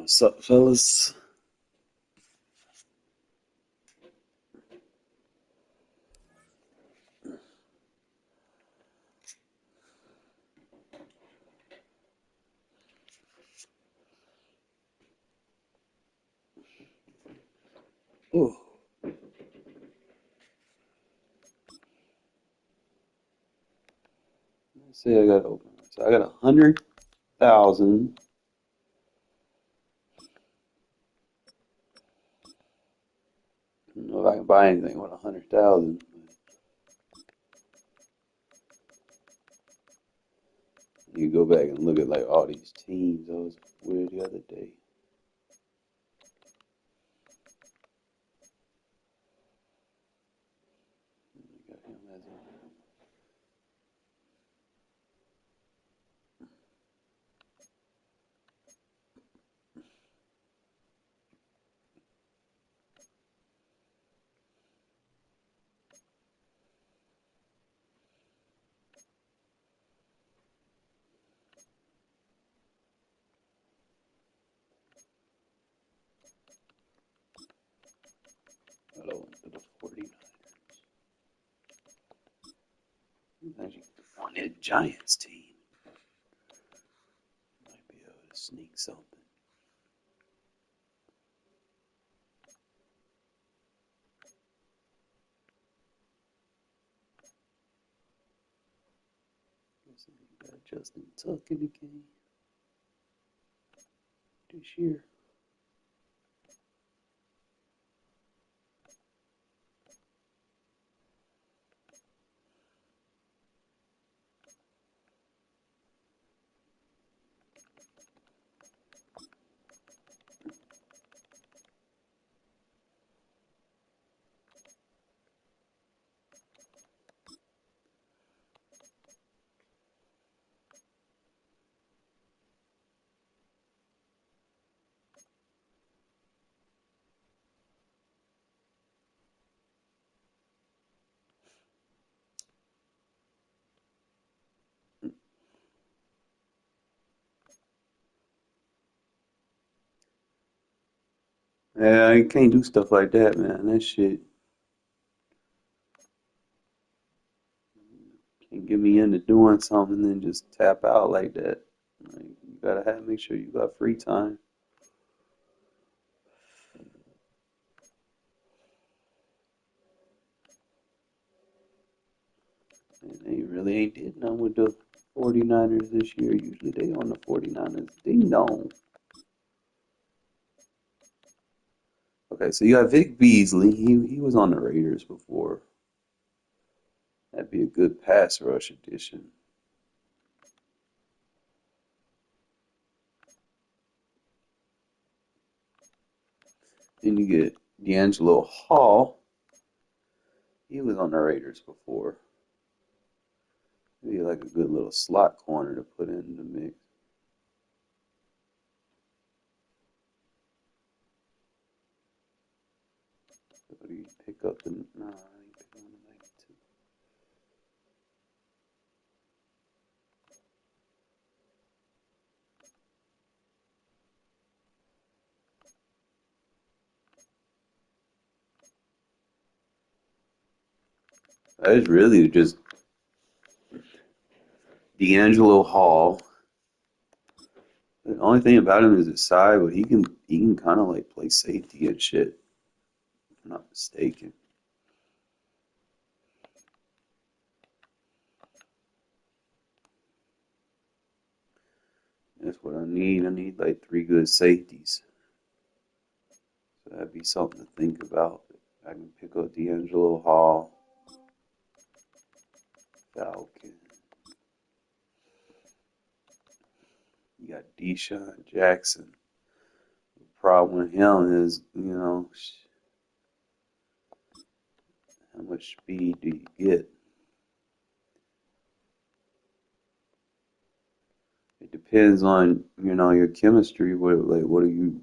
What's up, fellas? Oh, let's see. I got to open. So I got 100,000. I don't know if I can buy anything with 100,000. You go back and look at like all these teams. That was weird the other day. Got him as hello to the 49ers. Actually, on that Giants team, might be able to sneak something. Got Justin Tuck in the game this year. Yeah, you can't do stuff like that, man. That shit can't get me into doing something and then just tap out like that. Like, you gotta make sure you got free time. And they really ain't did nothing with the 49ers this year. Usually they on the 49ers. Ding dong. Okay, so you got Vic Beasley. He was on the Raiders before. That'd be a good pass rush addition. Then you get D'Angelo Hall. He was on the Raiders before. Maybe like a good little slot corner to put in the mix. What do you pick up the? Nah, I ain't picking on the 92. That is really just D'Angelo Hall. The only thing about him is his size, but he can kind of like play safety and shit. If I'm not mistaken. That's what I need. I need like three good safeties. So that'd be something to think about. I can pick up D'Angelo Hall, Falcon. You got Deshaun Jackson. The problem with him is, how much speed do you get? It depends on, your chemistry. What are you?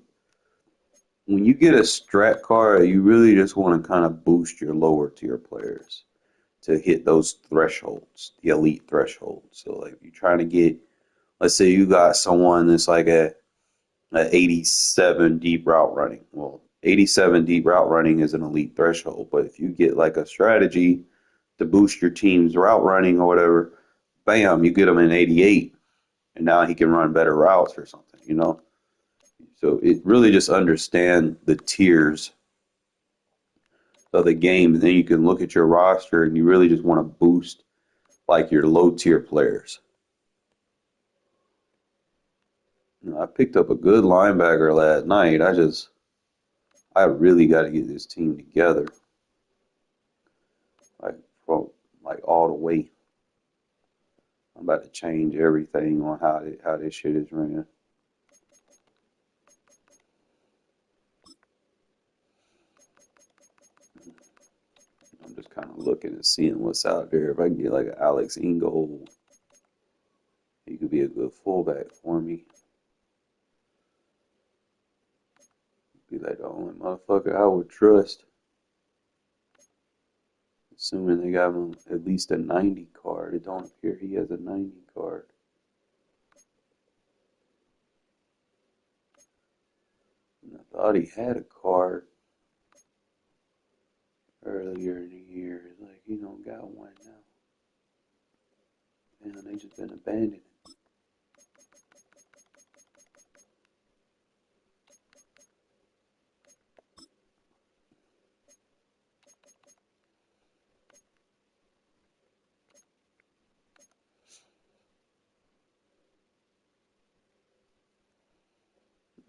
When you get a strat car, you really just want to kind of boost your lower tier players to hit those thresholds, the elite thresholds. So like if you're trying to get, let's say you got someone that's like a 87 deep route running. Well, 87 deep route running is an elite threshold, but if you get like a strategy to boost your team's route running or whatever, bam, you get him in 88, and now he can run better routes or something, you know? So it really just understand the tiers of the game, and then you can look at your roster and you really just want to boost like your low tier players. You know, I picked up a good linebacker last night. I really got to get this team together, like from like all the way. I'm about to change everything on how this shit is ran. I'm just kind of looking and seeing what's out there. If I can get like an Alex Ingold, he could be a good fullback for me. Be like the only motherfucker I would trust. Assuming they got him at least a 90 card. It don't appear he has a 90 card. And I thought he had a card earlier in the year. It's like he don't got one now. Man, they just been abandoning.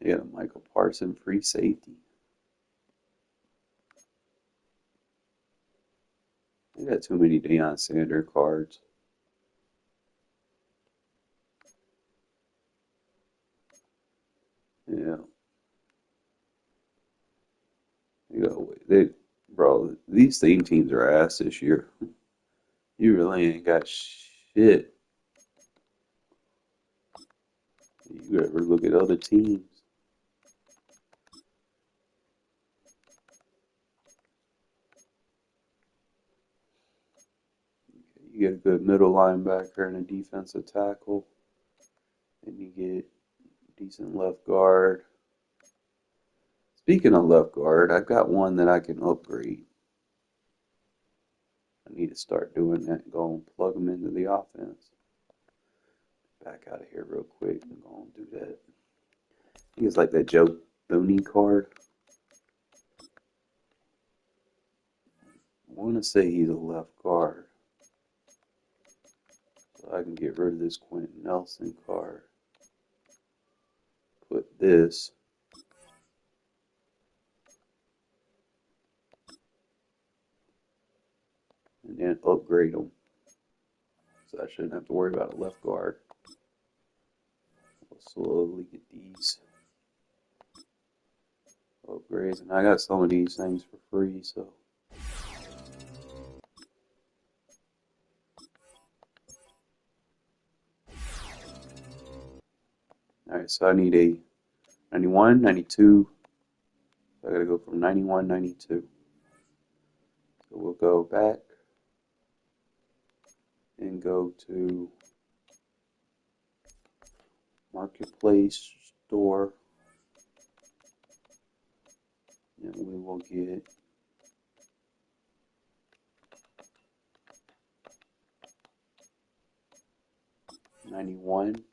They got a Michael Parsons free safety. They got too many Deion Sanders cards. Yeah. Bro, these theme teams are ass this year. You really ain't got shit. You ever look at other teams? You get a good middle linebacker and a defensive tackle, and you get decent left guard. Speaking of left guard, I've got one that I can upgrade. I need to start doing that and go and plug them into the offense. Back out of here real quick and go and do that. I think it's like that Joe Thuney card. I want to say he's a left guard. So I can get rid of this Quentin Nelson card. Put this. And then upgrade them. So I shouldn't have to worry about a left guard. We'll slowly get these upgrades. And I got some of these things for free, so. Alright, so I need a 91, 92. So I gotta go from 91, 92. So we'll go back and go to Marketplace Store. And we will get $91.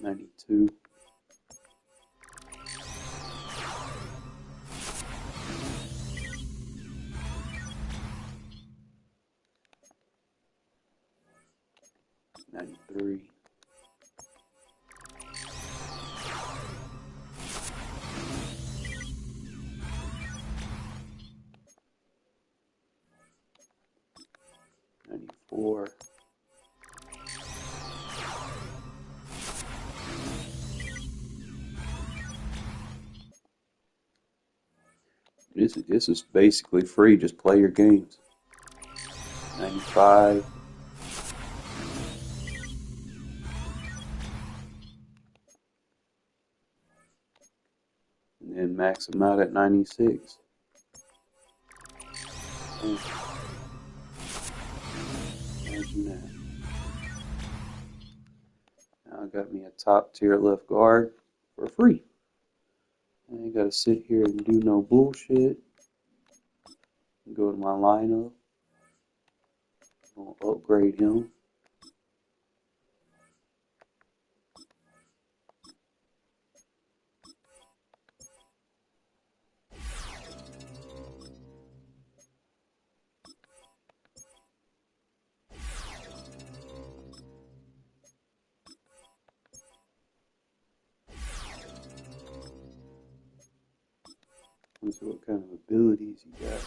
$92. $93. $94. This is basically free. Just play your games. 95. max them out at 96. Imagine that. Now I got me a top tier left guard for free. I ain't gotta sit here and do no bullshit. Go to my lineup. I'm gonna upgrade him. Let's see what kind of abilities he got.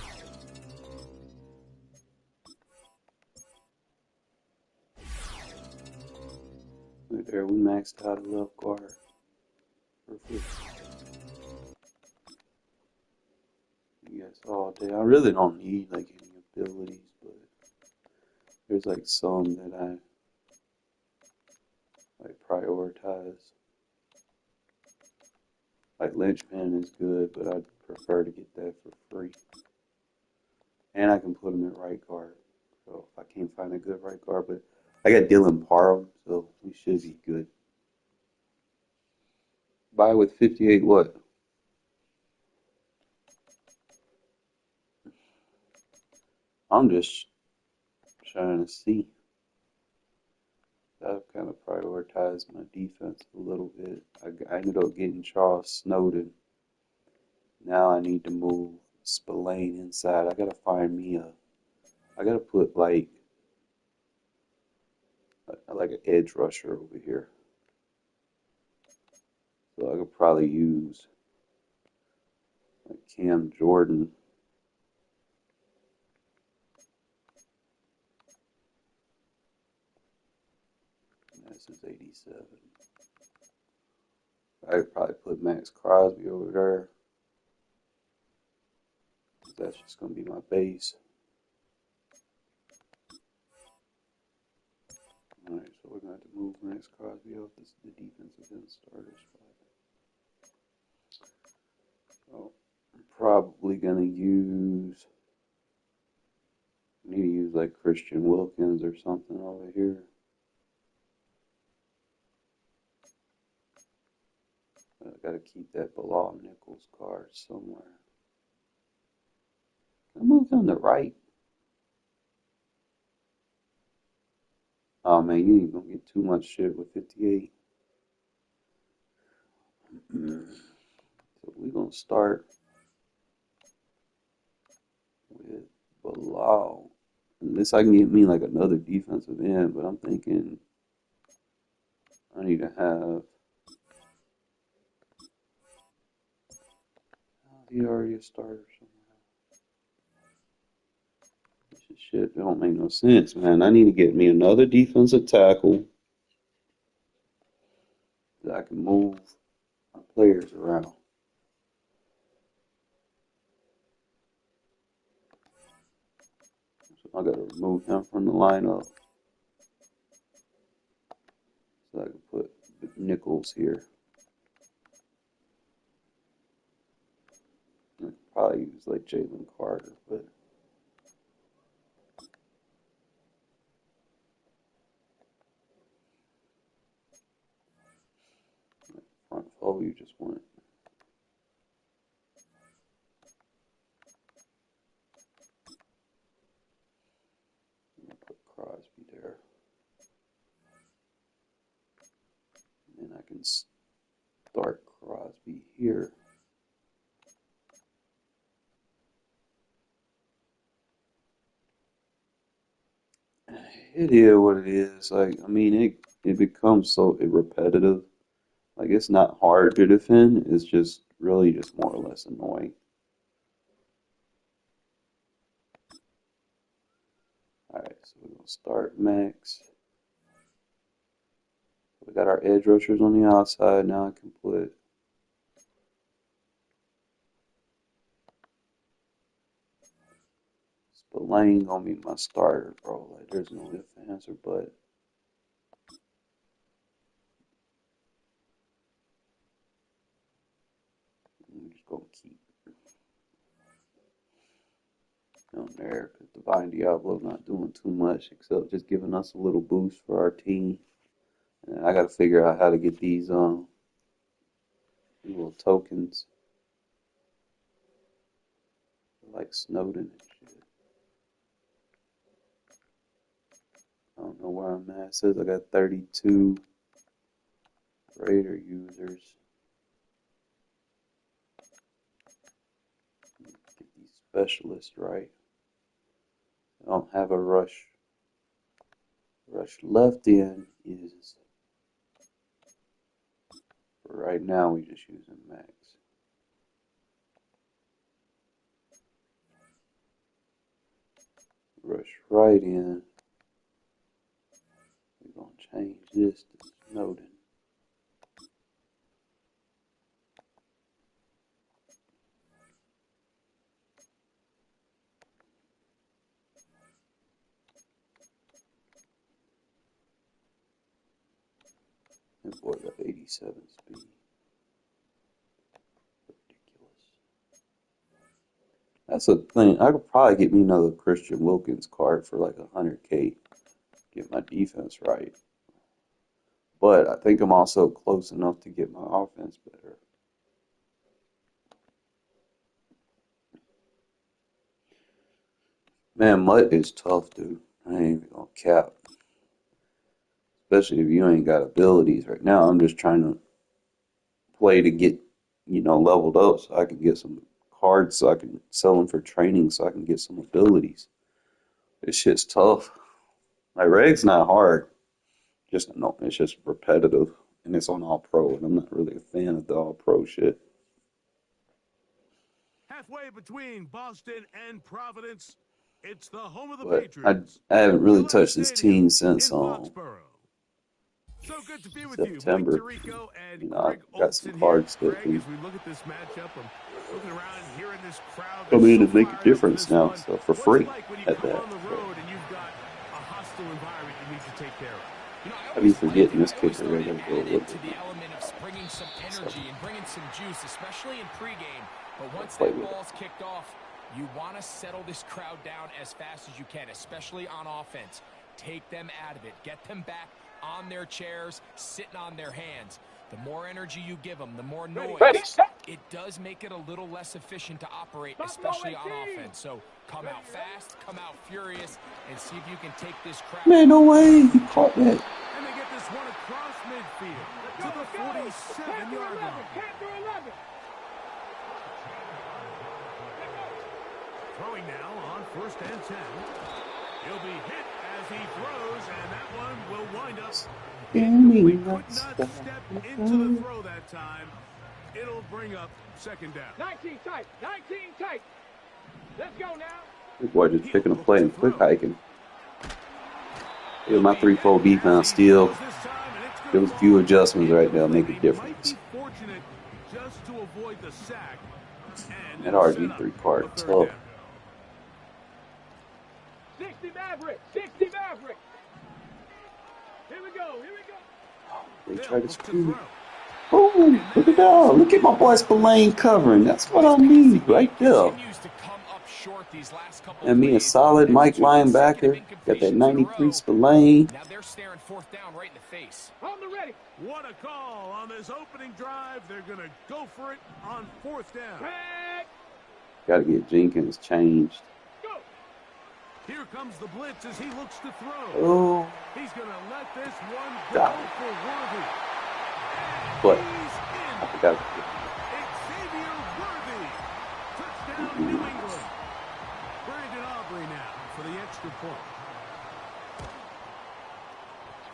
Right there, we maxed out a left guard. Perfect. Yes, all day. I really don't need like any abilities, but there's like some that I like prioritize. Like Lynchpin is good, but I'd prefer to get that for free. And I can put him at right guard. So if I can't find a good right guard, but I got Dylan Parham, so we should be good. Buy with 58 what? I'm just trying to see. I've kind of prioritized my defense a little bit. I ended up getting Charles Snowden. Now I need to move Spillane inside. I gotta find me a. I gotta put like an edge rusher over here. So I could probably use like Cam Jordan. This is 87. I could probably put Max Crosby over there. That's just gonna be my base. Alright, so we're gonna have to move Max Crosby off. This is the defensive end starter spot. So I'm probably gonna use. I need to use like Christian Wilkins or something over here. I gotta keep that Bilal Nichols card somewhere. I moved on the right. Oh man, you ain't gonna get too much shit with 58. So we're gonna start with Bilal. Unless I can get me like another defensive end, but I'm thinking I need to have. Oh, he already a starter somewhere. This shit don't make no sense, man. I need to get me another defensive tackle that I can move my players around. So I gotta remove him from the lineup. So I can put Nichols here. I could probably use like Jalen Carter, but front four you just want. Put Crosby there. And I can start Crosby here. It is what it is. Like, I mean, it becomes so repetitive. Like, it's not hard to defend. It's just really just more or less annoying. All right, so we're gonna start Max. We got our edge rushers on the outside. Now I can put Spillane gonna be my starter, bro. Like, there's no ifs, ands, or but. I'm just gonna keep on there because Divine Diablo not doing too much except just giving us a little boost for our team. And I gotta figure out how to get these little tokens like Snowden and shit. I don't know where I'm at. It says I got 32 Raider users. Get these specialists right. I don't have a rush. Rush left in is, for right now, we just using max. Rush right in. We're going to change this to Snowden. That boy got 87 speed. Ridiculous. That's a thing. I could probably get me another Christian Wilkins card for like 100K. Get my defense right. But I think I'm also close enough to get my offense better. Man, Mutt is tough, dude. I ain't even gonna cap. Especially if you ain't got abilities right now. I'm just trying to play to get, leveled up so I can get some cards so I can sell them for training so I can get some abilities. This shit's tough. Like, Reg's not hard. It's just repetitive. And it's on All Pro, and I'm not really a fan of the All Pro shit. Halfway between Boston and Providence, it's the home of the But Patriots. I haven't really touched this team since So good to be with September. you, Mike Tirico and I Greg got some Olson cards here. that Greg, can as we look at this matchup, I'm looking around and hearing this crowd. come in So and make a fired up for difference this now, one. so for What's free it like when you at come that. on the road and you've got a hostile environment you need to take care of? I be forgetting this kicker. I gotta go look To at the him. element of bringing some energy and bringing some juice, especially in pregame. But once Play that with it. ball's kicked off, you want to settle this crowd down as fast as you can, especially on offense. Take them out of it. Get them back on their chairs, sitting on their hands. The more energy you give them, the more noise. It does make it a little less efficient to operate, especially on offense. So come out fast, come out furious, and see if you can take this crowd. Man, no way! He caught that. And they get this one across midfield to the 47-yard line. Throwing now on 1st and 10. He'll be hit as he throws, and that one will wind up incomplete. Could not step into the throw that time. It'll bring up 2nd down. 19 tight. Let's go now. Big boy just picking a play and quick hiking. Here's my 3-4 defense steal. Those few adjustments right there make a difference. That RG3 card tough. 60 Maverick. Here we go. They try to screw. Oh, look at that. Look at my boy Spillane covering. That's what I need right there. And me a solid Mike linebacker. Got that 93 Spillane. Now they're staring 4th down right in the face. On the ready. What a call on this opening drive. They're going to go for it on 4th down. Got to get Jenkins changed. Go. Here comes the blitz as he looks to throw. Oh. He's going to let this one go for Worthy. But He's in. I forgot. Xavier Worthy. Touchdown, New England. Brandon Aubrey now for the extra point.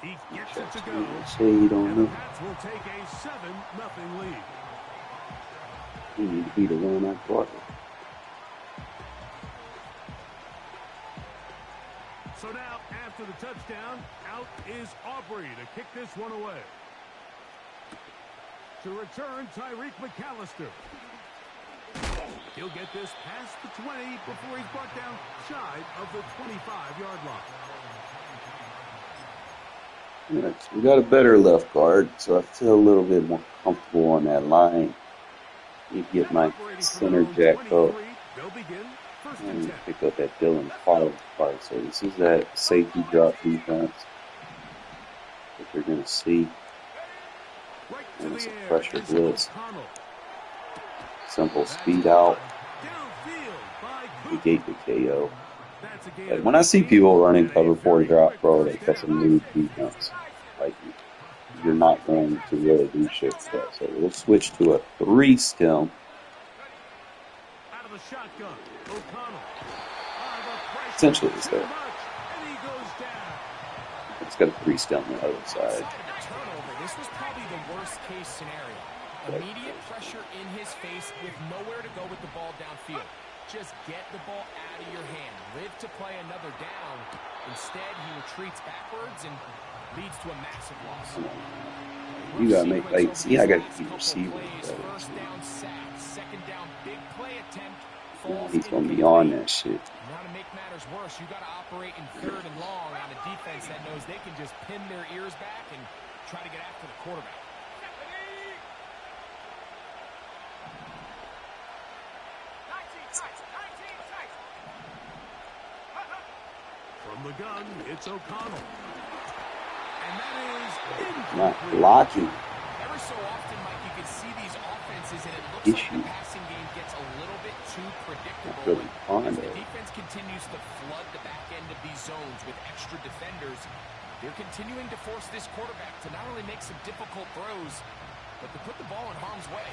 He gets it to go. Shade on And the him. Pats will take a 7-0 lead. He need to be the one I brought. So now, after the touchdown, out is Aubrey to kick this one away. To return, Tyreek McAllister. He'll get this past the 20 before he's brought down shy of the 25-yard line. Right, so we got a better left guard, so I feel a little bit more comfortable on that line. You get my center jack up They'll begin first and and 10. pick up that Dylan Carl part. So this is that safety drop defense that you're going to see. Right to And the it's a air pressure is blitz. O'Connell. Simple speed out, Downfield by negate Cooper. the KO. That's a gain Like of when I see 19 people running and a cover 4 very drop, quick bro, first like that's a down. new defense. Like you're not going to really do shit with that. So we'll switch to a 3 stem. Out of the shotgun, O'Connell. Essentially, it's Too that. much, and he goes down. It's got a 3 stem on the other side. Outside of the turnover, this was probably the worst case scenario. Immediate pressure in his face with nowhere to go with the ball downfield. Just get the ball out of your hand. Live to play another down. Instead, he retreats backwards and leads to a massive loss. You gotta make, like, see, I gotta keep receivers better. First down sack, second down big play attempt. He's gonna be on that shit. Now to make matters worse, you got to operate in third and long on a defense that knows they can just pin their ears back and try to get after the quarterback. From the gun, it's O'Connell. And that is Not incomplete. blocking. Every so often, Mike, you can see these offenses, and it looks like Issue. the passing game gets a little bit too predictable. Really fun, As the though. defense continues to flood the back end of these zones with extra defenders, they're continuing to force this quarterback to not only make some difficult throws, but to put the ball in harm's way.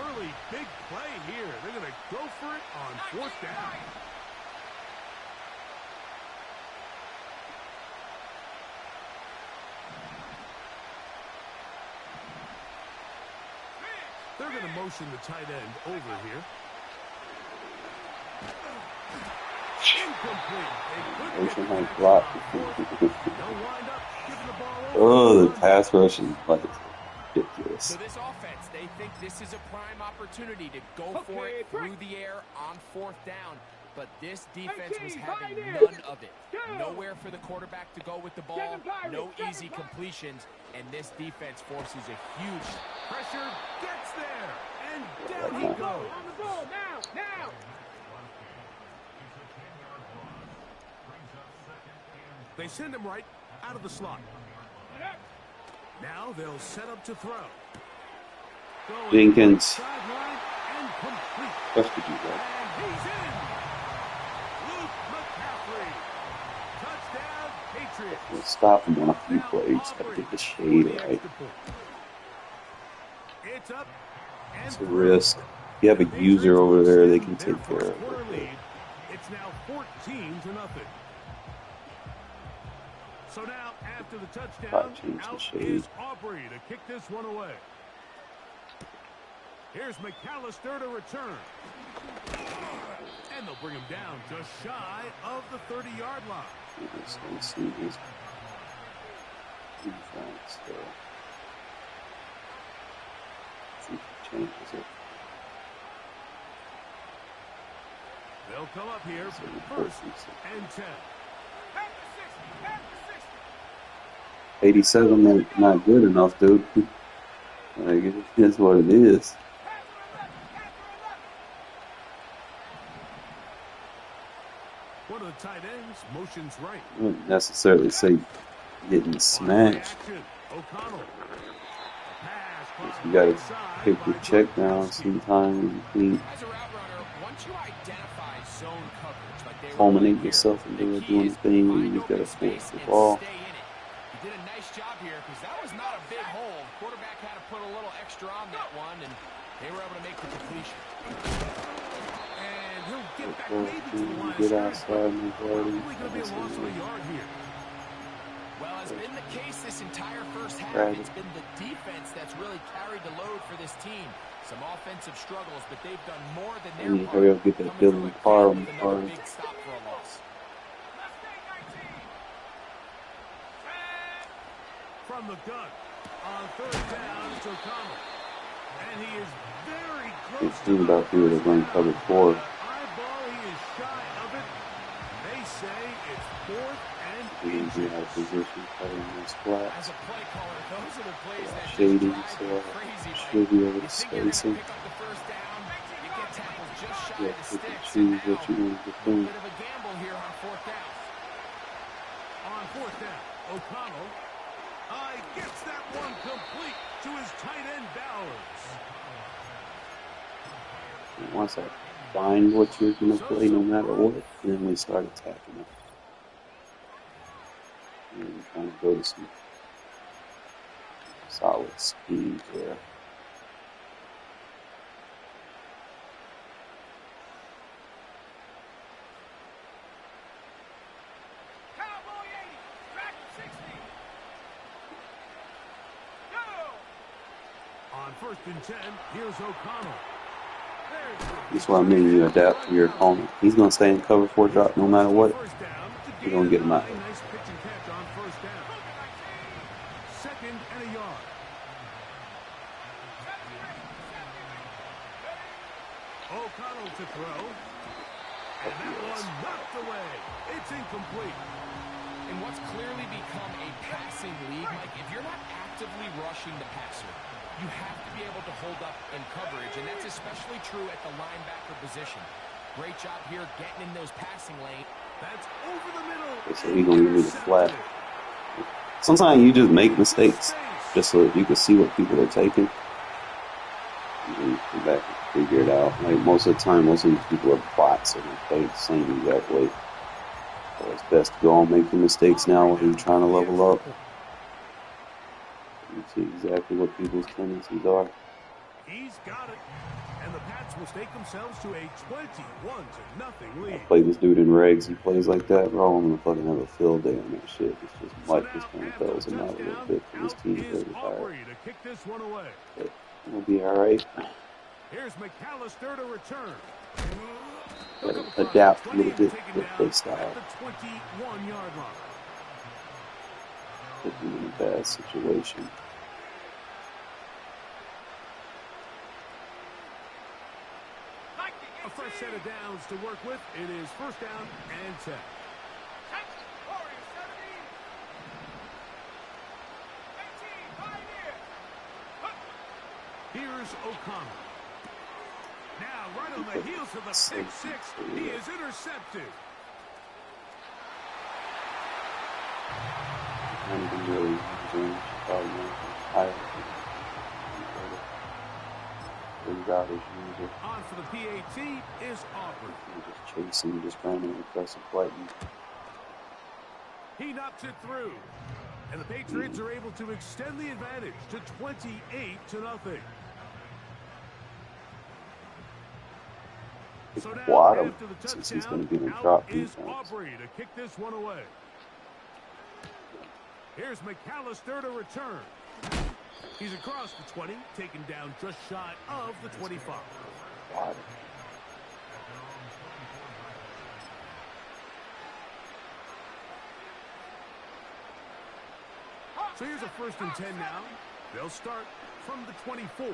Early big play here. They're going to go for it on fourth down. They're going to motion the tight end over here. Incomplete. They Motion couldn't like get block. They'll wind up giving the ball over. Oh, the pass rush is like ridiculous. So this offense, they think this is a prime opportunity to go for it through the air on fourth down. But this defense was having none of it. Nowhere for the quarterback to go with the ball, no easy completions, and this defense forces a huge Pressure gets there, and down he goes. On the ball, now! They send him right out of the slot. Now they'll set up to throw. Going Jenkins. sideline and complete. Trusted you, bro. And he's in. Luke McCaffrey. Touchdown, Patriots. We'll stop him on a few plays. Gotta get the shade right. It's up and It's a risk. If you have a user over there, they can take care of it. It's now 14-0. So now, after the touchdown, Change the out shade. is Aubrey to kick this one away. Here's McAllister to return. And they'll bring him down just shy of the 30-yard line. Let's see his defense. See if he changes it. They'll come up here So the first first and 10. 87 ain't not good enough, dude. Like, it is what it is. One of the tight ends motions right. I wouldn't necessarily say getting smashed. O'Connell. You gotta pick your check down sometime in between. As a route runner, once you identify zone coverage, like they were Culminate doing yourself here, into the it, key doing is the thing, find you just open gotta space force the and ball. stay in it. You did a nice job here because that was not a big hole. Quarterback had to put a little extra on that one, and they were able to make the completion. And he'll get back maybe to the line of Get scrimmage, outside and probably going to be a loss of a yard here. Well, as been the case this entire first half, Right. it's been the defense that's really carried the load for this team. Some offensive struggles, but they've done more than their And part. hurry up, get that coming through Dylan it Carl with on the another card. big stop for a loss. From the gun on third down, it's O'Connell. And he is very close It's about to run cover 4. eyeball, he is shy of it. They say it's 4th and He didn't get out of inches. position, playing this flat. As a play caller, those are the plays that just Shady, drive so you crazy, Mike. should be able You to think you're going to space him. pick up the first down, you get tackled just shy Yeah, of the pick and sticks, and choose now what you want to a do. bit of a gamble here on 4th down. On 4th down, O'Connell gets that one complete to his tight end Bowers. And once I find what you're going to play, no matter what, then we start attacking it. And we're trying to go to some solid speed there. Cowboy 80, track 60. Go! On 1st and 10, here's O'Connell. That's what I mean, you adapt to your opponent. He's going to stay in cover 4 drop no matter what. You're going to get him out. Nice pitch and catch on 1st down. 2nd and a yard. O'Connell to throw. And that one knocked away. It's incomplete. In what's clearly become a passing league, Mike, if you're not actively rushing the passer, you have to be able to hold up in coverage, and that's especially true at the linebacker position. Great job here getting in those passing lanes. That's over the middle. So he's going to give me the flat. Sometimes you just make mistakes just so that you can see what people are taking. And then you come back and figure it out. Like most of the time, most of these people are bots and they play the same exact way. So it's best to go and make the mistakes now when you're trying to level up. You see exactly what people's tendencies are. He's got it. And the Pats will stake themselves to a 21-0 lead. I play this dude in regs, he plays like that, bro. I'm gonna fucking have a field day on that shit. It's just Mike just kind of bells him out a little bit from his team to retire. To kick this one away. But it'll be alright. Here's McAllister to return. Gotta adapt a little bit to the play style. At the 21-yard line. Put me in a bad situation. A fresh set of downs to work with. It is 1st down and 10. Warriors 17. 18, Pioneer. Here's O'Connell. Now, right on the heels of the pick six, he is intercepted. And be really using probably higher. On for the PAT is Aubrey. Just chasing, just randomly pressing button. He knocks it through. And the Patriots are able to extend the advantage to 28-0. So now, Quad him, after the since he's going to be in a touchdown, drop out is defense. Aubrey to kick this one away. Here's McAllister to return. He's across the 20, taken down just shy of the 25. Quad him. So here's a 1st and 10 now. They'll start from the 24.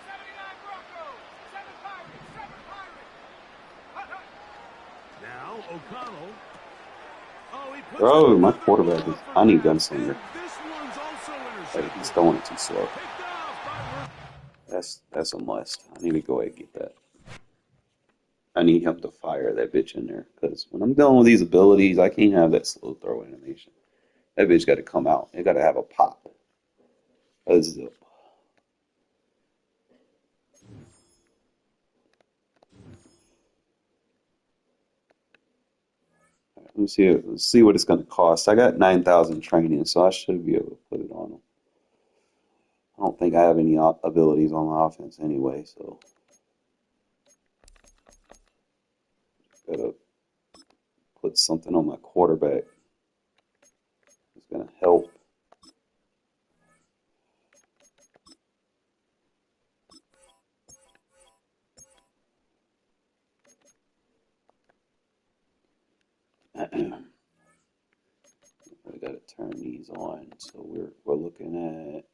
79 Broncos, 7 Pirates, 7 Pirates. Now O'Connell. Oh, he puts Bro, my another quarterback ball is, up for I need grabs, gunslinger. and this one's also Like, intercepted. he's throwing it too slow. Picked off by That's a must. I need to go ahead and get that. I need him to fire that bitch in there. Because when I'm dealing with these abilities, I can't have that slow throw animation. That bitch got to come out. It got to have a pop. A zip. Let's see what it's going to cost. I got 9,000 training, so I should be able to put it on him. I don't think I have any abilities on the offense anyway, so gotta put something on my quarterback. It's gonna help. We gotta turn these on, so we're looking at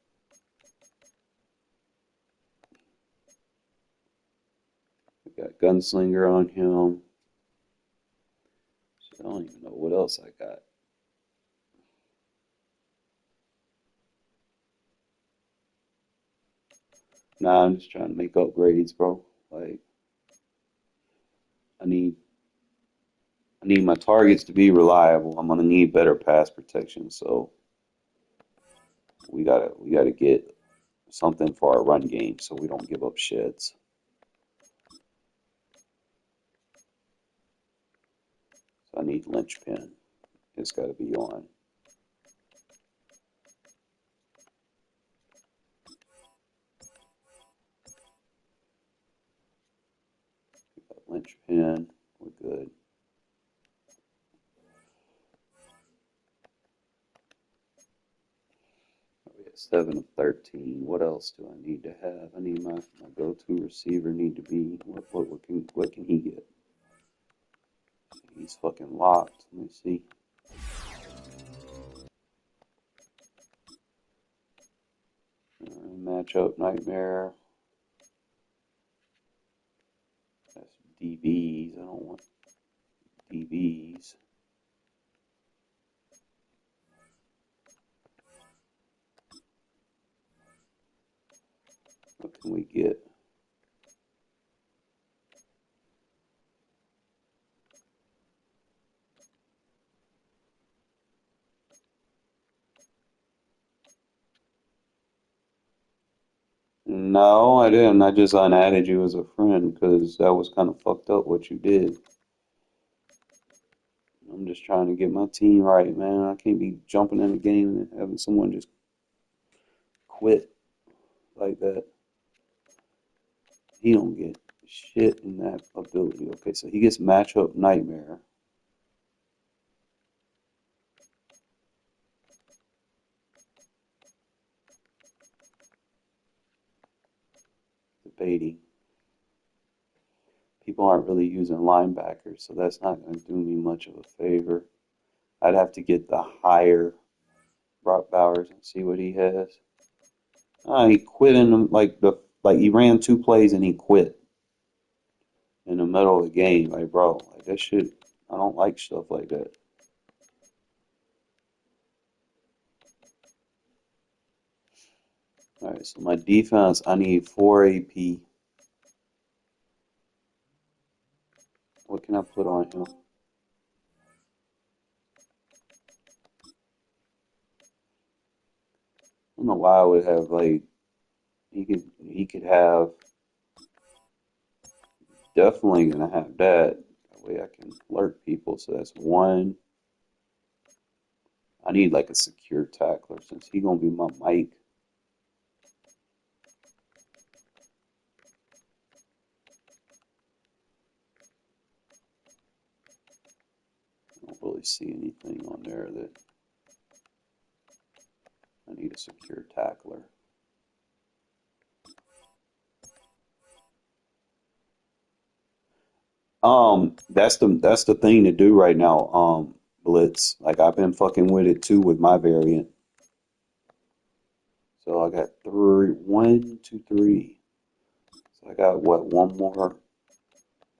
we Got Gunslinger on him. Shit, I don't even know what else I got. Nah, I'm just trying to make upgrades, bro. Like, I need I need my targets to be reliable. I'm gonna need better pass protection, so we gotta get something for our run game so we don't give up sheds. So I need linchpin. It's gotta be on. Linchpin, we're good. We got 7 of 13. What else do I need to have? I need my go-to receiver need to be what can he get? He's fucking locked. Let me see. Matchup nightmare. That's DBs. I don't want DBs. What can we get? No, I didn't. I just unadded you as a friend because that was kind of fucked up what you did. I'm just trying to get my team right, man. I can't be jumping in the game and having someone just quit like that. He don't get shit in that ability. Okay, so he gets matchup nightmare. Debating. People aren't really using linebackers, so that's not going to do me much of a favor. I'd have to get the higher Brock Bowers and see what he has. He quit in like he ran 2 plays and he quit in the middle of the game. Like, bro, like that shit. I don't like stuff like that. All right, so my defense, I need 4 AP. What can I put on him? I don't know why I would have like he could have definitely gonna have that. That way I can alert people. So that's one. I need like a secure tackler since he gonna be my Mike. I don't really see anything on there that I need a secure tackler. That's the thing to do right now. Blitz. Like I've been fucking with it too with my variant. So I got three, one, two, three. So I got what, one more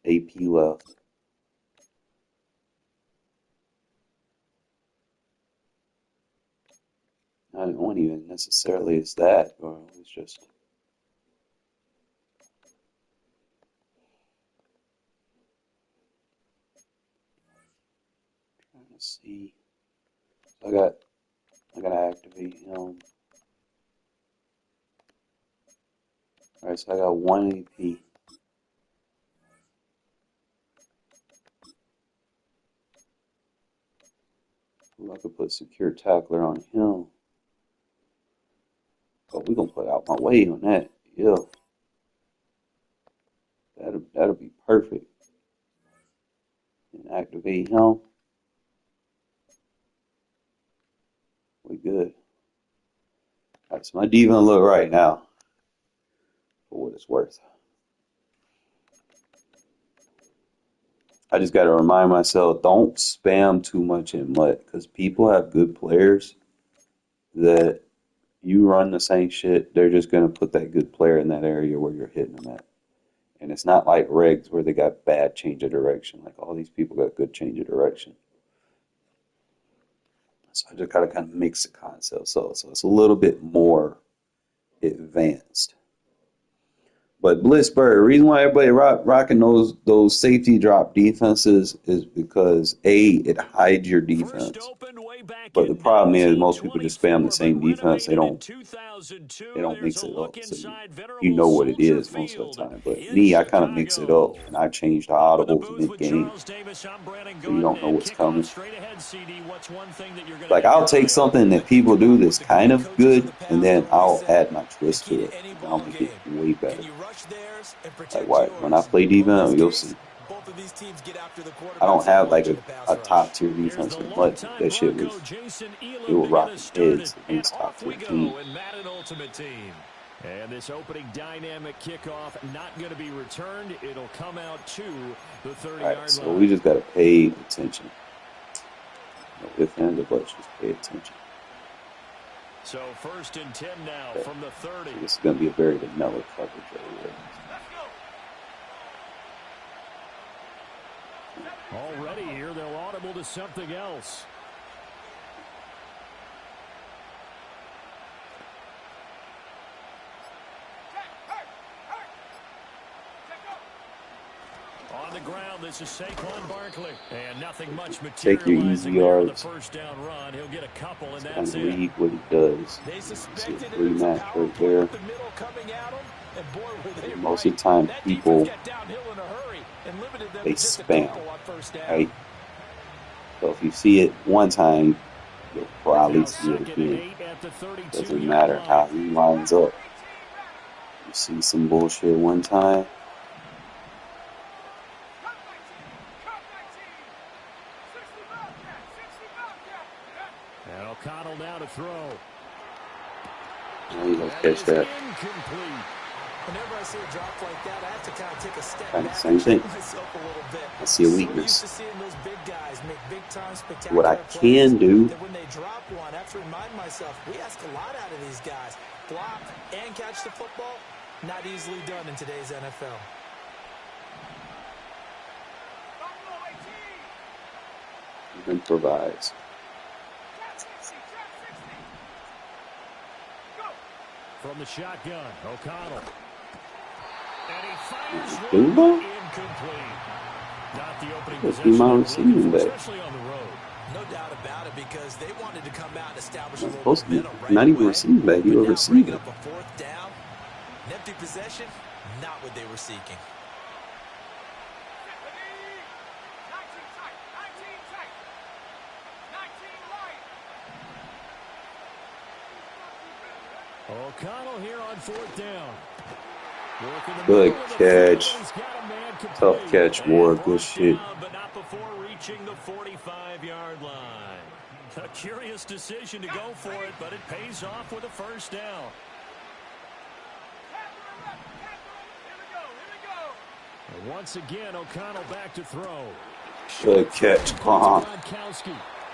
AP left. I don't even necessarily it's that, or it's just trying to see. So I gotta activate him. Alright, so I got one AP. Ooh, I could put secure tackler on him. But we're gonna put out my way on that. Yeah. That'll be perfect. And activate him. We good. Alright, so my D gonna look right now for what it's worth. I just gotta remind myself, don't spam too much in MUT because people have good players that you run the same shit, they're just gonna put that good player in that area where you're hitting them at. And it's not like regs where they got bad change of direction. Like all these people got good change of direction. So I just gotta kind of mix the concept. So it's a little bit more advanced. But Blitzburg, the reason why everybody rocking those safety drop defenses is because A, it hides your defense. But the problem is most people just spam the same defense. They don't mix it up. So you know what it is most of the time. But me, I kind of mix it up and I change the audibles mid-game. So you don't know what's coming. Like I'll take something that people do that's kind of good and then I'll add my twist to it. And I'll make it way better. Like why when I play defense, you'll see. I don't have like a top tier defense in Madden. That shit was it was rocking heads against top tier teams. And this opening dynamic kickoff not going to be returned. It'll come out to the 30-yard line. Alright, so we just gotta pay attention. No ifs, ands, or buts, just pay attention. So 1st and 10 now from the 30. So this is gonna be a very vanilla coverage right here. Already here, they'll audible to something else. On the ground, this is Saquon Barkley. And nothing much Take your easy yards. the first down run. He'll get a couple, and Kind that's of it. read what he does. See a free match right there. And most of the time, people they spam, right? So if you see it one time, you'll probably see it again. Doesn't matter how he lines up. You see some bullshit one time. And O'Connell now to throw. Now you gonna catch that. Whenever I see a drop like that, I have to kind of take a step Kind of back same and thing. check myself a little bit. I see a So weakness. used to seeing those big guys make big time spectacular What I plays, can do, that when they drop one, I have to remind myself, we ask a lot out of these guys. Block and catch the football, not easily done in today's NFL. improvise. From the shotgun, O'Connell. And he fires Dumbo? one incomplete. Not the opening That's possession, my receiving back. especially on the road. No doubt about it, because they wanted to come out and establish a Not little supposed to be. momentum right Not even away. receiving back. You But a now receiver. bringing up a 4th down, an empty possession, not what they were seeking. O'Connell here on 4th down. Good catch. Tough catch, Ward. Good shit. But not before reaching the 45-yard line. A curious decision to go for it, but it pays off with a 1st down. And once again, O'Connell back to throw. Good catch.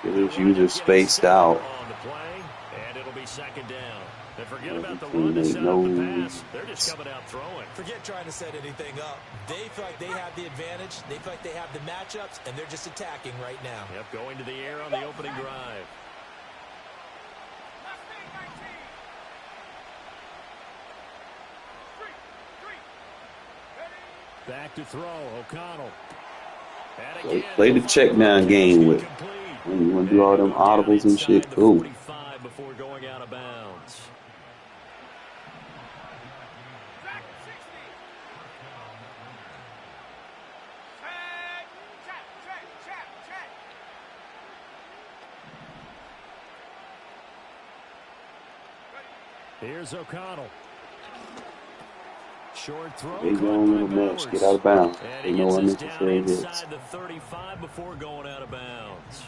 Get his user spaced out. On the play, and it'll be 2nd down. And forget about the Teammate run to set up the knows. pass. They're just coming out throwing. Forget trying to set anything up. They feel like they have the advantage. They feel like they have the matchups, and they're just attacking right now. Yep, going to the air on the opening drive. Back to throw, O'Connell. And So again, play the check down game with. When you want to do all them audibles and shit, cool. Before going out of bounds. Here's O'Connell. Short throw. They go on little match. Get out of bounds. And They he know gets us down unnecessary hits. inside the 35 before going out of bounds.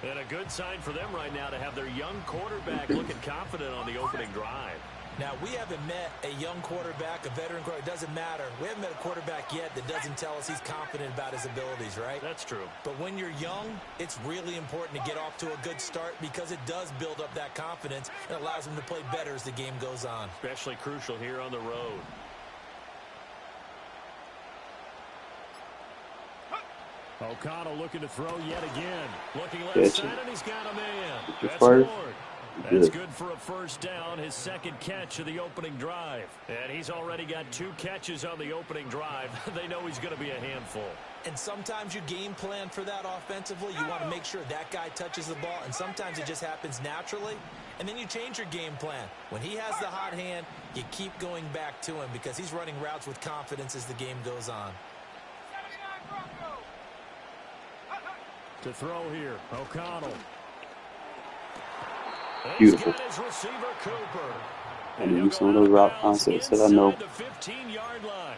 And a good sign for them right now to have their young quarterback looking confident on the opening drive. Now, we haven't met a young quarterback, a veteran quarterback. It doesn't matter. We haven't met a quarterback yet that doesn't tell us he's confident about his abilities, right? That's true. But when you're young, it's really important to get off to a good start because it does build up that confidence and allows them to play better as the game goes on. Especially crucial here on the road. O'Connell looking to throw yet again. Looking left Catch side, it. and he's got a man. Get your That's first. Ward. That's Good. good for a first down, his second catch of the opening drive. And he's already got 2 catches on the opening drive. They know he's going to be a handful. And sometimes you game plan for that offensively. You want to make sure that guy touches the ball, and sometimes it just happens naturally. And then you change your game plan. When he has the hot hand, you keep going back to him because he's running routes with confidence as the game goes on. 79 Broncos. To throw here, O'Connell. Beautiful. He's got his receiver, Cooper. I And knew he'll some go of those out route of bounds concepts that I know. inside the 15-yard line.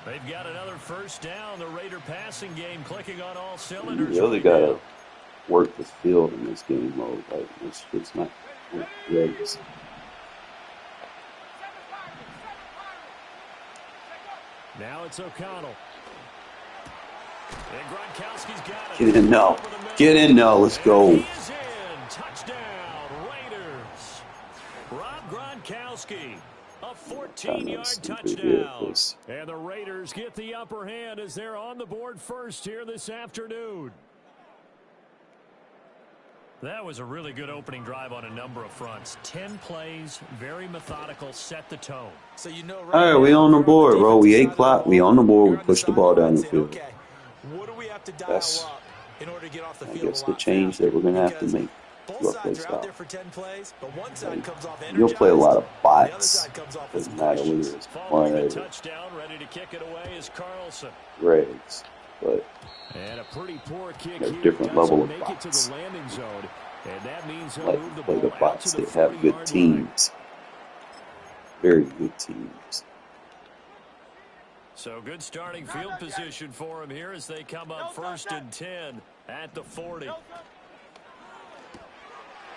They've got another first down. The Raider passing game clicking on all You cylinders. really right gotta now. work the field in this game mode. Like it's not ready. Now it's O'Connell. And Gronkowski's got it. Get in now. Get in now. Let's go. And he is in. Touchdown, Raiders. Rob Gronkowski, a 14-yard touchdown. And the Raiders get the upper hand as they're on the board first here this afternoon. That was a really good opening drive on a number of fronts. 10 plays, very methodical, set the tone. So you know, All right, we on the board, bro. We 8 o'clock. We on the board. We push the ball down the field. Okay, what do we have to dial That's, up in order to get off the I field guess, a the lot change faster? that we're gonna have to Because make. both Rough play sides are out there style. for 10 plays, but one side comes off You'll play a lot of the other bots. side comes off with Doesn't matter whether questions. it's Following the or touchdown, ready to kick it away is Carlson. Regs, but And a pretty poor kick there's here. different Doesn't level of make it to bots. the landing zone. And that means he'll Like move the play ball the out bots to the that have good 40-yard line. teams, very good teams. So good starting field position for him here as they come up first and 10 at the 40.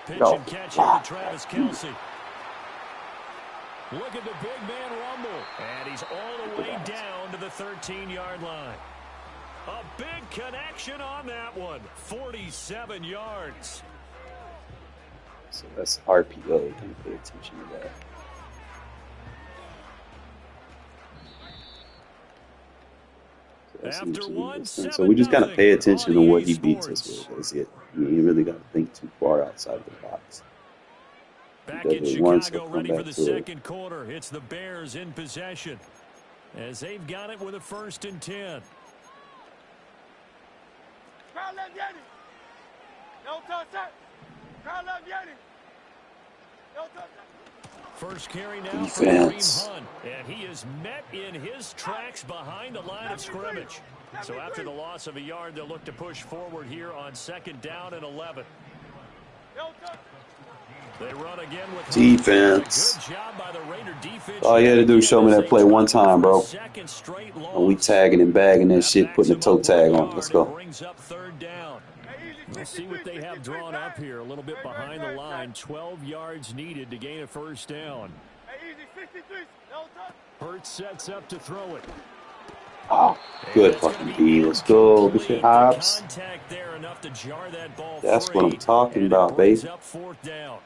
Pitch No. and catch here to Travis Kelce. Look at the big man rumble. And he's all the way down to the 13-yard line. A big connection on that one. 47 yards. So that's RPO. You can pay attention to that. So that's After interesting. one, So we just gotta 7-0 pay attention to on what EA he beats us Sports. with. That's it. You really gotta think too far outside the box. Back Because in it once Chicago, will come ready for back the to it. second quarter. It's the Bears in possession as they've got it with a first and 10. Crowd left Yanni. No touch that. Crowd left Yanni. No touch that. First carry now for Defense. Kareem Hunt. And he is met in his tracks behind the line of scrimmage. So after the loss of a yard, they'll look to push forward here on second down and 11. No touch. They run again with Defense. Good job by the Raider defense. All you had to do is show me that play one time, bro. Second straight And we loss. tagging and bagging that shit, That putting a backs toe him up tag 1 on. Let's yard and go. brings up third down. Hey, easy, We'll see what they have drawn up here. A little bit behind the line. 12 yards needed to gain a first down. Hey, easy, 63. No touch. Hurts sets up to throw it. Oh, good fucking D. Let's go. Good shit, Hobbs. Contact there enough to jar that ball That's free, what I'm talking and it about, brings baby. up fourth down.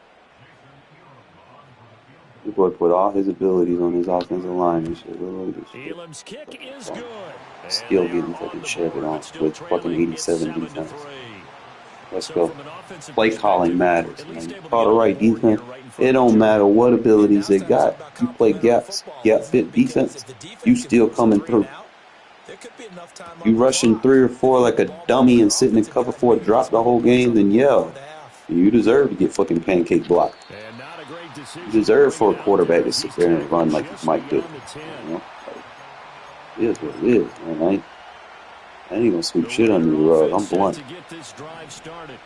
The boy put all his abilities on his offensive line and shit. Look at this shit. Elam's kick is good. And Still they getting are fucking on the shoved board, on but still with fucking trailing. It's 87 defense. 7-3. Let's So go. from an offensive Play calling perspective, matters, at least man. able to Call get the on right the board defense. here right in front It of don't the matter what abilities they Now it's got. about You play complementary gaps, football, gap isn't it? fit Because defense. if the defense You can still force a coming 3 through. and out, there could be enough time on You the rushing clock 3 or to 4 get like the a ball back dummy to and the sitting in offensive cover guys. 4 Maybe drop that's the what whole it was game, on the then yeah, before the half. you deserve to get fucking pancake blocked. And not a great decision. You deserve for a Bring it out quarterback there to as sit he's there and tackled run like just Mike did. beyond the 10. You know? Like, it is what it is, man. I ain't gonna sweep The shit under the Raider rug. I'm offense set blunt. to get this drive started.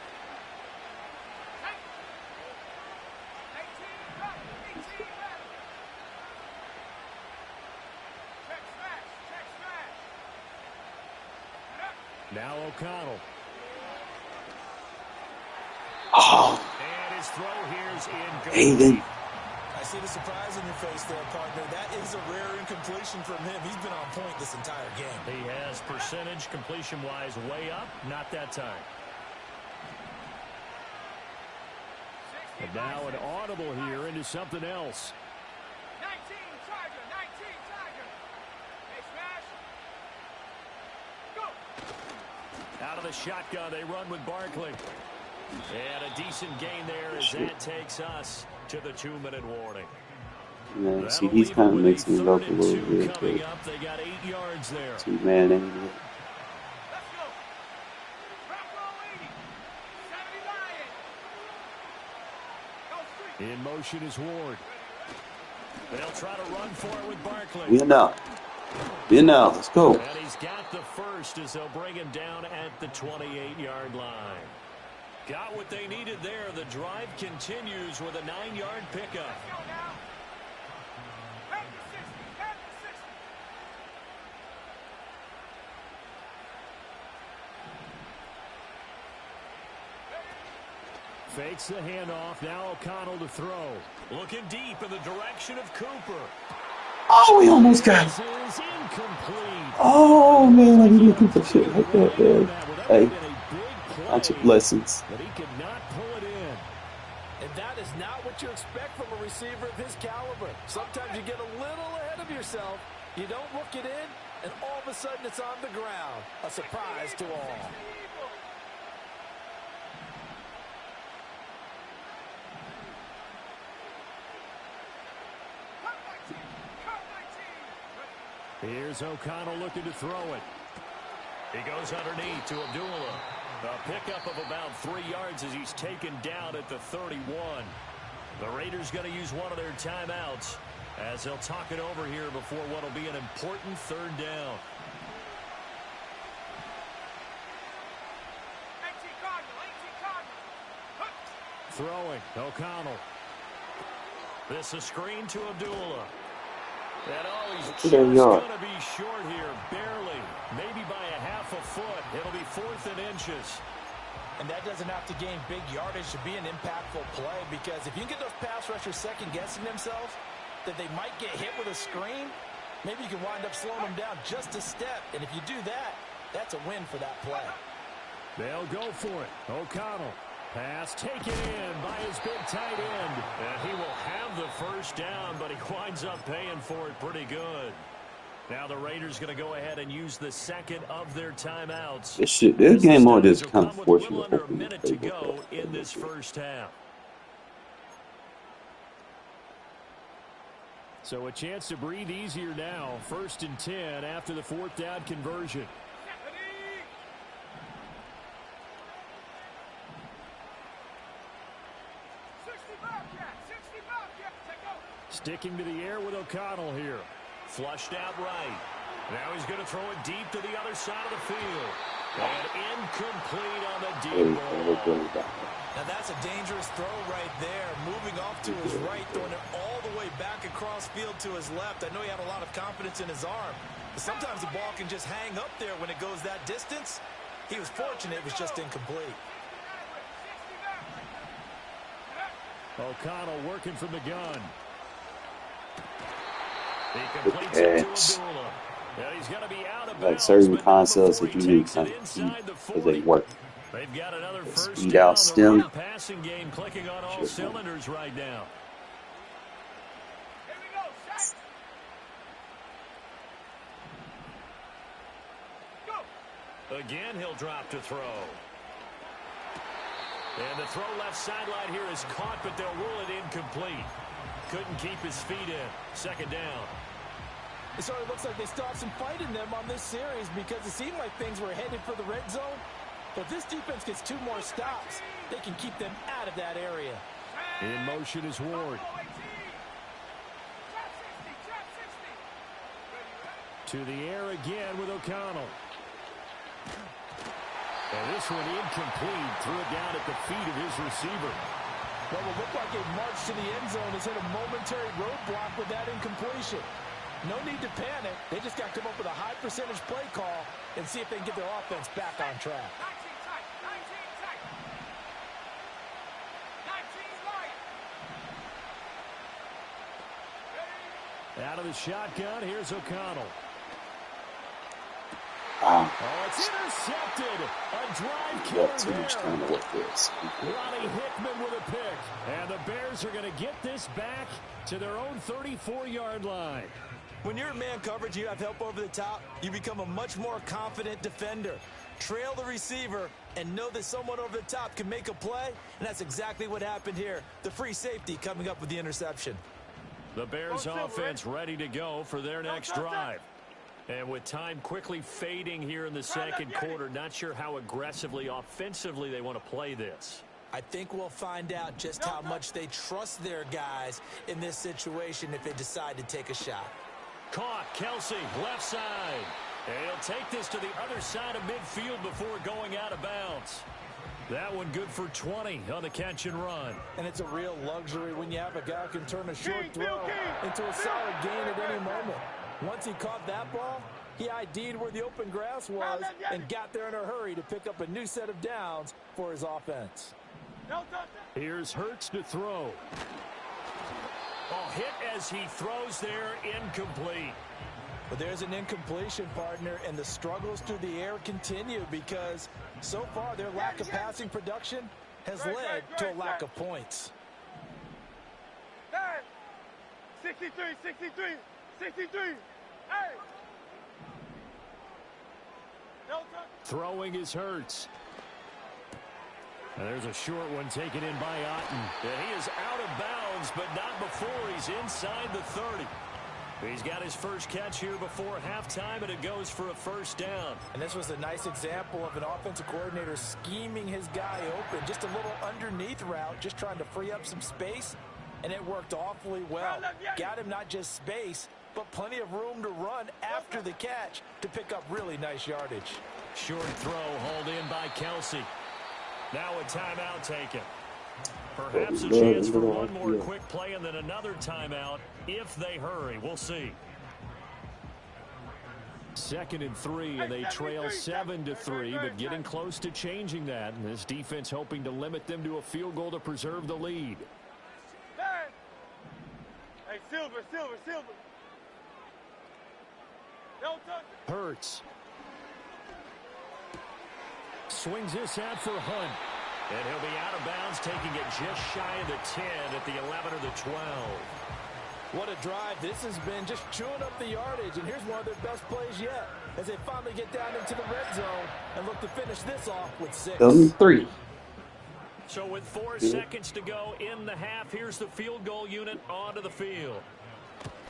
18 back. 18 back. Check smash. Check smash. Now O'Connell. Oh, And his throw here is Hayden. I see the surprise on your face there, partner. That is a rare incompletion from him. He's been on point this entire game. He has percentage completion-wise way up. Not that time. And now an audible here into something else. 19 Tiger. 19 Tiger. Hey, smash. Go. Out of the shotgun, they run with Barkley. And a decent gain there as that takes us to the 2-minute warning. Yeah, see, he's kind of mixing it up a little bit, but They got 8 yards there. see, man, ain't it? In motion is Ward. They'll try to run for it with Barkley. We now. Let's go. And he's got the first as they'll bring him down at the 28-yard line. Got what they needed there. The drive continues with a 9-yard pickup. Fakes the handoff. Now O'Connell to throw. Looking deep in the direction of Cooper. Oh, we almost got it. This is incomplete. Oh, man, I be looking for shit like that, man. Hey, I took lessons. But he could not pull it in. And that is not what you expect from a receiver of his caliber. Sometimes you get a little ahead of yourself. You don't look it in, and all of a sudden it's on the ground. A surprise to all. Here's O'Connell looking to throw it. He goes underneath to Abdullah. A pickup of about 3 yards as he's taken down at the 31. The Raiders going to use one of their timeouts as they'll talk it over here before what will be an important 3rd down. Throwing, O'Connell. This a screen to Abdullah. And he's just going to be short here, barely, maybe by a half a foot. It'll be 4th and inches. And that doesn't have to gain big yardage to be an impactful play, because if you can get those pass rushers second-guessing themselves that they might get hit with a screen, maybe you can wind up slowing them down just a step. And if you do that, that's a win for that play. They'll go for it. O'Connell. Pass taken in by his big tight end. And he will have the first down, but he winds up paying for it pretty good. Now the Raiders going to go ahead and use the second of their timeouts. This game on just kind of forcing the under a minute to go in this first half. So a chance to breathe easier now. 1st and 10 after the 4th down conversion. Sticking to the air with O'Connell here. Flushed out right. Now he's going to throw it deep to the other side of the field. And incomplete on the deep ball. Now that's a dangerous throw right there. Moving off to his right, throwing it all the way back across field to his left. I know he had a lot of confidence in his arm, but sometimes the ball can just hang up there when it goes that distance. He was fortunate it was just incomplete. O'Connell working from the gun. He completes it to Abdullah. And he's going to be out of bounds, like certain concepts that you need to kind of keep because they work. They've got another first Speed down. out stem. The passing game clicking on all cylinders right now. Again, he'll drop to throw. And the throw left sideline here is caught, but they'll rule it incomplete. Couldn't keep his feet in. 2nd down. It sort of looks like they still have some fight in them on this series, because it seemed like things were headed for the red zone. But if this defense gets 2 more stops, they can keep them out of that area. In motion is Ward. To the air again with O'Connell. And this one incomplete. Threw it down at the feet of his receiver. What will look like a march to the end zone has hit a momentary roadblock with that incompletion. No need to panic. They just got to come up with a high percentage play call and see if they can get their offense back on track. Out of the shotgun, here's O'Connell. Wow. Oh, it's intercepted. A drive You killer got too much time to work this. Ronnie Hickman with a pick. And the Bears are going to get this back to their own 34-yard line. When you're in man coverage, you have help over the top, you become a much more confident defender. trail the receiver, and know that someone over the top can make a play, and that's exactly what happened here. The free safety coming up with the interception. The Bears offense ready to go for their next drive. And with time quickly fading here in the second quarter, not sure how aggressively, offensively they want to play this. I think we'll find out just how much they trust their guys in this situation if they decide to take a shot. Caught, Kelsey, left side. And he'll take this to the other side of midfield before going out of bounds. That one good for 20 on the catch and run. And it's a real luxury when you have a guy who can turn a short throw into a solid gain at any moment. Once he caught that ball, he ID'd where the open grass was and got there in a hurry to pick up a new set of downs for his offense. Here's Hurts to throw. Hit as he throws there, incomplete. But there's an incompletion, partner, and the struggles through the air continue because so far their lack of passing production has led to a lack of points. 63, 63, 63. Hey! Throwing is Hurts. And there's a short one taken in by Otten. And he is out of bounds, but not before he's inside the 30. He's got his first catch here before halftime, and it goes for a first down. And this was a nice example of an offensive coordinator scheming his guy open. Just a little underneath route, just trying to free up some space, and it worked awfully well. Got him not just space, but plenty of room to run after the catch to pick up really nice yardage. Short throw hauled in by Kelsey. Now a timeout taken. Perhaps a chance for one more quick play and then another timeout if they hurry. We'll see. 2nd and 3, and they trail 7-3, but getting close to changing that. And this defense hoping to limit them to a field goal to preserve the lead. Hey, Silver. Hurts. Swings this out for Hunt. And he'll be out of bounds, taking it just shy of the 10 at the 11 or the 12. What a drive this has been, just chewing up the yardage. And here's one of their best plays yet as they finally get down into the red zone and look to finish this off with 6. 3. So with 4 seconds to go in the half, here's the field goal unit onto the field.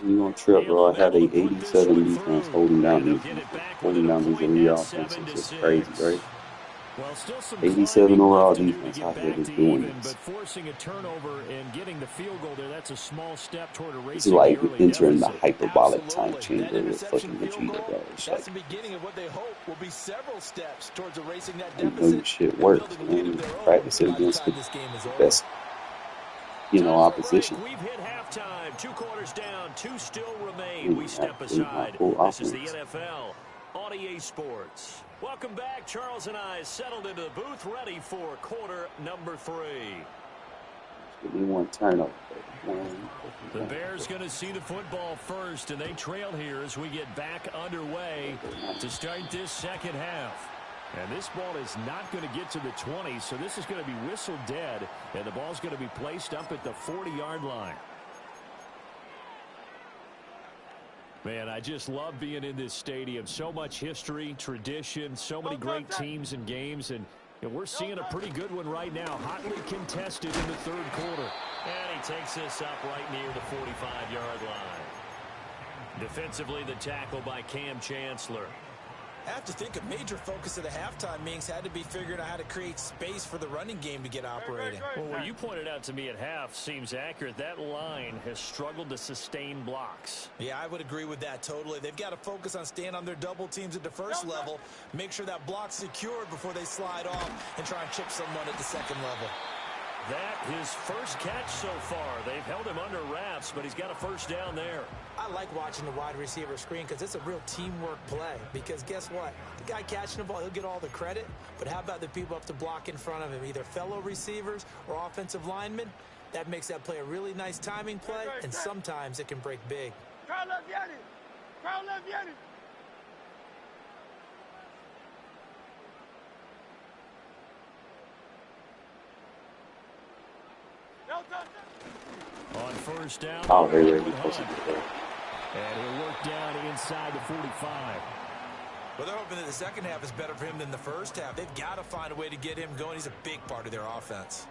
You're going to trip, bro. I had a 87 defense holding down these elite offenses. It's crazy, right? Well, still some 87 overall defense out here is doing even, this. But forcing a turnover and getting the field goal there, that's a small step toward a It's racing like early entering the deficit. hyperbolic Absolutely. time chamber with fucking Vegeta, bro. It's That's like, the beginning of what they hope will be several steps towards erasing that you know, deficit. shit and works, building a lead man. of their own Practice it by the against time the this game is over. best, opposition. We've hit halftime. 2 quarters down. 2 still remain. Yeah, We step absolutely. aside. Full This is the offense. NFL on EA Sports. Welcome back. Charles and I settled into the booth, ready for quarter number 3. Give me one turnover. The Bears going to see the football first, and they trail here as we get back underway to start this second half. And this ball is not going to get to the 20, so this is going to be whistled dead, and the ball's going to be placed up at the 40-yard line. Man, I just love being in this stadium. So much history, tradition, so many great teams and games, and we're seeing a pretty good one right now. Hotly contested in the third quarter. And he takes this up right near the 45-yard line. Defensively, the tackle by Cam Chancellor. I have to think a major focus of the halftime meetings had to be figuring out how to create space for the running game to get operating. Well, what you pointed out to me at half seems accurate. That line has struggled to sustain blocks. Yeah, I would agree with that totally. They've got to focus on staying on their double teams at the first level, make sure that block's secured before they slide off and try and chip someone at the second level. That his first catch so far. They've held him under wraps, but he's got a first down there. I like watching the wide receiver screen because it's a real teamwork play. Because guess what? The guy catching the ball, he'll get all the credit. But how about the people up to block in front of him, either fellow receivers or offensive linemen? That makes that play a really nice timing play, and sometimes it can break big. Crowd left Yanni. Crowd left Yanni. On first down. Oh, very with ready. Hunt. And he'll work down inside the 45. Well, they're hoping that the second half is better for him than the first half. They've got to find a way to get him going. He's a big part of their offense.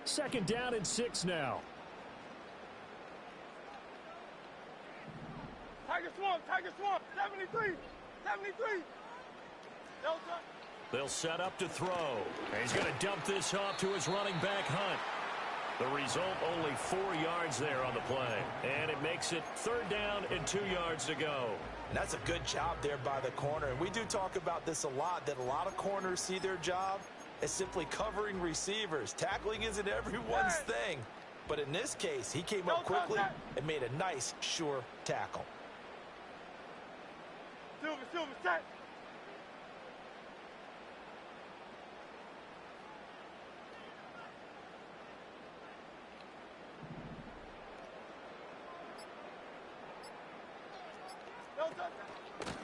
Second down and 6 now. Tiger Swamp, 73, 73. Delta. They'll set up to throw. And he's going to dump this off to his running back, Hunt. The result, only 4 yards there on the play. And it makes it 3rd down and 2 yards to go. And that's a good job there by the corner. And we do talk about this a lot, that a lot of corners see their job as simply covering receivers. Tackling isn't everyone's thing. But in this case, he came up quickly and made a nice, sure tackle. Silver, set.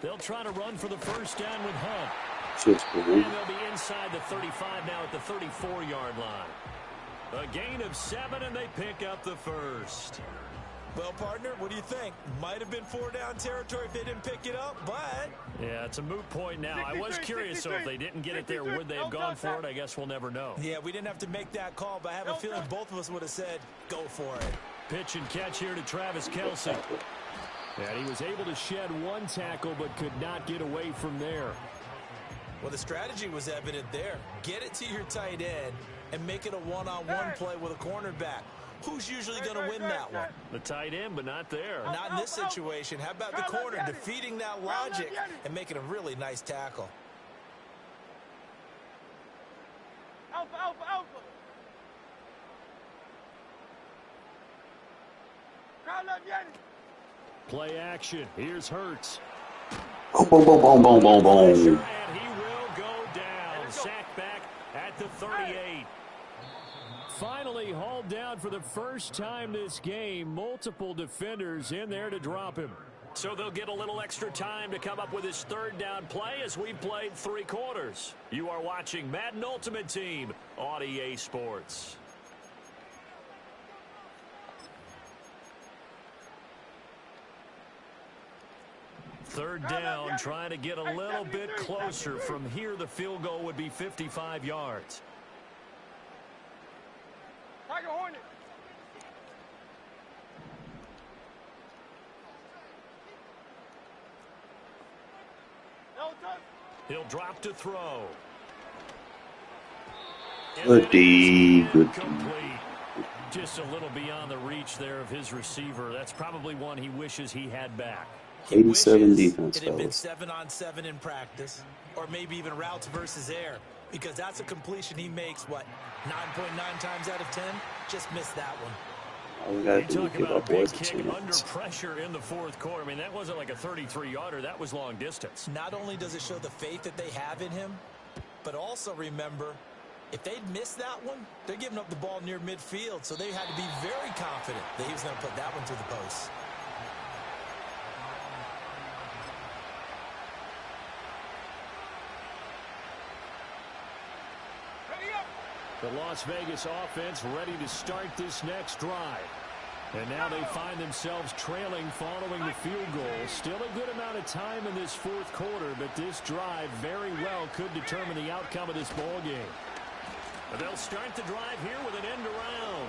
They'll try to run for the first down with Hunt. Just And they'll be inside the 35 now at the 34-yard line. A gain of 7, and they pick up the first. Well, partner, what do you think? Might have been 4-down territory if they didn't pick it up, but... Yeah, it's a moot point now. I was curious, so if they didn't get it there, would they have gone for it? I guess we'll never know. Yeah, we didn't have to make that call, but I have a feeling both of us would have said, go for it. Pitch and catch here to Travis Kelce. And he was able to shed 1 tackle, but could not get away from there. Well, the strategy was evident there. Get it to your tight end and make it a one-on-one play with a cornerback. Who's usually going to win that one? The tight end, but not there. Not in this situation. How about the corner defeating that logic and making a really nice tackle? Alpha. Crowd left Yeti. Play action. Here's Hurts. Boom. And he will go down. Sacked back at the 38. Finally hauled down for the first time this game. Multiple defenders in there to drop him. So they'll get a little extra time to come up with his 3rd down play as we've played 3 quarters. You are watching Madden Ultimate Team on EA Sports. Third down, trying to get a little bit closer. From here, the field goal would be 55 yards. Tiger Hornet. He'll drop to throw. Good D. Just a little beyond the reach there of his receiver. That's probably one he wishes he had back. 87 defense, it had been fellas. 7-on-7 in practice, or maybe even routes versus air, because that's a completion he makes, what, 9.9 times out of 10? Just missed that one. All we got You to do is talk give about up a big boys a kick under chance. pressure in the 4th quarter. I mean, that wasn't like a 33-yarder. That was long distance. Not only does it show the faith that they have in him, but also remember, if they'd missed that one, they're giving up the ball near midfield, so they had to be very confident that he was going to put that one through the post. The Las Vegas offense ready to start this next drive. And now they find themselves trailing following the field goal. Still a good amount of time in this 4th quarter, but this drive very well could determine the outcome of this ball game. And they'll start the drive here with an end around.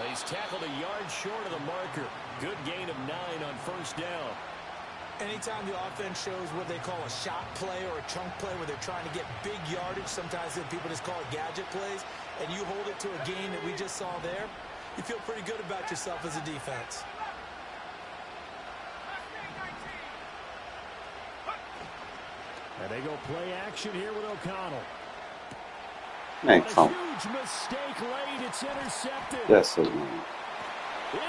He's tackled a yard short of the marker. Good gain of 9 on 1st down. Anytime the offense shows what they call a shot play or a chunk play where they're trying to get big yardage, sometimes people just call it gadget plays, and you hold it to a gain that we just saw there, you feel pretty good about yourself as a defense. And they go play action here with O'Connell. Hey, What a come. huge mistake late. It's intercepted. That's so weird.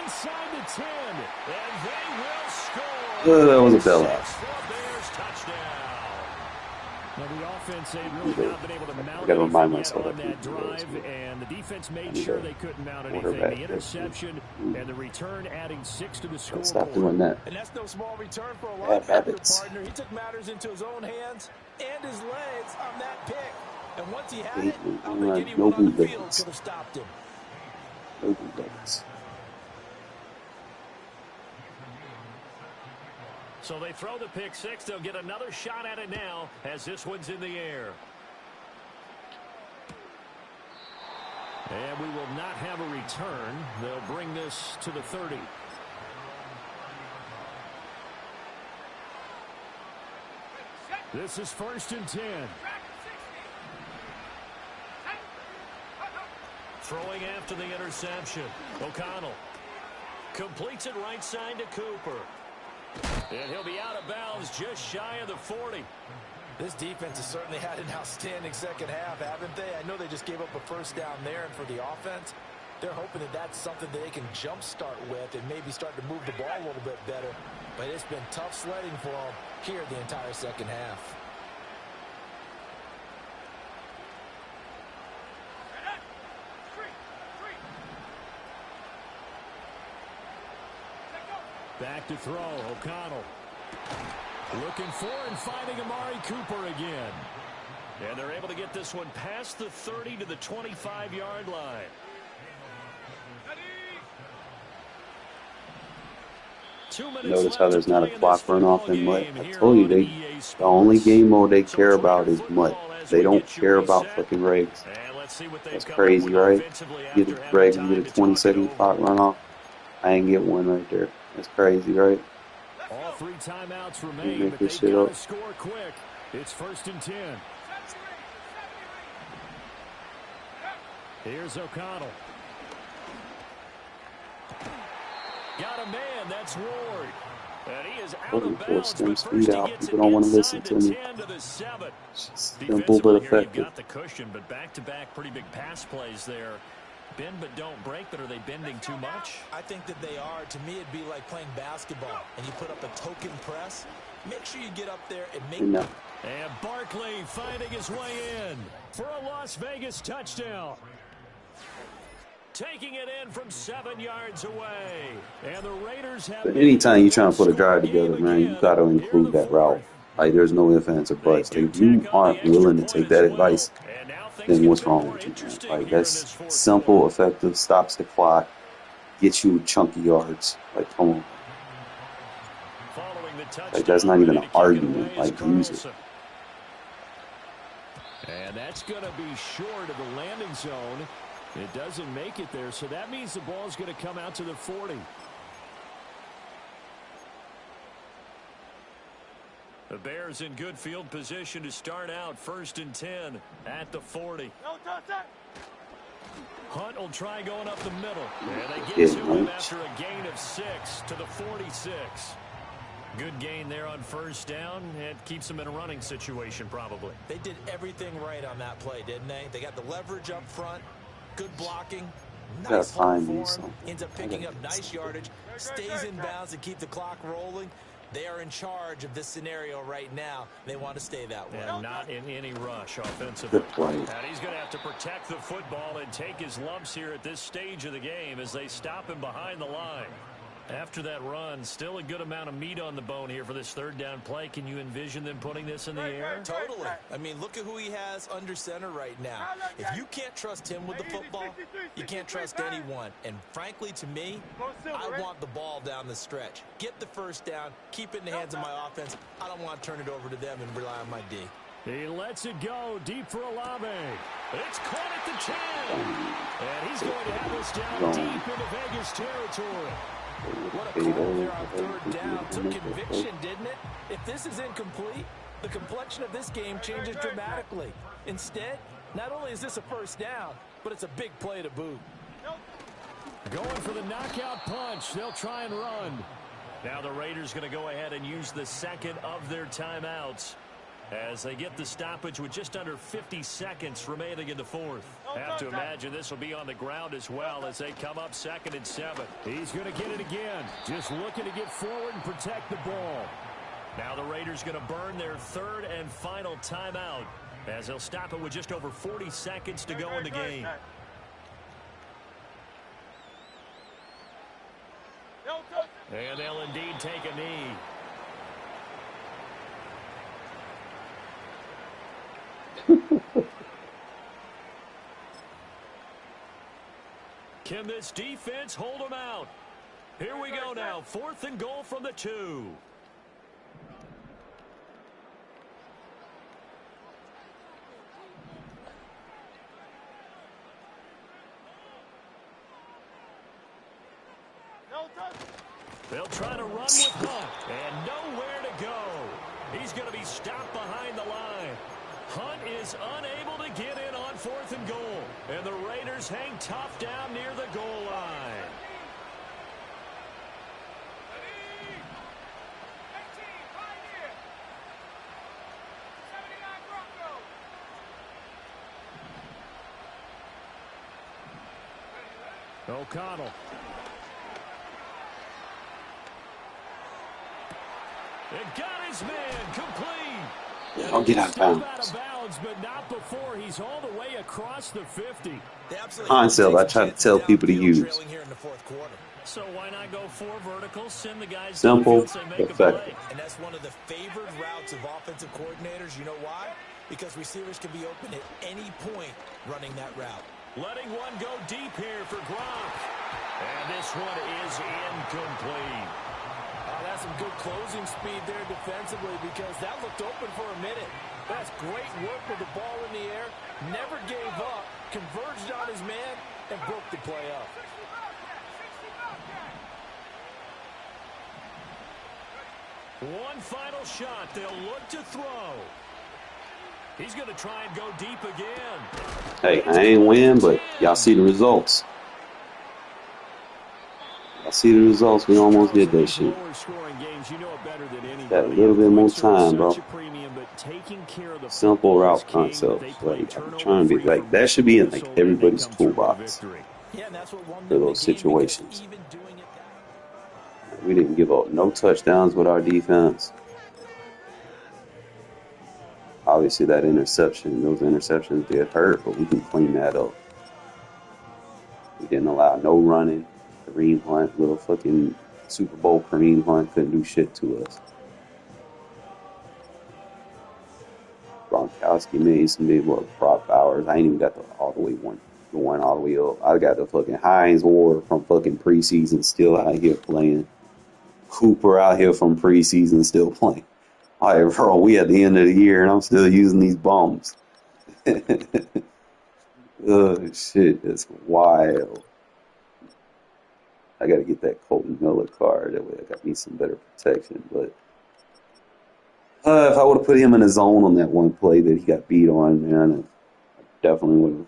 Inside the 10, and they will score. That was a bailout. Bears touchdown. Now the offense, they really not been able to mount gotta remind anything myself yet on that that people drive, do this. and the defense made need sure to they couldn't mount quarterback anything. The this. interception and the return adding 6 to the Stop scoreboard. doing that. And that's no small return for a Bad linebacker, habits. partner. He took matters into his own hands and his legs on that pick. And once he had it, I don't think anyone on the field could have stopped him. So they throw the pick six. They'll get another shot at it now as this one's in the air. And we will not have a return. They'll bring this to the 30. This is 1st and 10. Throwing after the interception. O'Connell completes it right side to Cooper. And he'll be out of bounds just shy of the 40. This defense has certainly had an outstanding second half, haven't they? I know they just gave up a first down there, and for the offense, they're hoping that that's something that they can jumpstart with and maybe start to move the ball a little bit better. But it's been tough sledding for them here the entire second half. Back to throw, O'Connell. Looking for and finding Amari Cooper again. And they're able to get this one past the 30 to the 25-yard line. Notice how there's not a clock runoff in MUT. I told you, the only game mode they care about is MUT. They don't care about fucking regs. That's crazy, right? Get the regs and get a 20-second clock runoff. I ain't get one right there. That's crazy, right? All 3 timeouts remain, but they've got to score quick. It's 1st and 10. Here's O'Connell. Got a man, that's Ward. And he is out of bounds, but first he gets it inside the 10 to the 7. Defensively here, you've got the cushion, but back-to-back pretty big pass plays there. Bend but don't break, but are they bending too much? I think that they are. To me, it'd be like playing basketball, and you put up a token press. Make sure you get up there and make... No. And Barkley finding his way in for a Las Vegas touchdown. Taking it in from 7 yards away. And the Raiders have... But anytime you're trying to put a drive together, man, you got to include that route. Like, there's no ifs, ands, or buts. If you aren't willing to take that advice, then what's wrong with you, man? Like, that's simple, effective, stops the clock, gets you chunky yards. Like, come on. Like, that's not even an argument. Like, use it. And that's going to be short of the landing zone. It doesn't make it there, so that means the ball's going to come out to the 40. The Bears in good field position to start out 1st and 10 at the 40. Hunt will try going up the middle. And they get to him after a gain of 6 to the 46. Good gain there on 1st down. It keeps them in a running situation probably. They did everything right on that play, didn't they? They got the leverage up front, good blocking, nice hold for him, ends up picking up nice yardage, stays in bounds and keep the clock rolling. They are in charge of this scenario right now. They want to stay that way. And not in any rush offensively. And he's going to have to protect the football and take his lumps here at this stage of the game as they stop him behind the line. After that run, still a good amount of meat on the bone here for this 3rd down play. Can you envision them putting this in the air? Totally. I mean, look at who he has under center right now. If you can't trust him with the football, you can't trust anyone. And frankly, to me, I want the ball down the stretch. Get the 1st down, keep it in the hands of my offense. I don't want to turn it over to them and rely on my D. He lets it go deep for Olave. It's caught at the 10. And he's going to have us down deep into Vegas territory. What a call there on 3rd down. Took conviction, didn't it? If this is incomplete, the complexion of this game changes dramatically. Instead, not only is this a 1st down, but it's a big play to boot. Going for the knockout punch. They'll try and run. Now the Raiders going to go ahead and use the 2nd of their timeouts as they get the stoppage with just under 50 seconds remaining in the 4th. Have to imagine this will be on the ground as well as they come up 2nd and 7. He's going to get it again. Just looking to get forward and protect the ball. Now the Raiders going to burn their 3rd and final timeout as they'll stop it with just over 40 seconds to go in the game. And they'll indeed take a knee. Can this defense hold them out? Here we go now. 4th and goal from the 2. They'll try to run with Hunt, and nowhere to go. He's going to be stopped behind the line. Hunt is unable to get in on 4th and goal, and the Raiders hang tough down near the goal line. O'Connell. It got his man complete. I'll get out of Out of bounds, but not before he's all the way across the 50. Concept I try to tell people to use. So why not go 4 verticals, send the guys Simple, to the field, say make a effective. play. And that's one of the favored routes of offensive coordinators. You know why? Because receivers can be open at any point running that route. Letting one go deep here for Gronk. And this one is incomplete. That's some good closing speed there defensively because that looked open for a minute. That's great work with the ball in the air. Never gave up, converged on his man, and broke the play up. One final shot. They'll look to throw. He's going to try and go deep again. Hey, I ain't win, but y'all see the results. I see the results. We almost did that shit. Got a little bit more time, bro. Simple route concepts. Like, I'm trying to be like that should be in like everybody's toolbox for those situations. We didn't give up no touchdowns with our defense. Obviously, that interception, those interceptions did hurt, but we can clean that up. We didn't allow no running. Kareem Hunt, little fucking Super Bowl Kareem Hunt couldn't do shit to us. Gronkowski made some big prop hours. I ain't even got all the way up. I got the fucking Heinz Ward from fucking preseason still out here playing. Cooper out here from preseason still playing. All right, bro, we at the end of the year and I'm still using these bums. Oh shit, that's wild. I got to get that Colton Miller card. That way I got me some better protection. But if I would have put him in a zone on that one play that he got beat on, man, I definitely would have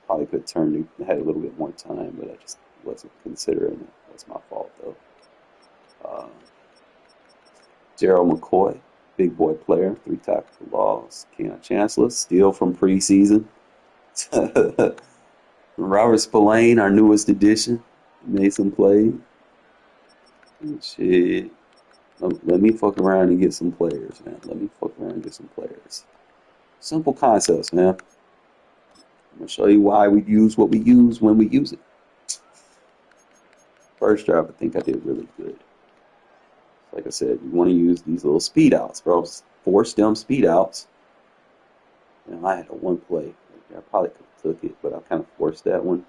probably could have turned it, had a little bit more time, but I just wasn't considering it. That's my fault, though. Gerald McCoy, big boy player, 3 tackles for loss. Keon Chancellor, still from preseason. Robert Spillane, our newest addition. Made some plays. Shit. Let me fuck around and get some players, man. Let me fuck around and get some players. Simple concepts, man. I'm going to show you why we use what we use when we use it. First drive, I think I did really good. Like I said, you want to use these little speed outs, bro. 4 stem speed outs. And I had a one play. I probably could have took it, but I kind of forced that one.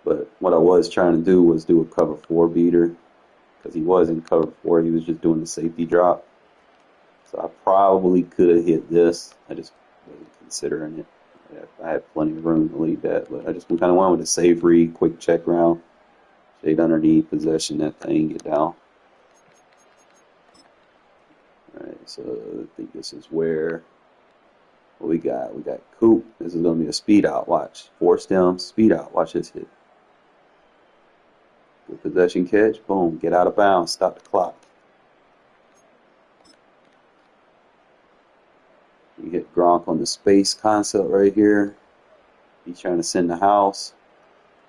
But what I was trying to do was do a cover 4 beater because he was in cover 4. He was just doing the safety drop. So I probably could have hit this. I just wasn't considering it. I had plenty of room to leave that, but I just kind of went with a safe read, quick check round. Shade underneath, possession that thing, get down. Alright, so I think this is where what we got. We got Coop. This is going to be a speed out. Watch. 4 stems, speed out. Watch this hit. Good possession catch. Boom. Get out of bounds. Stop the clock. You hit Gronk on the space concept right here. He's trying to send the house.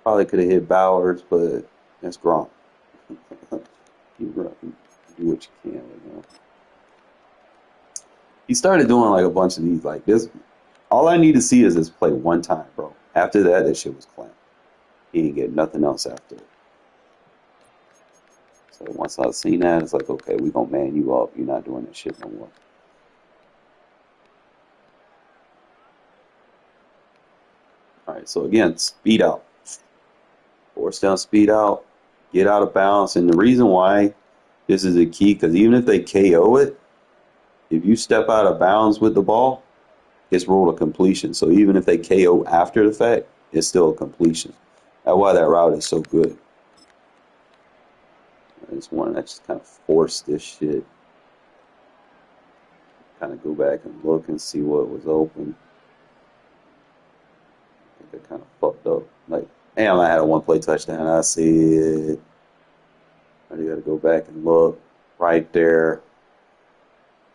Probably could have hit Bowers, but that's Gronk. You do what you can right now. He started doing like a bunch of these like this. All I need to see is this play one time, bro. After that, that shit was clean. He didn't get nothing else after it. So once I seen that, it's like, okay, we gonna man you up. You're not doing that shit no more. All right, so again, speed out. Force down, speed out, get out of bounds. And the reason why this is a key, because even if they KO it, if you step out of bounds with the ball, it's ruled a completion. So even if they KO after the fact, it's still a completion. That's why that route is so good. I just wanted to just kind of force this shit. Kind of go back and look and see what was open. I think I kind of fucked up. Like, damn, I had a one-play touchdown. I see it. I got to go back and look right there.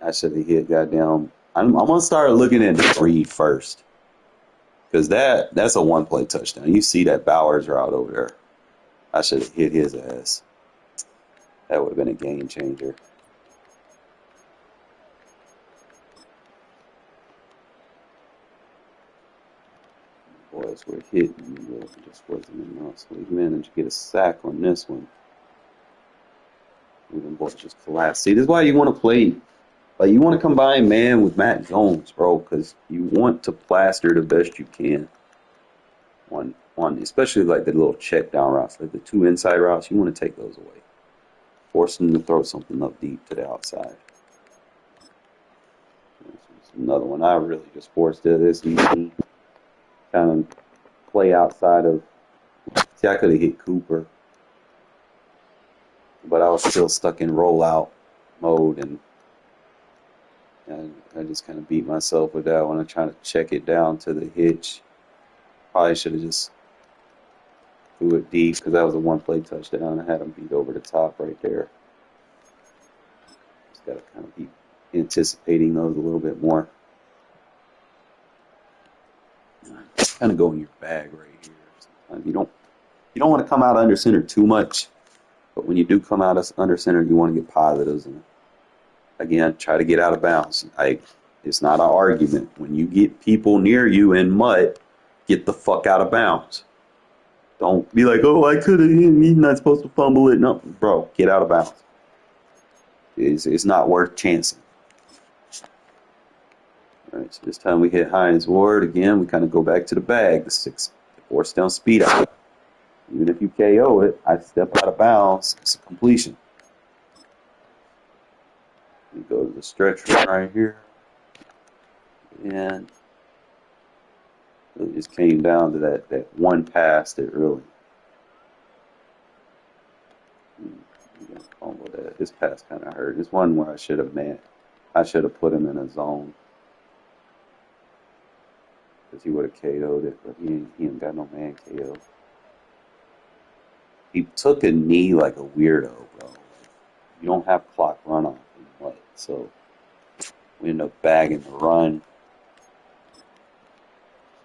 I should have hit goddamn. I'm gonna start looking at the read first, because that's a one-play touchdown. You see that Bowers route over there. I should have hit his ass. That would have been a game changer. Boys were hitting, but it just wasn't enough. So we managed to get a sack on this one. And then boys just collapsed. See, this is why you want to play. Like, you want to combine man with Matt Jones, bro, because you want to plaster the best you can on especially like the little check down routes, like the two inside routes. You want to take those away, force them to throw something up deep to the outside. Another one I really just forced it. This easy kind of play outside of. See, I could have hit Cooper, but I was still stuck in rollout mode, and I just kind of beat myself with that one. I'm trying to check it down to the hitch. Probably should have just threw it deep, because that was a one-play touchdown. I had him beat over the top right there. Just got to kind of be anticipating those a little bit more. Kind of go in your bag right here. Sometimes you don't want to come out under center too much, but when you do come out under center, you want to get positives. And again, try to get out of bounds. It's not an argument. When you get people near you in mud, get the fuck out of bounds. Don't be like, oh, I could have hit him. He's not supposed to fumble it. No, bro, get out of bounds. It's not worth chancing. All right, so this time we hit Hines Ward again. We kind of go back to the bag. The force down, speed out. Even if you KO it, I step out of bounds. It's a completion. We go to the stretch run right here. And it just came down to that one pass that really. This pass kind of hurt. This one where I should have put him in a zone, because he would have KO'd it, but he ain't got no man KO. He took a knee like a weirdo, bro. You don't have clock runoff in what, so we end up bagging the run.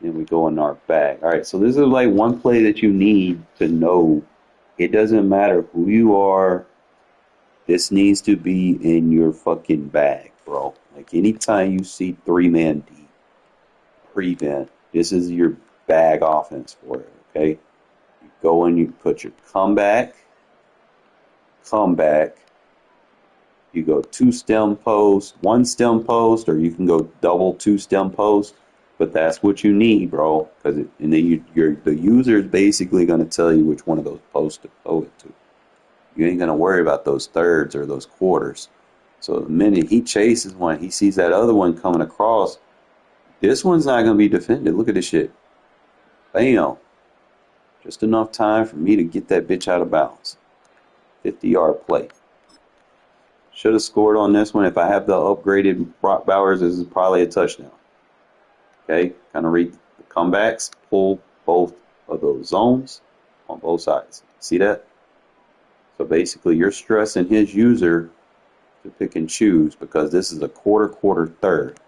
Then we go in our bag. All right, so this is like one play that you need to know. It doesn't matter who you are. This needs to be in your fucking bag, bro. Like, anytime you see three-man deep, prevent, this is your bag offense for it, okay? You go and you put your comeback. You go two stem post, one stem post, or you can go double two stem post. But that's what you need, bro. And then the user is basically going to tell you which one of those posts to throw it to. You ain't going to worry about those thirds or those quarters. So the minute he chases one, he sees that other one coming across, this one's not going to be defended. Look at this shit. Bam. Just enough time for me to get that bitch out of bounds. 50-yard play. Should have scored on this one. If I have the upgraded Brock Bowers, this is probably a touchdown. Okay, kind of read the comebacks, pull both of those zones on both sides. See that? So basically, you're stressing his user to pick and choose, because this is a quarter, third.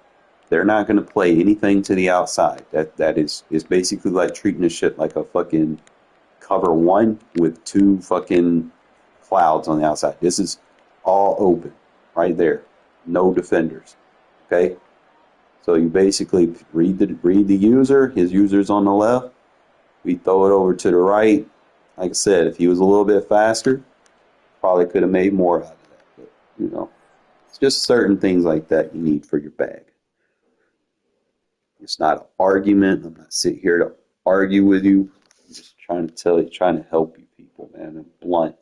They're not going to play anything to the outside. That is basically like treating this shit like a fucking cover one with two fucking clouds on the outside. This is all open right there. No defenders. Okay? So you basically read the user. His user's on the left. We throw it over to the right. Like I said, if he was a little bit faster, probably could have made more out of that. But, it's just certain things like that you need for your bag. It's not an argument. I'm not sitting here to argue with you. just trying to tell you, trying to help you people, man. And blunt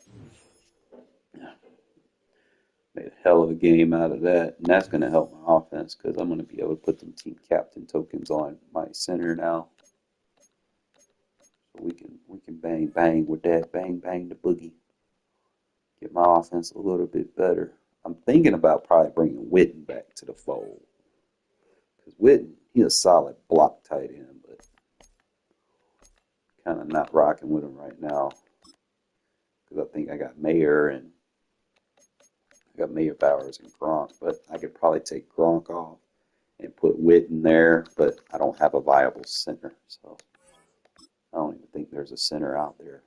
made a hell of a game out of that, and that's going to help my offense because I'm going to be able to put them team captain tokens on my center now. So we can bang bang with that, bang bang the boogie. Get my offense a little bit better. I'm thinking about probably bringing Witten back to the fold because Witten, he's a solid block tight end, but kind of not rocking with him right now because I think I got Mayer, Bowers, and Gronk, but I could probably take Gronk off and put Witten there, but I don't have a viable center, so I don't even think there's a center out there.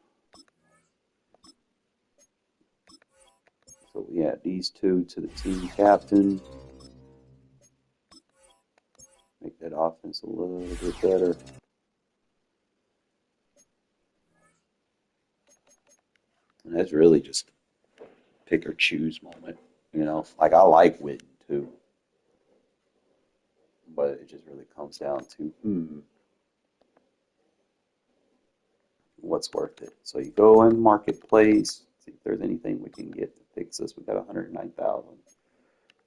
So we add these two to the team captain. Make that offense a little bit better. And that's really just pick or choose moment. You know, like I like Witten too. But it just really comes down to what's worth it. So you go in marketplace, see if there's anything we can get to fix this. We got 109,000.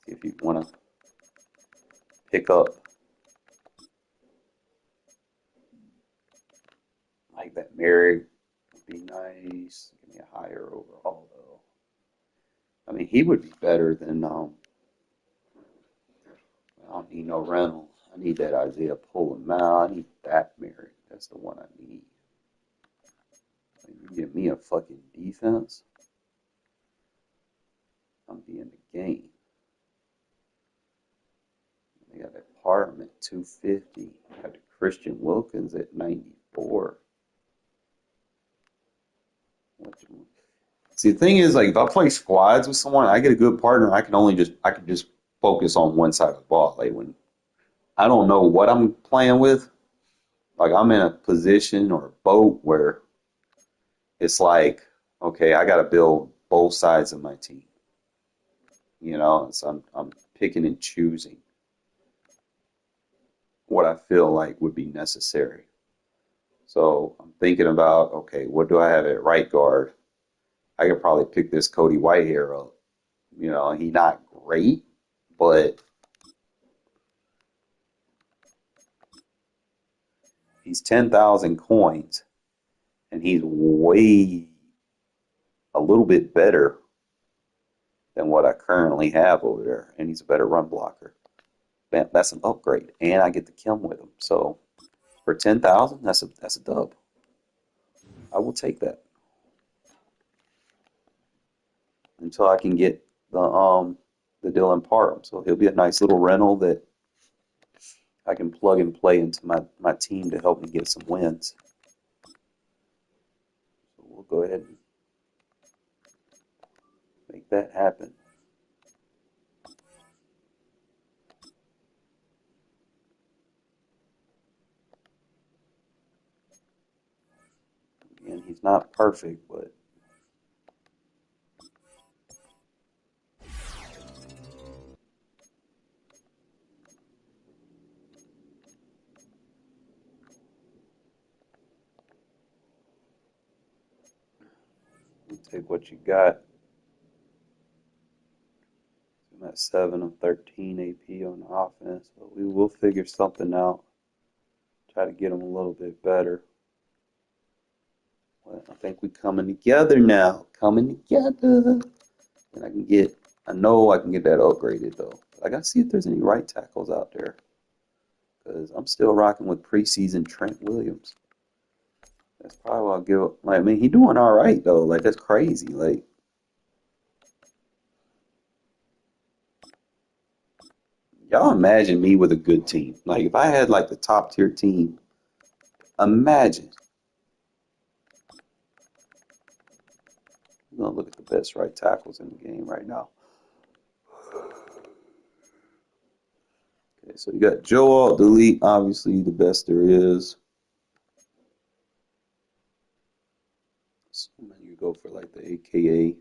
See if you want to pick up like that Mary would be nice. Give me a higher overall though. I mean, he would be better than I don't need no Reynolds. I need that Isaiah Pullman. I need that Mary. That's the one I need. Like, you give me a fucking defense, I'm be in the game. They got that Parham at 250. Got the Christian Wilkins at 94. See, the thing is, like, if I play squads with someone, I get a good partner. I can just focus on one side of the ball. Like when I don't know what I'm playing with, like I'm in a position or a boat where it's like, okay, I got to build both sides of my team. You know, so I'm picking and choosing what I feel like would be necessary. So I'm thinking about, okay, what do I have at right guard? I could probably pick this Cody Whitehair up. You know, he's not great, but he's 10,000 coins, and he's way a little bit better than what I currently have over there, and he's a better run blocker. That's an upgrade, and I get to kill him with him. So for 10,000, that's a dub. I will take that until I can get the Dylan Parham. So he'll be a nice little rental that I can plug and play into my team to help me get some wins. So we'll go ahead and make that happen. And he's not perfect, but we'll take what you got. I'm at 7 of 13 AP on the offense, but we will figure something out. Try to get them a little bit better. But I think we're coming together now. Coming together. And I know I can get that upgraded though. I gotta see if there's any right tackles out there. Because I'm still rocking with preseason Trent Williams. That's probably what I'll give up. Like, I mean, he's doing all right though. Like, that's crazy. Like, y'all imagine me with a good team. Like, if I had like the top tier team, imagine. I'm gonna look at the best right tackles in the game right now. Okay, so you got Joel Delete, obviously the best there is. So you go for like the AKA.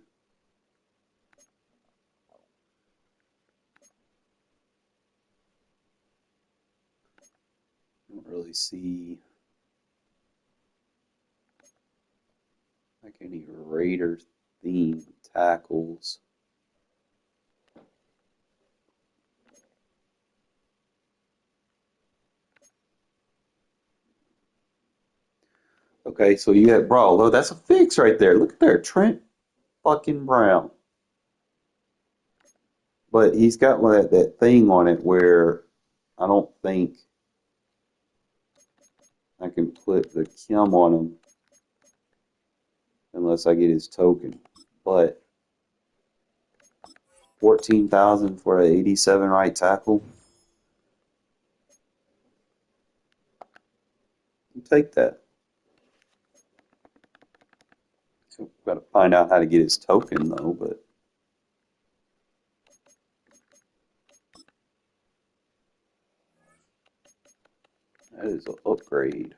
I don't really see like any Raider themed tackles. Okay, so you got bro, look, that's a fix right there. Look at there, Trent fucking Brown. But he's got that thing on it where I don't think I can put the Kim on him unless I get his token. But 14,000 for an 87 right tackle. You take that. So we've got to find out how to get his token though, but that is an upgrade.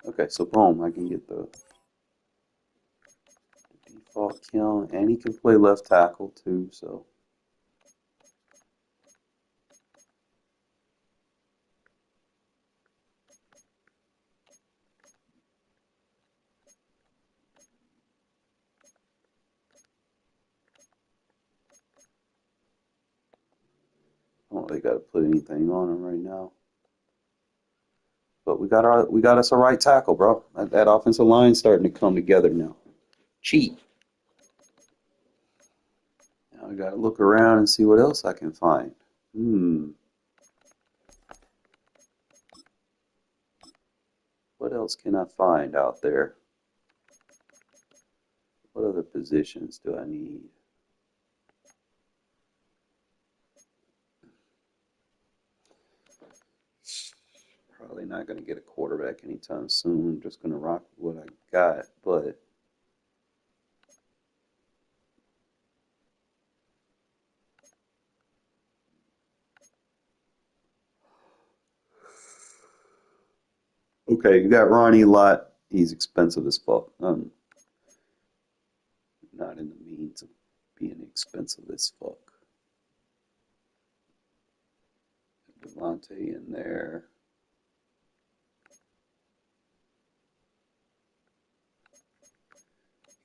Okay, so boom, I can get the default kill, and he can play left tackle too, so. I don't really got to put anything on him right now. But we got us a right tackle, bro. That offensive line's starting to come together now. Cheat. Now I got to look around and see what else I can find. What else can I find out there? What other positions do I need? Probably not going to get a quarterback anytime soon. I'm just going to rock with what I got, but okay, you got Ronnie Lott. He's expensive as fuck. I'm not in the means of being expensive as fuck. Devontae in there.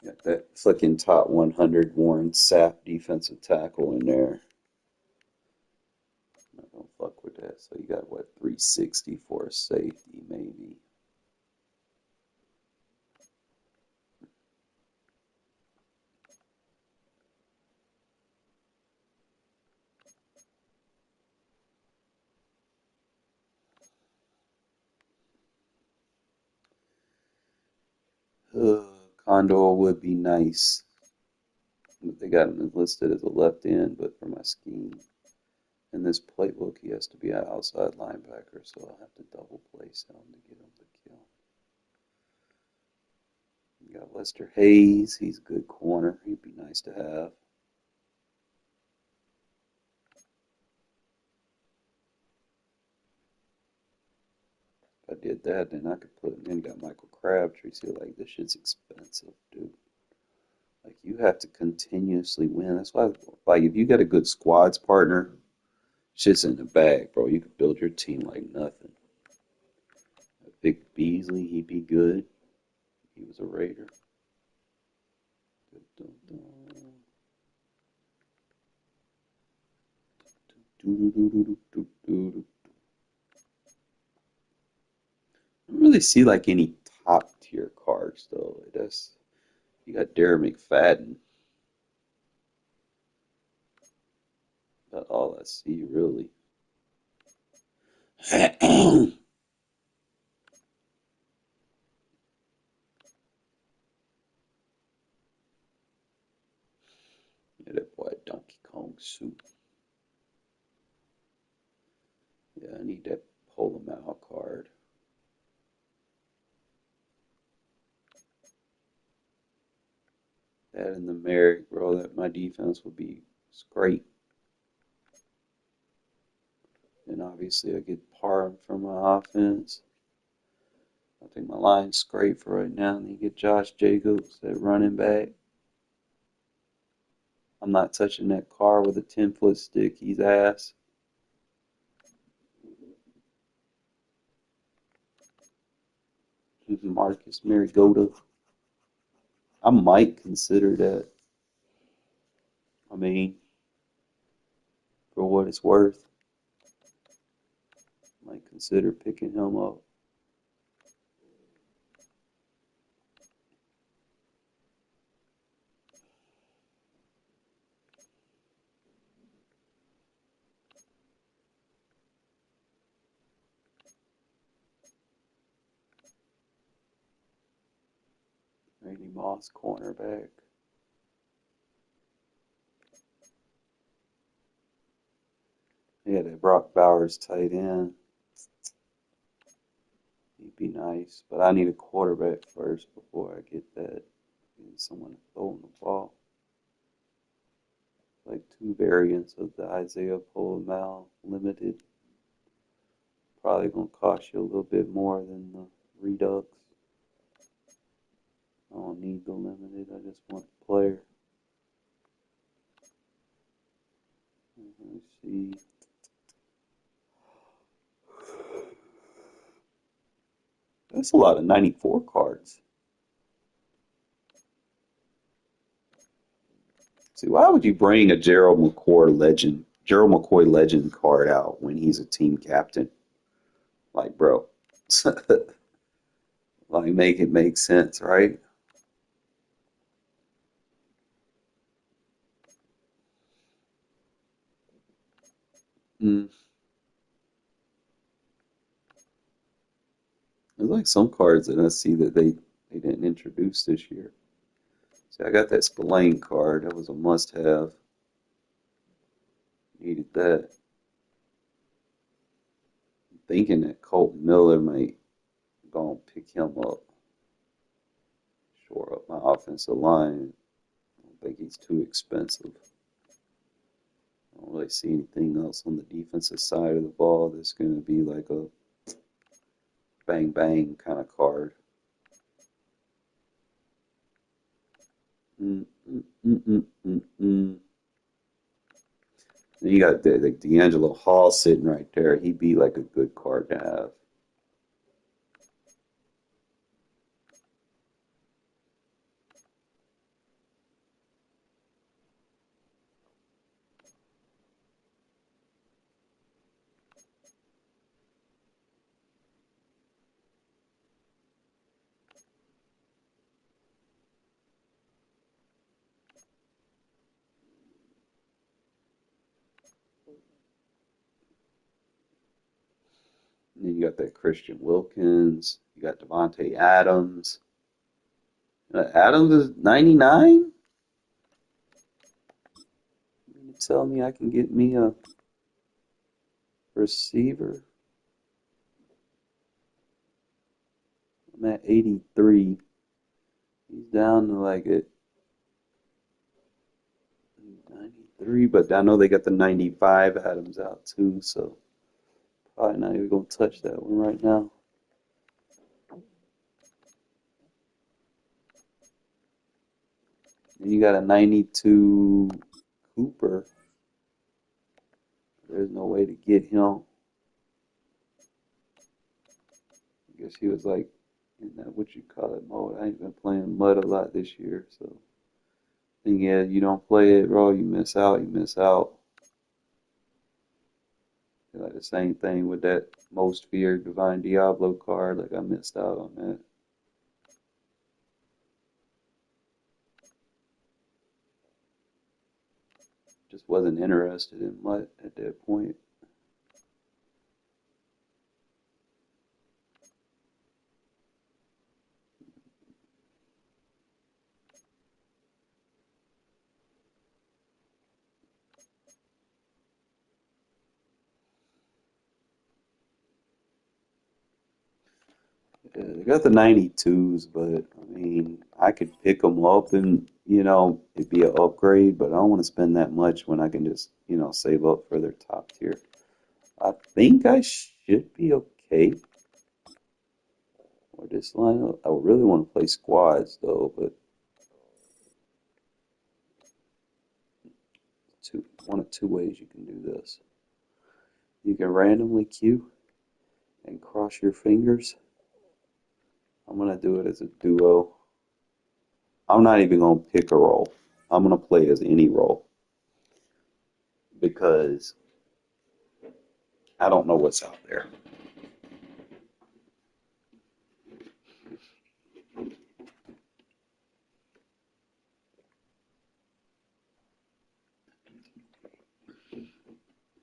Got that fucking top 100 Warren Sapp defensive tackle in there. I don't fuck with that. So you got what, 360 for a safety, maybe. Condor would be nice. They got him listed as a left end, but for my scheme in this playbook, he has to be an outside linebacker, so I'll have to double place him to get him to kill. You got Lester Hayes. He's a good corner. He'd be nice to have. If I did that, then I could put him in. Got Michael Crabtree. See, like, this shit's expensive, dude. Like, you have to continuously win. That's why, like, if you got a good squads partner, shit's in the bag, bro. You could build your team like nothing. Vic Beasley, he'd be good. He was a Raider. Dun, dun, dun. I don't really see like any top tier cards though. That's you got Darren McFadden. That's all I see really. Yeah, that boy Donkey Kong suit. Yeah, I need that pull him out card. That and the Merrick, bro. That my defense would be great. And obviously I get par from my offense. I think my line's great for right now. And you get Josh Jacobs at running back. I'm not touching that car with a 10-foot stick. He's ass. Marcus Mariota. I might consider that. I mean, for what it's worth, might consider picking him up. Randy Moss, cornerback. Yeah, that Brock Bowers tight end. He'd be nice, but I need a quarterback first before I get that. Need someone throwing the ball. Like 2 variants of the Isaiah Mal limited. Probably gonna cost you a little bit more than the Redux. I don't need the limited. I just want the player. Let's see. That's a lot of 94 cards. See, why would you bring a Gerald McCoy legend card out when he's a team captain? Like, bro, like make it make sense, right? Mm. There's like some cards that I see that they didn't introduce this year. See, I got that Spillane card. That was a must-have. Needed that. I'm thinking that Colt Miller might go and pick him up. Shore up my offensive line. I don't think he's too expensive. I don't really see anything else on the defensive side of the ball that's going to be like a bang bang kind of card. Mm, mm, mm, mm, mm, mm. And you got the D'Angelo Hall sitting right there. He'd be like a good card to have. And then you got that Christian Wilkins. You got Devontae Adams. Adams is 99? You tell me I can get me a receiver? I'm at 83. He's down to like at 93, but I know they got the 95 Adams out too, so probably not even gonna touch that one right now. And you got a 92 Cooper. There's no way to get him. I guess he was like in that what you call it mode. I ain't been playing mud a lot this year, so I think yeah, you don't play it, bro, you miss out, you miss out. Like the same thing with that most feared Divine Diablo card, like I missed out on that. Just wasn't interested in mutt at that point. Yeah, they got the 92s, but I mean, I could pick them up and, it'd be an upgrade, but I don't want to spend that much when I can just, save up for their top tier. I think I should be okay Or this lineup. I would really want to play squads though, but one of two ways you can do this. You can randomly queue and cross your fingers. I'm gonna do it as a duo. I'm not even gonna pick a role. I'm gonna play as any role because I don't know what's out there.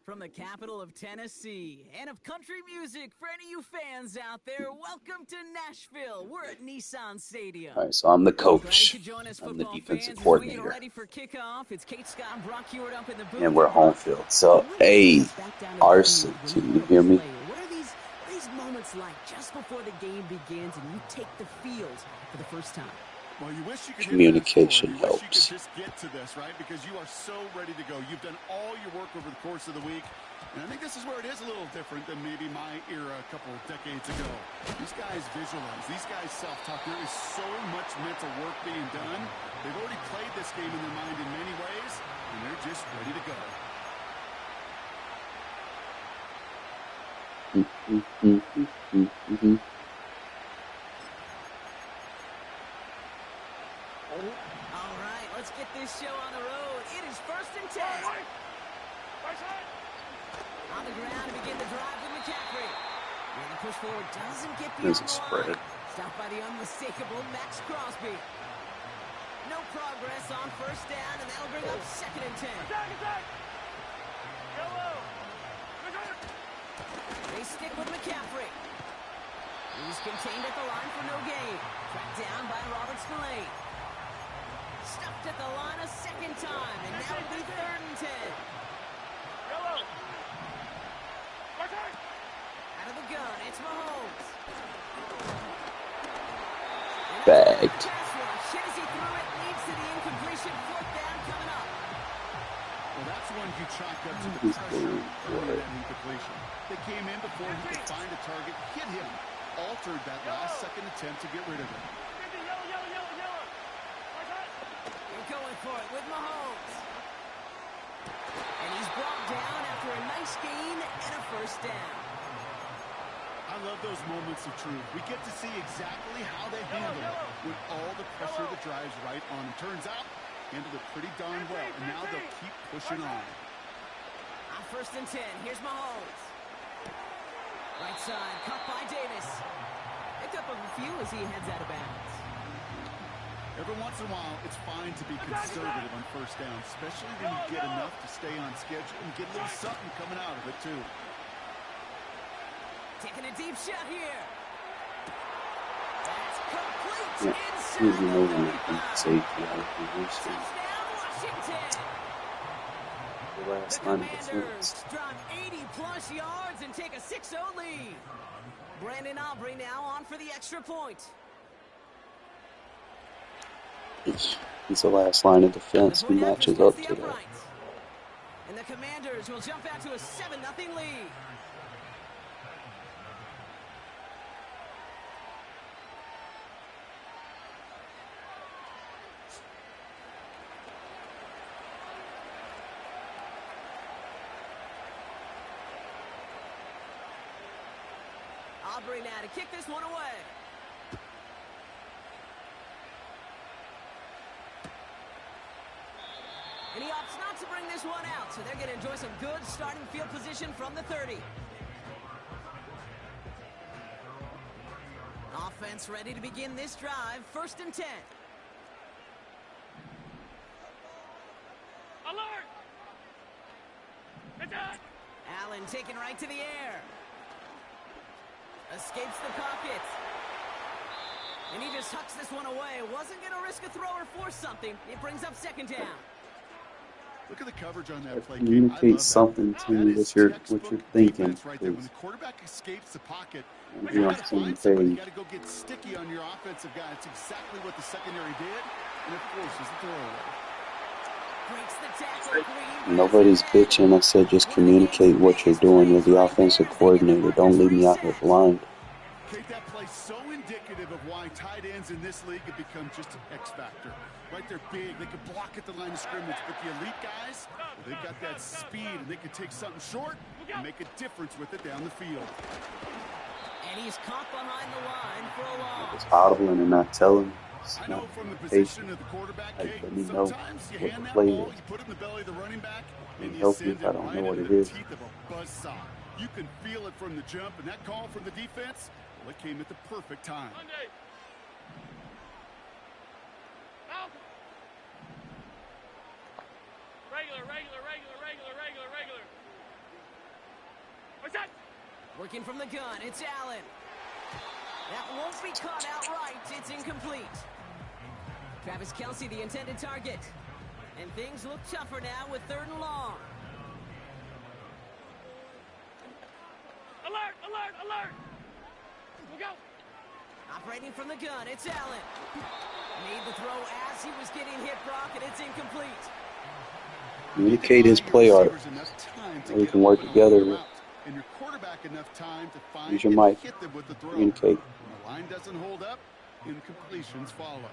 From the capital of Tennessee and of country music, for any of you fans out there, welcome to Nashville. We're at Nissan Stadium. All right, so I'm the coach. Glad you join us, I'm the football defensive fans, coordinator. As we get ready for kickoff. It's Kate Scott and Brock Hewitt up in the booth. And we're home field. So, hey, Arson, can you hear me? What are these moments like just before the game begins and you take the field for the first time? Well, you wish you could Communication hit that score. You wish helps. you could just get to this, right? Because you are so ready to go. You've done all your work over the course of the week. And I think this is where it is a little different than maybe my era a couple of decades ago. These guys visualize. These guys self-talk. There is so much mental work being done. They've already played this game in their mind in many ways, and they're just ready to go. All right, let's get this show on the road. It is 1st and 10. On the ground to begin the drive with McCaffrey. And the push forward doesn't get beyond There's a the spread. line. Stopped by the unmistakable Max Crosby. No progress on 1st down, and that'll bring up 2nd and 10. They stick with McCaffrey. He's contained at the line for no gain. Tracked down by Robert Spillane. Stuffed at the line a 2nd time, and now it'll be 3rd and 10. Out of the gun, it's Mahomes. Bagged. Pass rush. Hit as he threw it, leads to the incompletion. 4th down coming up. Well, that's one you chalked up to the pressure early in that incompletion. They came in before he could find a target, hit him, altered that last second attempt to get rid of him. They're going for it with Mahomes. And he's brought down after a nice gain and a 1st down. I love those moments of truth. We get to see exactly how they handle it with all the pressure that drives right on them. Turns out, handled it pretty darn well, and now they'll keep pushing on. On 1st and 10, here's Mahomes. Right side, cut by Davis. Picked up a few as he heads out of bounds. Every once in a while, it's fine to be conservative on 1st down, especially when you get enough to stay on schedule and get a little something coming out of it, too. Taking a deep shot here. That's complete. Yeah, Inside easy the movement 35. safety out of position. Touchdown, Washington. The The last line of Commanders defense. drive 80-plus yards and take a 6-0 lead. Brandon Aubrey now on for the extra point. It's the last line of defense The who point after matches splits up the to that. uprights. And the Commanders will jump out to a 7-0 lead. Aubrey now to kick this one away. And he opts not to bring this one out, so they're going to enjoy some good starting field position from the 30. Offense ready to begin this drive. 1st and 10. Alert! Attack! Allen taken right to the air. Escapes the pocket. And he just hucks this one away. Wasn't going to risk a throw or force something. It brings up 2nd down. Look at the coverage on that play. Communicate something to me what you're thinking. Right there. When the quarterback escapes the pocket, Be you on got the to same find somebody. You page. got to go get sticky on your offensive guy. It's exactly what the secondary did, and it forces the throwaway. Breaks the tackle. Green Nobody's bitching. I said just communicate what you're doing. You're the offensive coordinator. Don't leave me out here blind. Kate, that play's so indicative of why tight ends in this league have become just an X factor. Right, they're big, they can block at the line of scrimmage, but the elite guys, well, they've got that speed, and they can take something short and make a difference with it down the field. And he's caught behind the line for a loss. It's audibling and not telling. I know from the position of the quarterback, Kate, sometimes you hand that ball, you put it in the belly of the running back, and you send it right into the teeth of a buzzsaw. You can feel it from the jump, and that call from the defense, well, it came at the perfect time. Regular. What's that? Working from the gun, it's Allen. That won't be caught outright. It's incomplete. Travis Kelce, the intended target. And things look tougher now with 3rd and long. Alert! We'll go. Operating from the gun, it's Allen. Made the throw as he was getting hit, Brock, and it's incomplete. Communicate his play art. We can work together. And your quarterback enough time to find Use your mic. hit them with the throw. Communicate. When the line doesn't hold up, incompletions follow.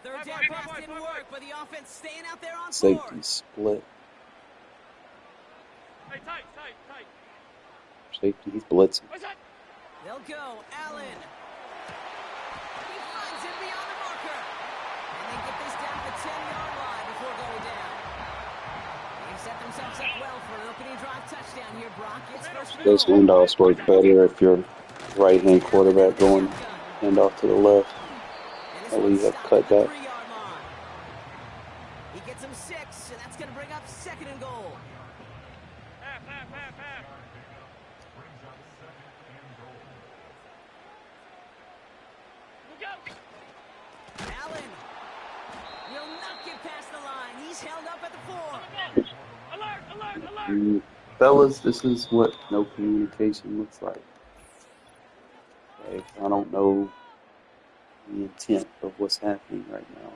Third down pass didn't work, but the offense staying out there on Safety 4th. split. Hey, tight. Safety, he's blitzing. What's that? They'll go. Allen. He finds him beyond the marker. And they get this down to the 10-yard line before going down. They've set themselves up well for an opening drive touchdown here, Brock. It's first and Those goal. handoffs work better if you're right-hand quarterback going handoff to the left. That way you have cut back. He gets him 6, and that's going to bring up 2nd and goal. Half. We'll go. Allen will not get past the line. He's held up at the 4. Alert. Fellas, this is what no communication looks like. Okay, I don't know the intent of what's happening right now.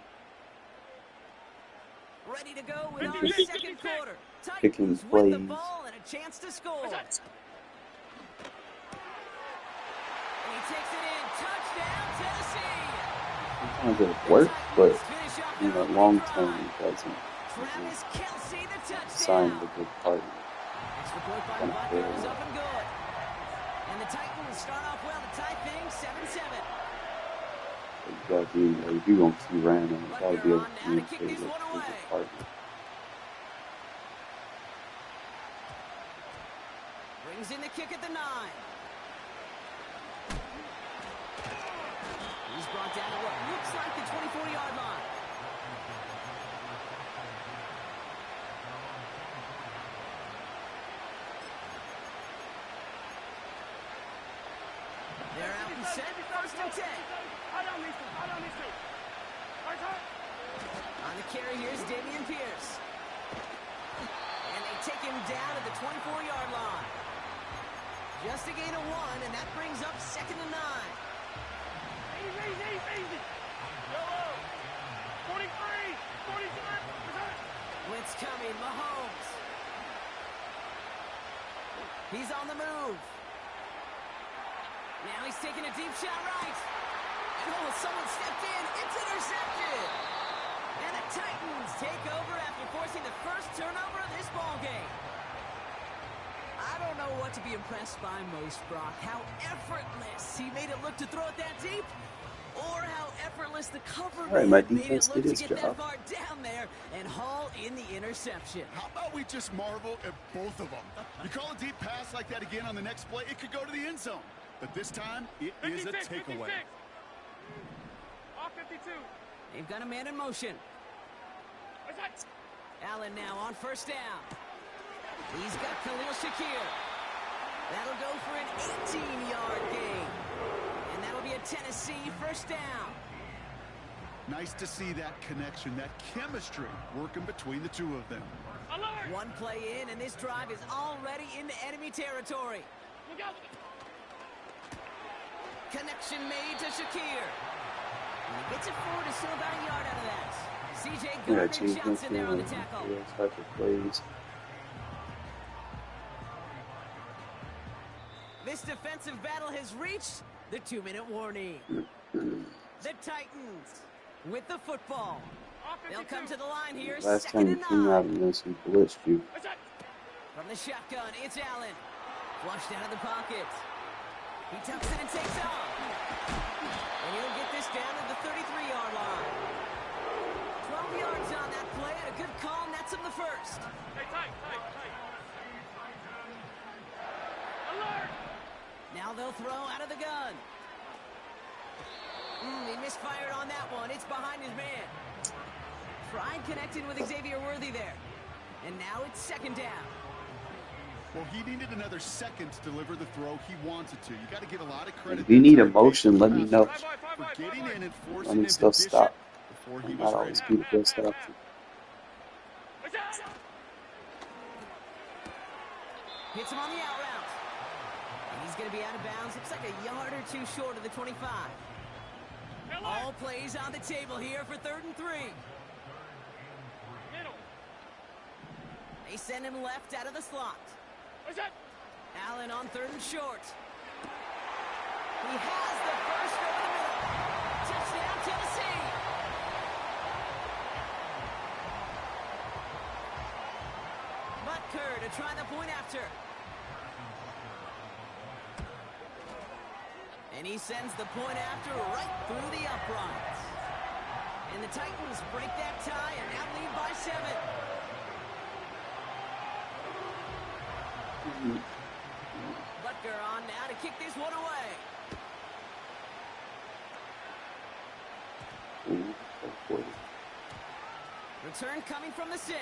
Ready to go with our 2nd quarter. Picking Titans with the plays. ball and a chance to score. And he takes it in. Touchdown, Tennessee. Sometimes it works, but in the long term, it doesn't. Travis Kelce, the Sign touchdown. of a good party. Extra point by the Buccaneers up and good. And the Titans start off well to tie things 7-7. You gotta be, if you're gonna keep running, you gotta be able to communicate with your partner. Brings in the kick at the 9. He's brought down to what looks like the 24-yard line. They're out and set. 1st and 10. On the carry, here's Dameon Pierce. And they take him down at the 24-yard line. Just a gain of 1, and that brings up 2nd and 9. Easy. Yellow. 43. Blitz coming, Mahomes. He's on the move. Now he's taking a deep shot right. Oh, someone stepped in. It's intercepted. And the Titans take over after forcing the first turnover of this ball game. I don't know what to be impressed by most, Brock. How effortless he made it look to throw it that deep, or how effortless the cover My made defense it look did to its get that job. far down there and haul in the interception. How about we just marvel at both of them? You call a deep pass like that again on the next play, it could go to the end zone. But this time, it is a takeaway. Off 52. They've got a man in motion. What's that? Allen now on 1st down. He's got Khalil Shakir. That'll go for an 18-yard gain. And that'll be a Tennessee 1st down. Nice to see that connection, that chemistry working between the two of them. Alert! One play in, and this drive is already into enemy territory. Look out! Connection made to Shakir. And he gets it forward to still about a yard out of that. C.J. Gardner-Johnson there on the tackle. Type of plays. defensive battle has reached the 2-minute warning. The Titans with the football. They'll come to the line here. Last time you came out against him, blitzed you. From the shotgun, it's Allen. Flushed out of the pocket. He tucks it and takes off. And he'll get this down to the 33-yard line. 12 yards on that play, and a good call nets him the first. Tight. Alert! Now they'll throw out of the gun. He misfired on that one. It's behind his man. Tried connecting with Xavier Worthy there. And now it's second down. Well, he needed another second to deliver the throw he wanted to. You got to give a lot of credit. If you need a motion, let me know. For getting in and forcing Let me him still position stop. before he Might was always ready. be the best option. Hits him on the out route. And he's going to be out of bounds. Looks like a yard or two short of the 25. All plays on the table here for 3rd and 3. They send him left out of the slot. Allen on 3rd and short. He has the first over the middle. Touchdown, Tennessee. Butker to try the point after. And he sends the point after right through the uprights. And the Titans break that tie and now lead by 7. Butker on now to kick this one away. Return coming from the 6.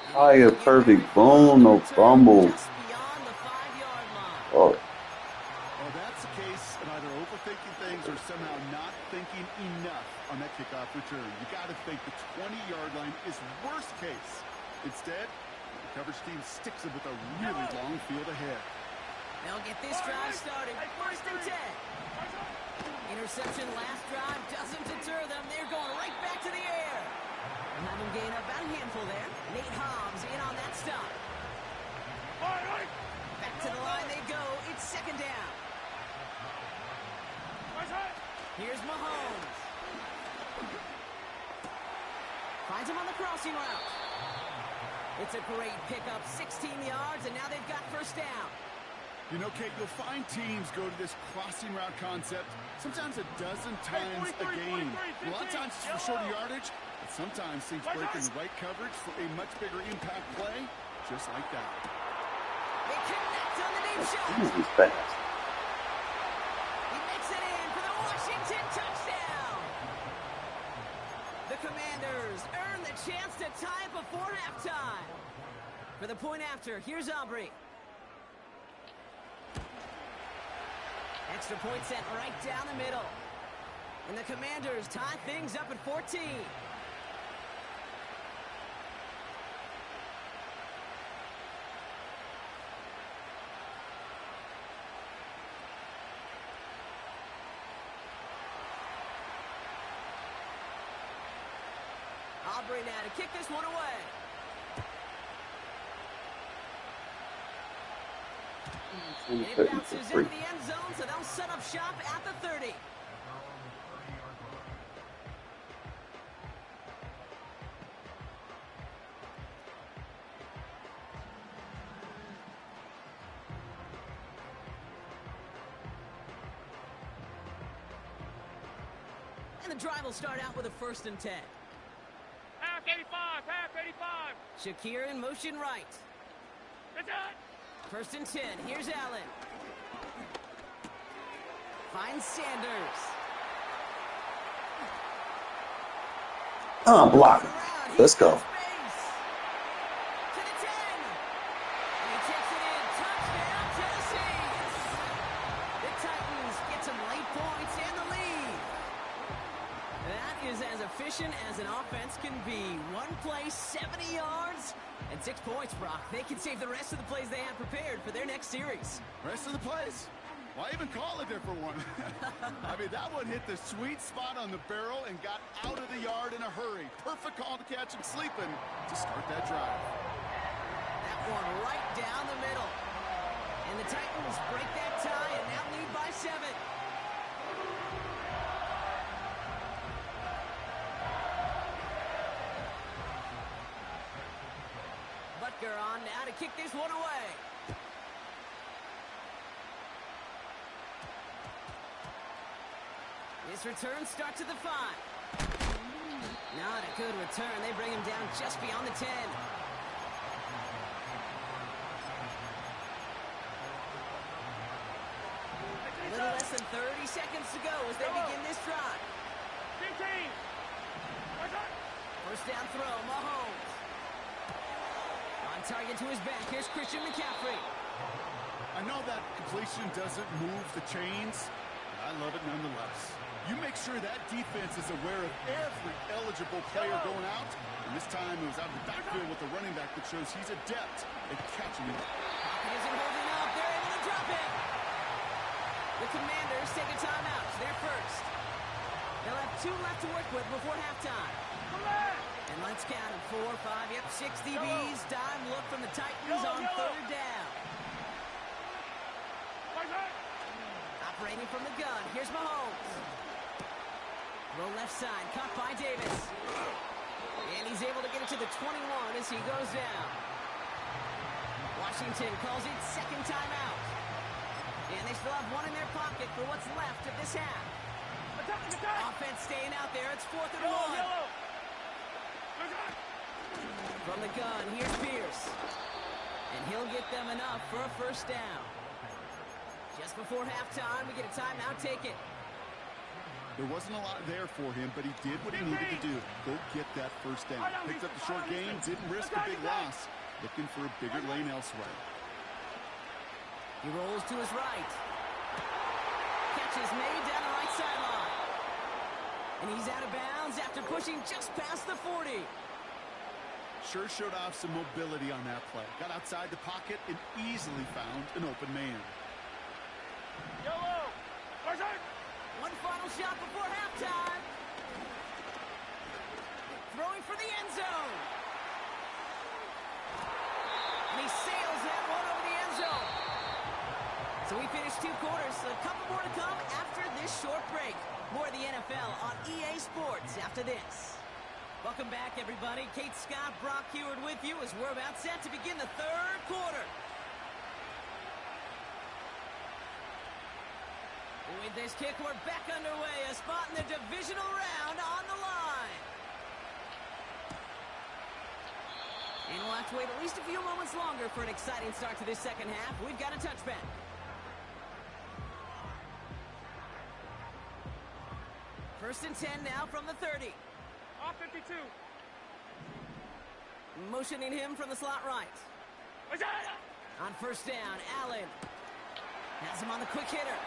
Higher perfect bone, no fumble. Just beyond the 5-yard line. Oh, Well, that's the case of either overthinking things or somehow not thinking enough on that kickoff return. You got to think the 20-yard line is worst case. Instead, the coverage team sticks it with a really long field ahead. They'll get this drive started. 1st and 10. Interception last drive doesn't deter them. They're going right back to the air. And have them gain up about a handful there. Nate Hobbs in on that stop. Back to the line they go. It's 2nd down. Here's Mahomes. Finds him on the crossing route. It's a great pickup, 16 yards, and now they've got 1st down. You know, Kate, you'll find teams go to this crossing route concept sometimes a dozen times a game. A lot of times it's for shorter yardage, but sometimes things break in the right coverage for a much bigger impact play, just like that. They connect on the deep shot. he's fast. He makes it in for the Washington touchdown. The Commanders earn the chance to tie before halftime. For the point after, here's Aubrey. Extra point sent right down the middle. And the Commanders tie things up at 14. Aubrey now to kick this one away. And it bounces into the end zone, so they'll set up shop at the 30. And the drive will start out with a 1st and 10. Half 85. Shakir in motion right. That's it. 1st and 10. Here's Allen. Finds Sanders. Block. Let's go. To the 10. And he takes it in. Touchdown, Tennessee. The Titans get some late points and the lead. That is as efficient as an offense can be. One play, 70 yards, and 6 points, Brock. They can save the rest of the plays they have prepared for their next series. Rest of the plays? Why even call a different one? I mean, that one hit the sweet spot on the barrel and got out of the yard in a hurry. Perfect call to catch him sleeping to start that drive. That one right down the middle. And the Titans break that tie and now lead by 7. Butker on now to kick this one away. This return starts at the 5. Not a good return. They bring him down just beyond the 10. A little less than 30 seconds to go as they begin this drive. First down throw, Mahomes. On target to his back. Here's Christian McCaffrey. I know that completion doesn't move the chains, but I love it nonetheless. You make sure that defense is aware of every eligible player going out. And this time it was out of the backfield with the running back that shows he's adept at catching it. Pocket isn't holding up. They're able to drop it. The Commanders take a timeout. They're first. They'll have 2 left to work with before halftime. And let's count them. 4, 5, yep, 6 DBs. Dime look from the Titans on 3rd down. Operating from the gun. Here's Mahomes. Throw left side, caught by Davis. And he's able to get it to the 21 as he goes down. Washington calls it 2nd timeout. And they still have 1 in their pocket for what's left of this half. Offense staying out there. It's 4th and 1. From the gun, here's Pierce. And he'll get them enough for a first down. Just before halftime, we get a timeout taken. There wasn't a lot there for him, but he did what he needed to do. Go get that first down. Picked up the short gain, didn't risk a big loss. Looking for a bigger lane elsewhere. He rolls to his right. Catch is made down the right sideline. And he's out of bounds after pushing just past the 40. Sure showed off some mobility on that play. Got outside the pocket and easily found an open man. One final shot before halftime. Throwing for the end zone. And he sails that one over the end zone. So we finished 2 quarters. A couple more to come after this short break. More of the NFL on EA Sports after this. Welcome back, everybody. Kate Scott, Brock Heward with you as we're about set to begin the 3rd quarter. With this kick, we're back underway. A spot in the divisional round on the line. And we'll have to wait at least a few moments longer for an exciting start to this second half. We've got a touchback. First and 10 now from the 30. Off 52. Motioning him from the slot right. On first down, Allen has him on the quick hitter.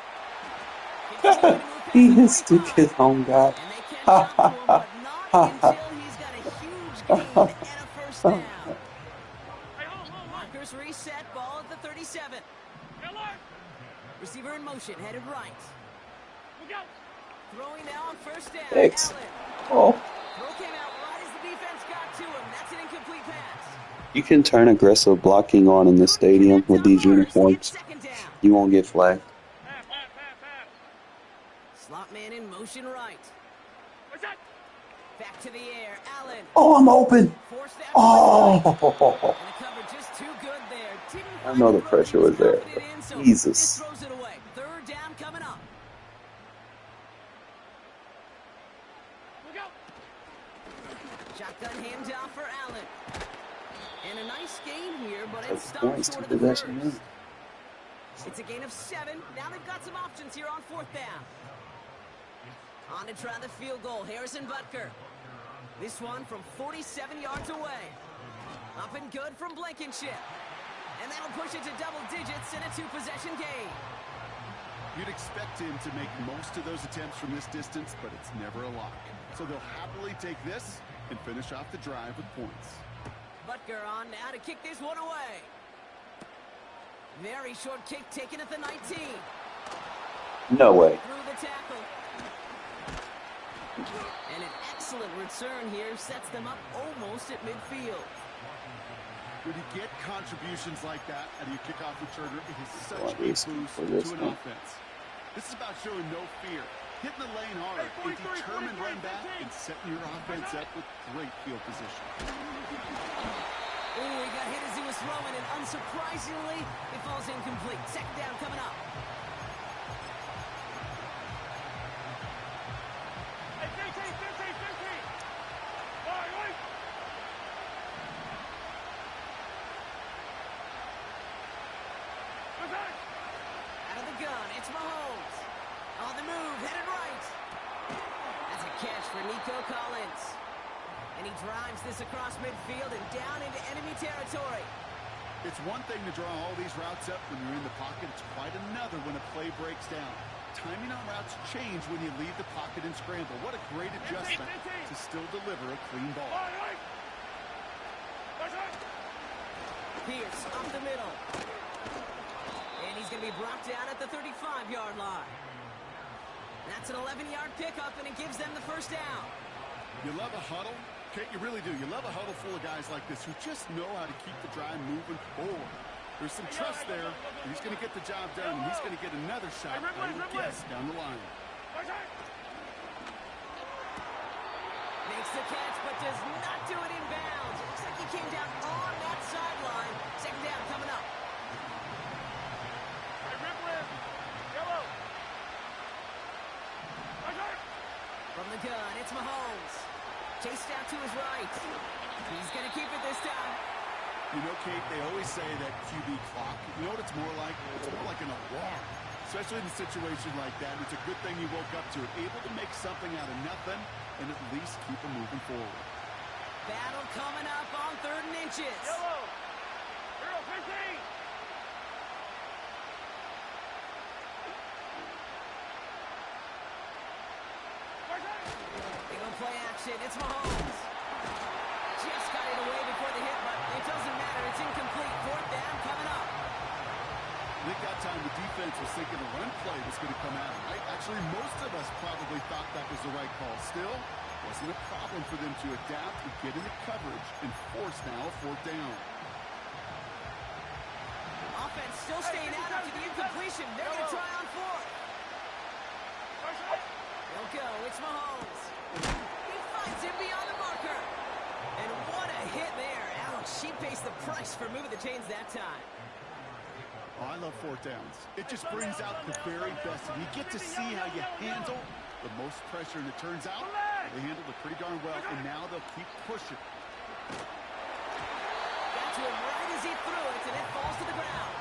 He is stupid, home guy. And they catch up to him, but not until he's got a huge gain and a first down. Markers reset, ball at the 37. Receiver in motion, headed right. Throwing now on first down. Thanks. Allen. Oh. Throw came out right as the defense got to him. That's an incomplete pass. You can turn aggressive blocking on in the stadium with these uniforms. You won't get flagged. Slot man in motion right. Back to the air, Allen. Oh, I'm open. Oh. And the cover just too good there. Didn't I know the pressure was there. so Jesus. throws it away. 3rd down coming up. Shotgun handoff for Allen. And a nice gain here, but it stops short of the first. It's a gain of 7. Now they've got some options here on 4th down. On to try the field goal, Harrison Butker. This one from 47 yards away. Up and good from Blankenship. And that'll push it to double digits in a 2-possession game. You'd expect him to make most of those attempts from this distance, but it's never a lock. So they'll happily take this and finish off the drive with points. Butker on now to kick this one away. Very short kick taken at the 19. No way. Through the tackle. And an excellent return here sets them up almost at midfield. When you get contributions like that out of your kickoff returner, it is such a boost to an offense. This is about showing no fear, hitting the lane hard, a determined run back, and setting your offense up with great field position. Oh, he got hit as he was throwing, and unsurprisingly, it falls incomplete. Second down coming up. Out of the gun, it's Mahomes. On the move, headed right. That's a catch for Nico Collins. And he drives this across midfield and down into enemy territory. It's one thing to draw all these routes up when you're in the pocket. It's quite another when a play breaks down. Timing on routes change when you leave the pocket and scramble. What a great adjustment to still deliver a clean ball. Pierce up the middle. And he's going to be brought down at the 35-yard line. That's an 11-yard pickup, and it gives them the first down. You love a huddle? Kate, you really do. You love a huddle full of guys like this who just know how to keep the drive moving forward. There's some trust there. He's going to get the job done, and he's going to get another shot, I would guess, down the line. Makes the catch, but does not do it in bounds. Looks like he came down on that sideline. Second down coming up. From the gun, it's Mahomes. Chased out to his right. He's going to keep it this time. You know, Kate, they always say that QB clock, you know what it's more like? It's more like an alarm. Especially in a situation like that. It's a good thing you woke up to it. Able to make something out of nothing and at least keep them moving forward. Battle coming up on 3rd and inches. Yellow. Hero 15. They go play action. It's Mahomes. Just got it away before the hit, but it doesn't matter. It's incomplete. 4th down coming up. I think that time the defense was thinking a run play was going to come out, right? Actually, most of us probably thought that was the right call. Still, wasn't a problem for them to adapt and get into coverage and force now a 4th down. Offense still staying out after the incompletion. They're going to try on 4th. They'll go. It's Mahomes. He finds him beyond the marker. And what a hit there. Ouch. She pays the price for moving the chains that time. Oh, I love 4th downs. It just brings out the very best. And you get to see how you handle the most pressure. And it turns out they handled it pretty darn well. And now they'll keep pushing. Got to him right as he threw it, and it falls to the ground.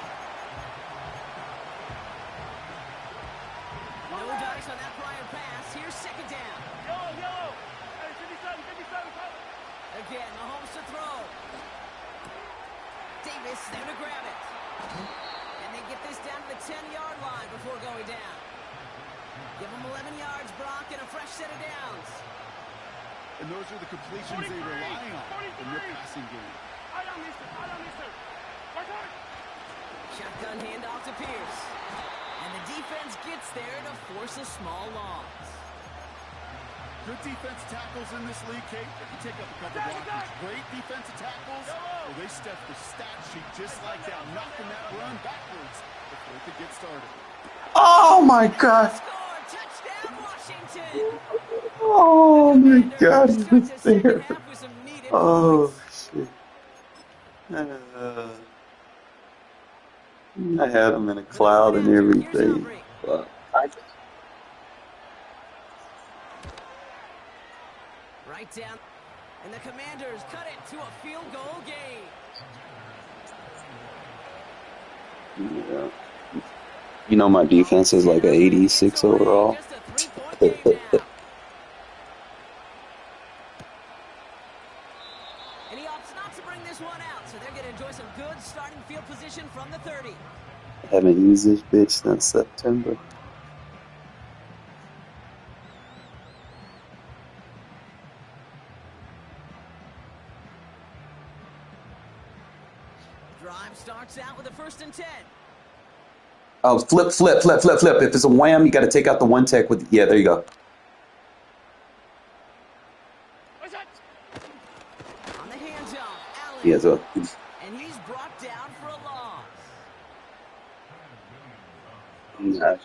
No dice on that prior pass. Here's 2nd down. Yellow. Hey, 57. Again, Mahomes to throw. Davis there to grab it. And they get this down to the 10-yard line before going down. Give them 11 yards, Brock, and a fresh set of downs. And those are the completions they rely on in their passing game. Shotgun handoff to Pierce. And the defense gets there to force a small loss. Good defensive tackles in this league, Kate. They can take up a couple blockers. Great defensive tackles. Well, they step the stat sheet just like that, knocking that run backwards before it could get started. Oh my God! Touchdown, Washington! Oh my God, he was there. Oh shit. I had him in a cloud and everything. But right down. And the Commanders cut it to a field goal game. yeah. You know my defense is like an 86 overall. Just a 3-point game now. And he opts not to bring this one out, so they're going to enjoy some good starting field position from the 30. I haven't used this bitch since September. Drive starts out with a 1st and 10. Oh, flip. If it's a wham, you got to take out the one tech with. Yeah, there you go. On the hands off, Allen. Yeah, so And he Nah.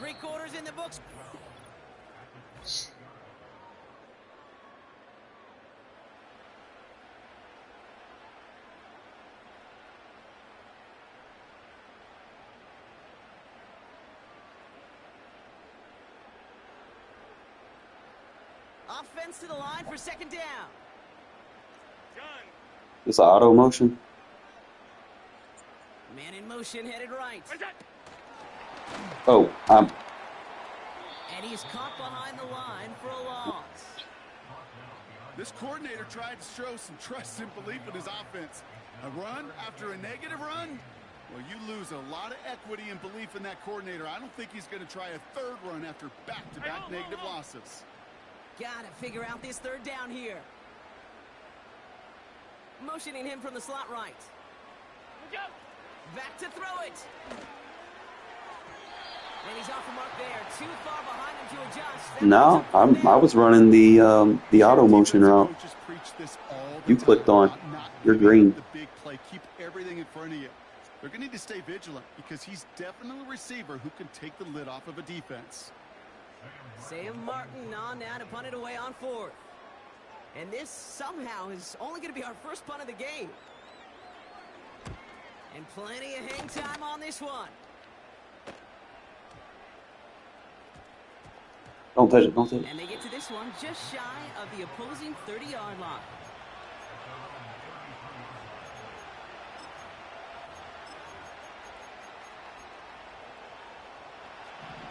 3 quarters in the books. Offense to the line for 2nd down. It's auto motion. Man in motion, headed right. Oh, And he's caught behind the line for a loss. This coordinator tried to show some trust and belief in his offense. A run after a negative run? Well, you lose a lot of equity and belief in that coordinator. I don't think he's going to try a 3rd run after back-to-back negative losses. Gotta figure out this 3rd down here. Motioning him from the slot right. Back to throw it. And he's off the mark there. Too far behind him to adjust. no, I was running the auto motion route. You clicked on. You're green. The big play. Keep everything in front of you. They're going to need to stay vigilant because he's definitely a receiver who can take the lid off of a defense. Sam Martin on now to punt it away on 4th. And this somehow is only going to be our first punt of the game. And plenty of hang time on this one. Don't touch it, don't touch it. And they get to this one just shy of the opposing 30-yard line.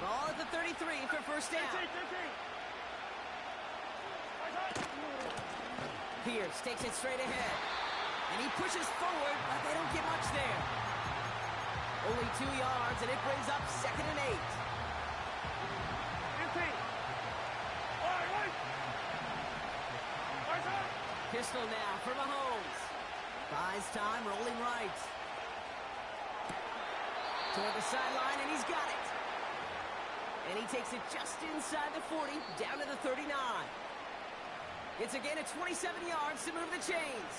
Ball at the 33 for 1st down. Pierce takes it straight ahead. And he pushes forward, but they don't get much there. Only 2 yards, and it brings up 2nd and 8. Pistol now for Mahomes. Buys time, rolling right. Toward the sideline, and he's got it. And he takes it just inside the 40, down to the 39. It's a gain of 27 yards to move the chains.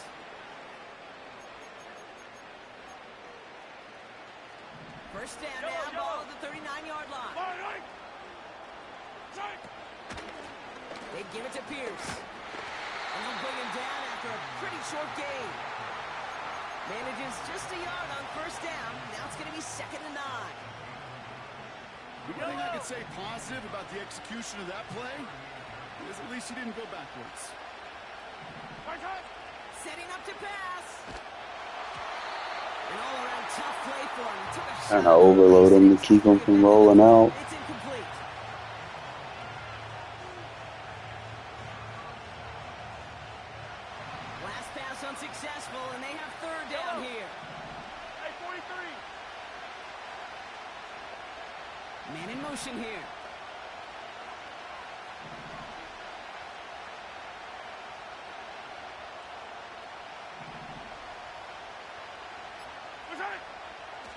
First down now, ball at the 39-yard line. They give it to Pierce. And they'll bring him down after a pretty short gain. Manages just a yard on 1st down. Now it's going to be 2nd and 9. The one thing I could say positive about the execution of that play is at least he didn't go backwards. Setting up to pass. An all-around tough play for him. He took a shot. Trying to overload him to keep him from rolling out. It's incomplete. Last pass unsuccessful, and they have 3rd down here. Hey, 43. Man in motion here.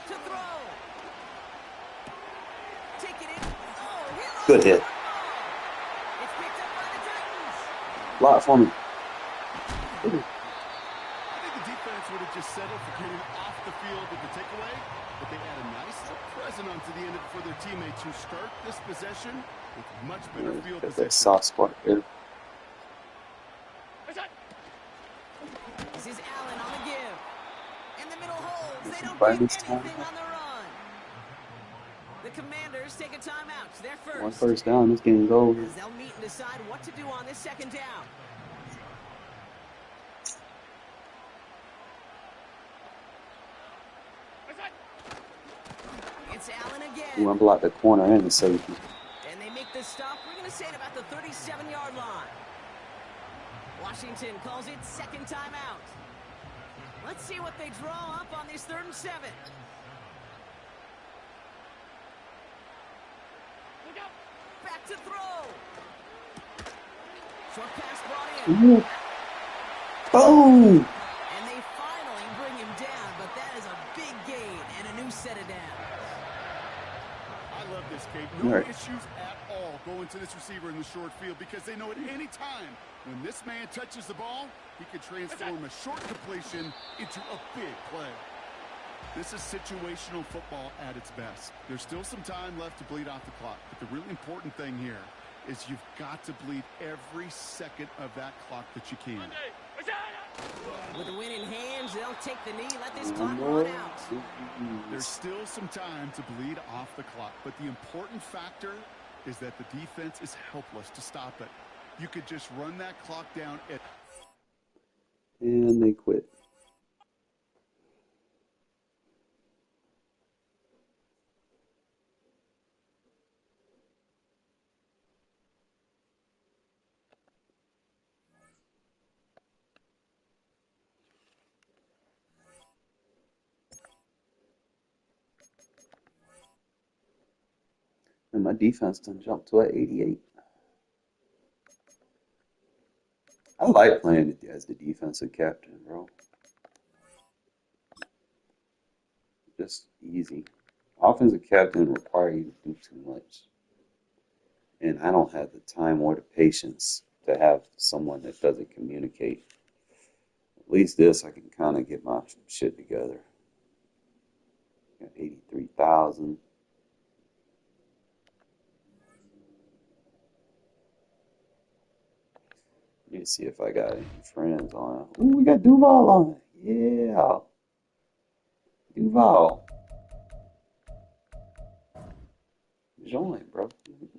To throw. Take it in. Oh, Good hit. It's picked up by the Titans. Lot for me. I think the defense would have just settled for getting off the field with the takeaway, but they had a nice present onto the end of it for their teammates who start this possession with much better field Got position. that soft spot there. This is Allen on the give. In the middle holds. They don't By get this time. anything on the run. The Commanders take a timeout. They're first. One first down, this game's over. As they'll meet and decide what to do on this 2nd down. It's Allen again. Ooh, I blocked the corner and the safety. And they make the stop. We're going to say at about the 37-yard line. Washington calls it 2nd timeout. Let's see what they draw up on this 3rd and 7. Back to throw. Short pass brought in. Ooh. Boom! And they finally bring him down, but that is a big gain and a new set of downs. I love this, Kate. No Right. issues at all going to this receiver in the short field because they know at any time when this man touches the ball, he can transform a short completion into a big play. This is situational football at its best. There's still some time left to bleed off the clock, but the really important thing here is you've got to bleed every second of that clock that you can. With the win in hands, they'll take the knee, let this clock run out. There's still some time to bleed off the clock, but the important factor is that the defense is helpless to stop it. You could just run that clock down. And they quit. And my defense done jumped to an 88. I like playing as the defensive captain, bro. Just easy. Offensive captain require you to do too much. And I don't have the time or the patience to have someone that doesn't communicate. At least this, I can kind of get my shit together. Got 83,000. Let me see if I got any friends on. Ooh, we got Duval on. Yeah. Duval. Join, bro.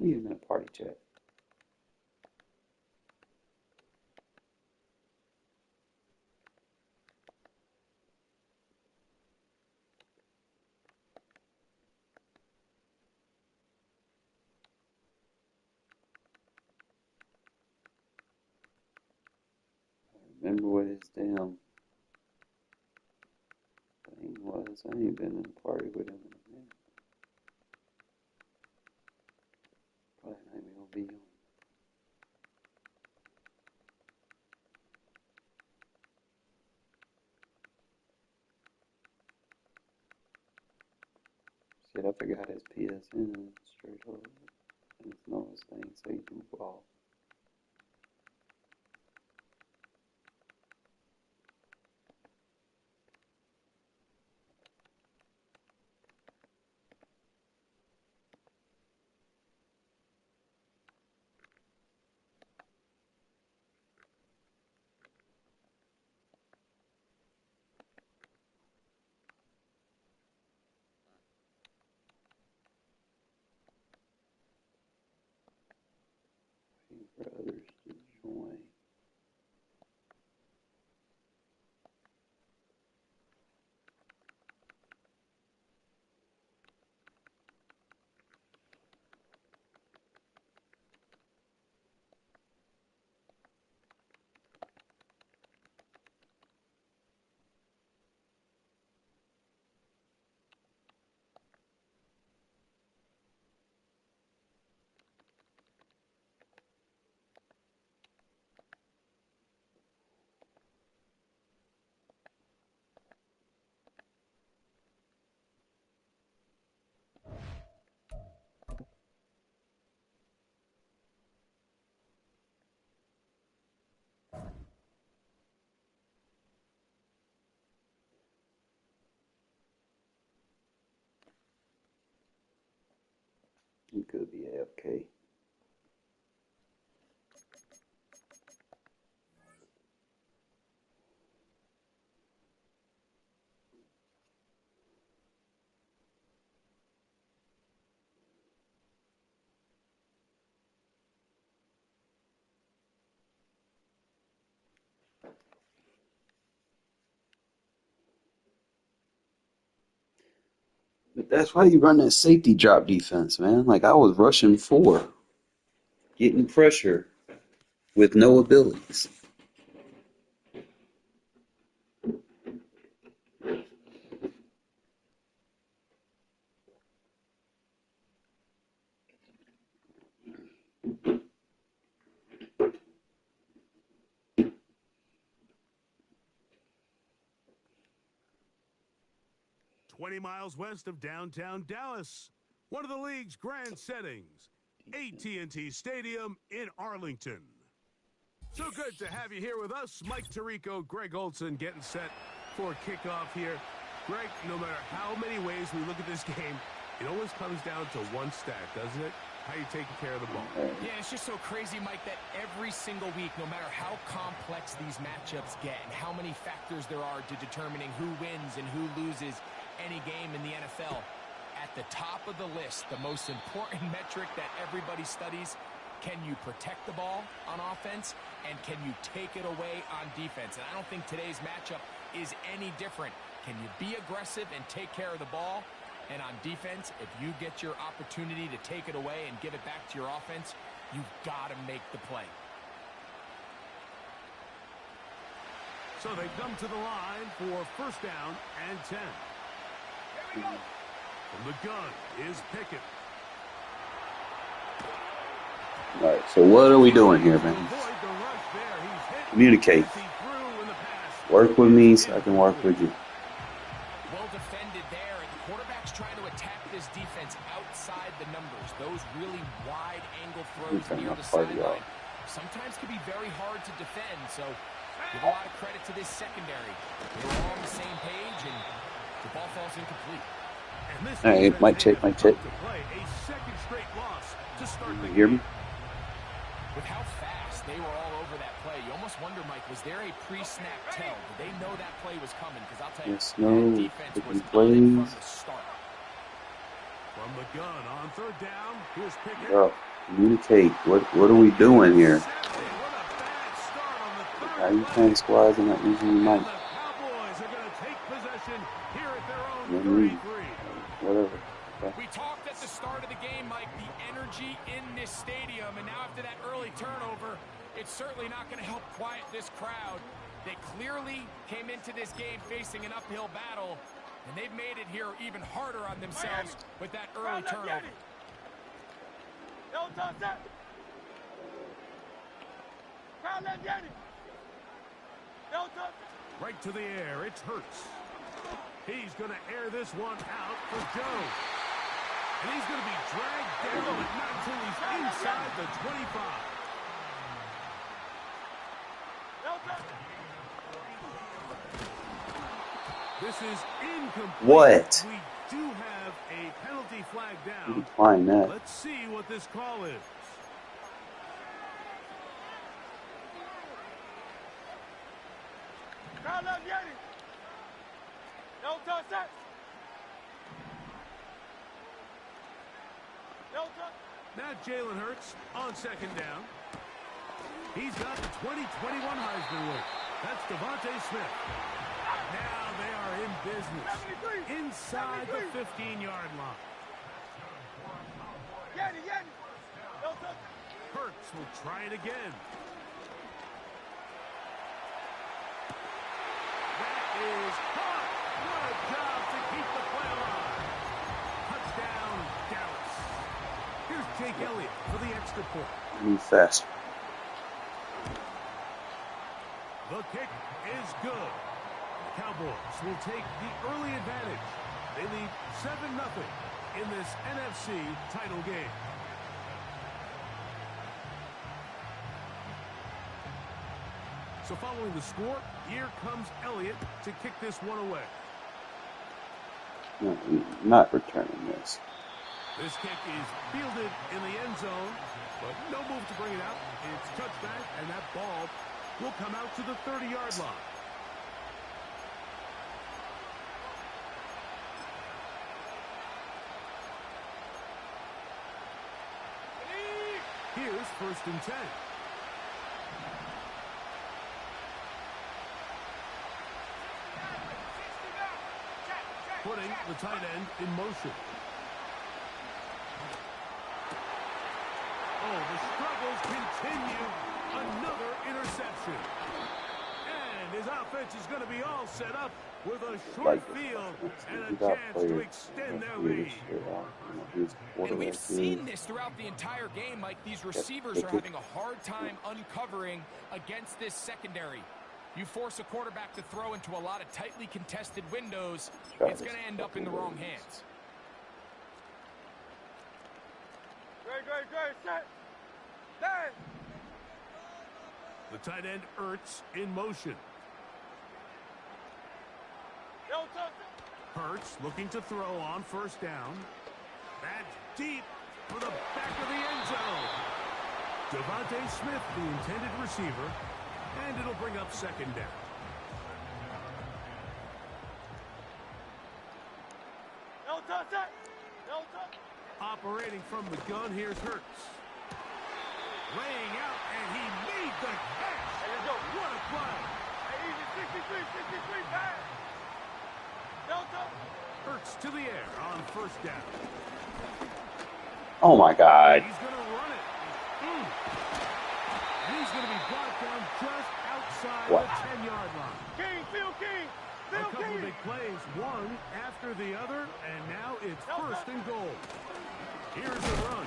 Leave him in a party chat. Remember what his damn thing was. I ain't been in a party with him in a minute. Probably not even gonna be on. Shit, I forgot his PSN straight up. I just know his thing say Duval. Waiting for others to join. He could be AFK. But that's why you run that safety drop defense, man. Like I was rushing 4, getting pressure with no abilities. Miles west of downtown Dallas, one of the league's grand settings, AT&T Stadium in Arlington. So good to have you here with us. Mike Tirico, Greg Olson getting set for kickoff here. Greg, no matter how many ways we look at this game, it always comes down to one stat, doesn't it? How you taking care of the ball. Yeah, it's just so crazy, Mike, that every single week, no matter how complex these matchups get and how many factors there are to determining who wins and who loses any game in the NFL, at the top of the list, the most important metric that everybody studies, can you protect the ball on offense and can you take it away on defense? And I don't think today's matchup is any different. Can you be aggressive and take care of the ball? And on defense, if you get your opportunity to take it away and give it back to your offense, you've got to make the play. So they come to the line for first down and 10. From the gun is Pickett. All right, so what are we doing here, man? Communicate. Work with me so I can work with you. Well defended there, and the quarterback's trying to attack this defense outside the numbers. Those really wide angle throws near the sideline sometimes can be very hard to defend, so give a lot of credit to this secondary. They're all on the same page, and the ball falls incomplete. Hey, mic check, mic check. You hear me? With how fast they were all over that play, you almost wonder, Mike, was there a pre-snap tell? Did they know that play was coming? Because I'll tell you, yes, no, that defense was plays. on it from the start. From the gun on third down, here's Pickett. Bro, communicate. What are we doing here? How you playing squads and not using your mic? Whatever. Okay. We talked at the start of the game, Mike, the energy in this stadium, and now after that early turnover, it's certainly not going to help quiet this crowd. They clearly came into this game facing an uphill battle, and they've made it here even harder on themselves with that early turnover. Right to the air, it's Hurts. He's going to air this one out for Joe. And he's going to be dragged down, but not until he's inside the 25. This is incomplete. What? We do have a penalty flag down. You decline that. Let's see what this call is. Now Jalen Hurts on second down. He's got the 2021 Heisman winner. That's Devontae Smith. Now they are in business inside the 15-yard line. Hurts will try it again. That is caught. What a job to keep the play alive. Touchdown, Dallas. Here's Jake Elliott for the extra point. Move fast. The kick is good. The Cowboys will take the early advantage. They lead 7-0 in this NFC title game. So following the score, here comes Elliott to kick this one away. No, not returning this. This kick is fielded in the end zone, but no move to bring it out. It's touchback, and that ball will come out to the 30-yard line. Here's first and 10. Putting the tight end in motion. Oh, the struggles continue. Another interception. And his offense is going to be all set up with a short field and a chance to extend their lead. And we've seen this throughout the entire game, Mike. These receivers are having a hard time uncovering against this secondary. You force a quarterback to throw into a lot of tightly contested windows, it's going to end up in the wrong hands. Great, set. Stand. The tight end Ertz in motion. Hurts looking to throw on first down. That's deep for the back of the end zone. Devontae Smith, the intended receiver, and it'll bring up second down. No touch that. No touch. Operating from the gun, here's Hurts. Laying out, and he made the catch. Hey, let's go. What a play. Hey, easy, 63, pass. No touch. Hurts to the air on first down. Oh my God. He's going to run it. And he's going to be brought down just outside the 10-yard line. King, Phil King. A couple of big plays, one after the other, and now it's first and goal. Here's the run.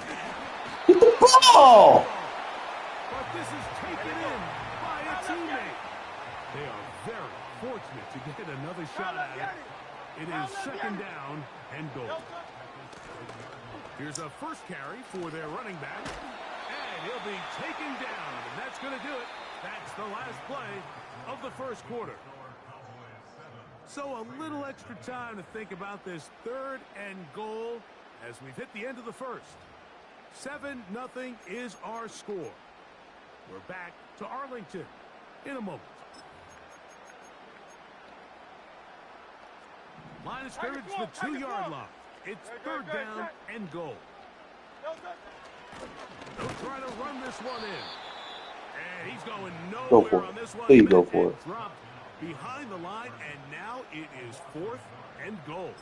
Get the ball! But this is taken in by a teammate. They are very fortunate to get another shot at it. It is second down and goal. Here's a first carry for their running back. And he'll be taken down. And that's going to do it. That's the last play of the first quarter. So a little extra time to think about this third and goal as we've hit the end of the first. 7-0 is our score. We're back to Arlington in a moment. Line of scrimmage, the 2-yard line. It's third down and goal. They'll try to run this one in. And he's going nowhere on this one. Please go for it. Dropped behind the line, and now it is fourth and goal.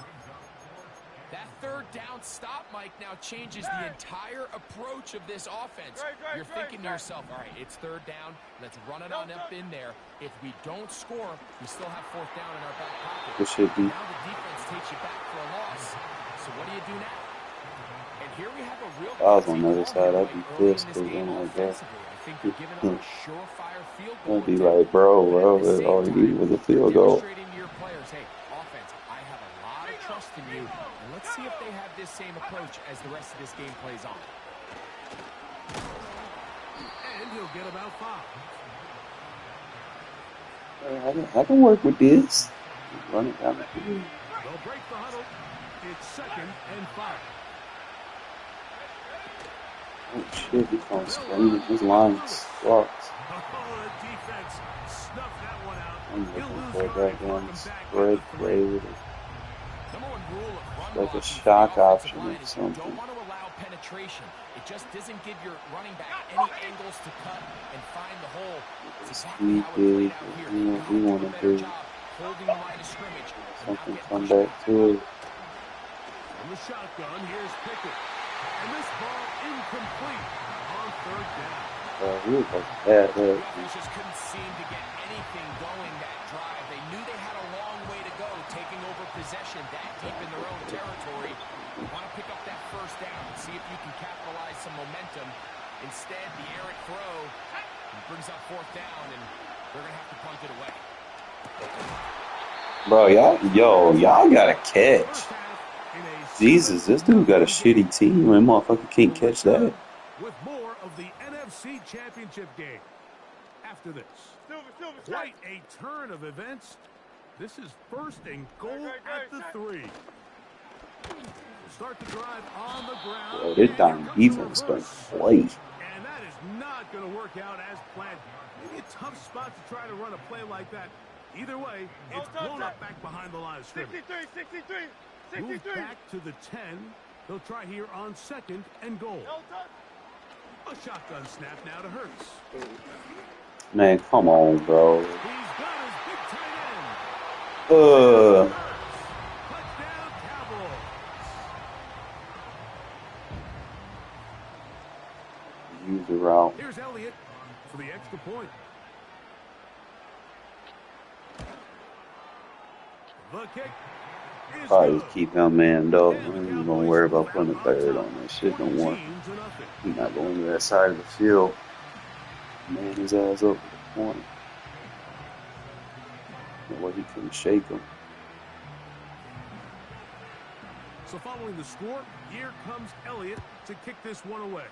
That third down stop, Mike, now changes the entire approach of this offense. You're thinking to yourself, all right, it's third down. Let's run it on up in there. If we don't score, we still have fourth down in our back pocket. It should be. Now the defense takes you back for a loss. So what do you do now? And here we have a real I was on the other side. I'd be pissed because I'm like that. I think you're giving up a surefire field goal. I'd be like, bro, all you need was a field goal. Demonstrating to your players, hey, offense, I have a lot of trust in you. And let's see if they have this same approach as the rest of this game plays on. And he'll get about 5. I can work with this. Run it down the field. They'll break the huddle. It's second and 5. Oh shit, he's on screen. His line sucks. Oh, the defense snuffed that one out. I'm looking for that one spread grade. Like a shock option or something. Don't want to allow penetration. It just doesn't give your running back any angles to cut and find the hole. It's exactly how it played out here. We want to do holding the line of scrimmage. something, come back to it. From the shotgun, here's Pickett. And this ball incomplete on third down. He was like bad. The offense just couldn't seem to get anything going that drive. They knew they had a long way to go, taking over possession that deep in their own territory. You want to pick up that first down and see if you can capitalize some momentum. Instead, the errant throw brings up fourth down, and they're going to have to punt it away. Bro, y'all gotta catch. Jesus, this dude got a shitty team. And motherfucker can't catch that. With more of the NFC Championship game. After this, quite a turn of events. This is first and goal at the 3. Start the drive on the ground. Bro, this damn defense don't play. And that is not going to work out as planned. Maybe a tough spot to try to run a play like that. Either way, it's blown up back behind the line of scrimmage. 63. Move back to the 10. They'll try here on second and goal. A shotgun snap now to Hurts. Man, come on, bro. He's got his big tight end. Touchdown, Cowboys. Use the route. Here's Elliott for the extra point. The kick is Probably good. just keep him manned up. I ain't even gonna worry about putting a third on that shit no more. 14 to nothing. He's not going to that side of the field. Man his ass up to the point. Where he couldn't shake him. So following the score, here comes Elliott to kick this one away.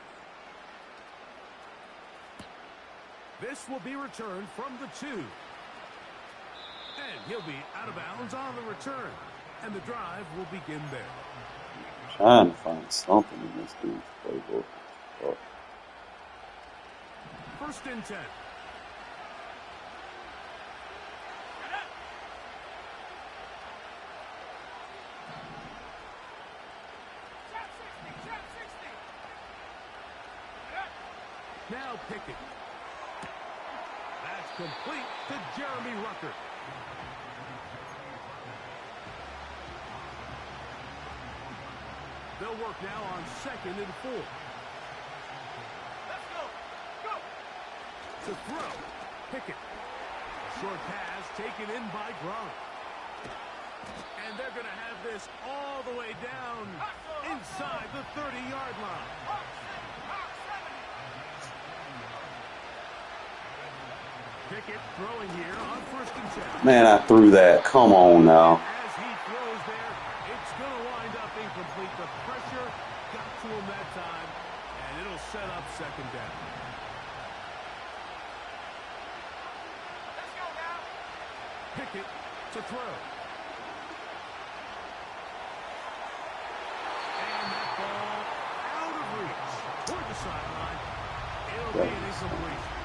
This will be returned from the 2. And he'll be out of bounds on the return. And the drive will begin there. I'm trying to find something in this dude's playbook. Oh. 1st and 10. Now Pickett. That's complete to Jeremy Rucker. They'll work now on 2nd and 4. Let's go. Go. To throw. Pickett. A short pass taken in by Gronk. And they're going to have this all the way down inside the 30-yard line. Pickett throwing here on 1st and 10. Man, I threw that. Come on now. As he throws there, it's going to wind up incomplete. The pressure got to him that time, and it'll set up 2nd down. Let's go now. Pickett to throw. And that ball out of reach toward the sideline. It'll be an incompletion.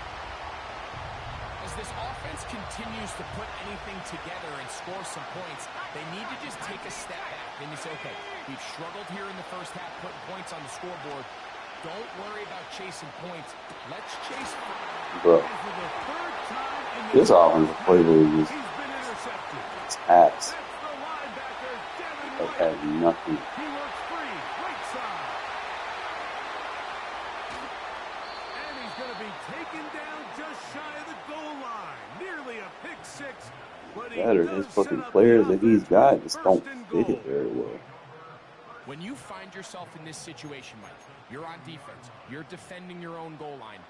As this offense continues to put anything together and score some points, they need to just take a step back. Then you say, okay, we've struggled here in the first half, putting points on the scoreboard. Don't worry about chasing points. Let's chase. Bro, this offensive playbook is ass. That has nothing. He works free, right side. And he's going to be taken down just shy of the goal line. Nearly a pick six. But Better, his fucking players that he's got just don't fit it very well. When you find yourself in this situation, Mike, you're on defense, you're defending your own goal line,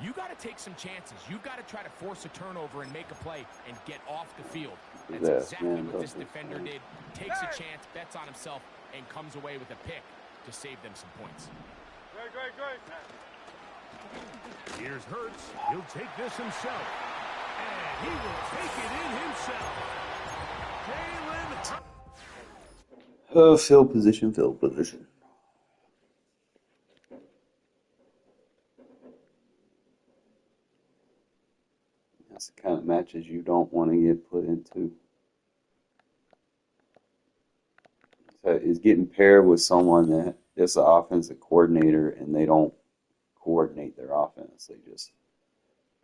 you got to take some chances. You've got to try to force a turnover and make a play and get off the field. That's exactly what this defender did. Takes a chance, bets on himself, and comes away with a pick to save them some points. Great. Here's Hurts. He'll take this himself. And he will take it in himself. Jalen Hurts. Field position. That's the kind of matches you don't want to get put into. So it's getting paired with someone that is an offensive coordinator and they don't coordinate their offense. They just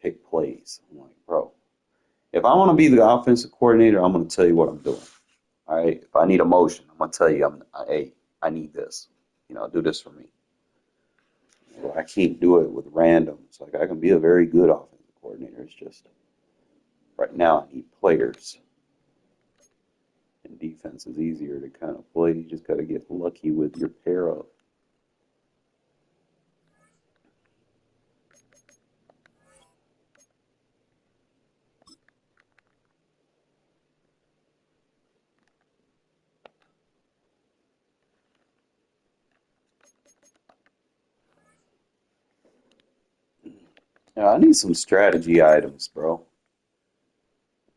pick plays. I'm like, bro, if I want to be the offensive coordinator, I'm going to tell you what I'm doing. All right. If I need a motion, I'm going to tell you, hey, I need this. Do this for me. I can't do it with randoms. Like, I can be a very good offensive coordinator. It's just right now I need players. And defense is easier to kind of play. You just got to get lucky with your pair up. Yeah, I need some strategy items, bro.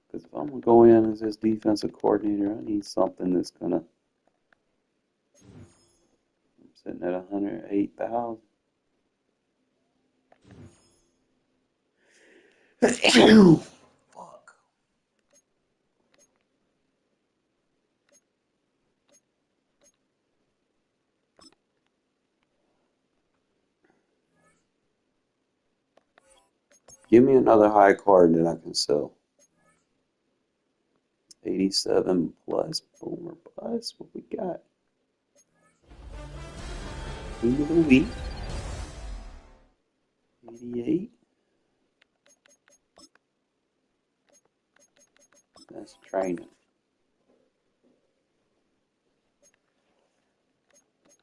Because if I'm going to go in as this defensive coordinator, I need something that's going to... I'm sitting at 108,000. Fuck. Give me another high card that I can sell. 87 plus, boomer bust. What we got? Team of the week. 88. That's training.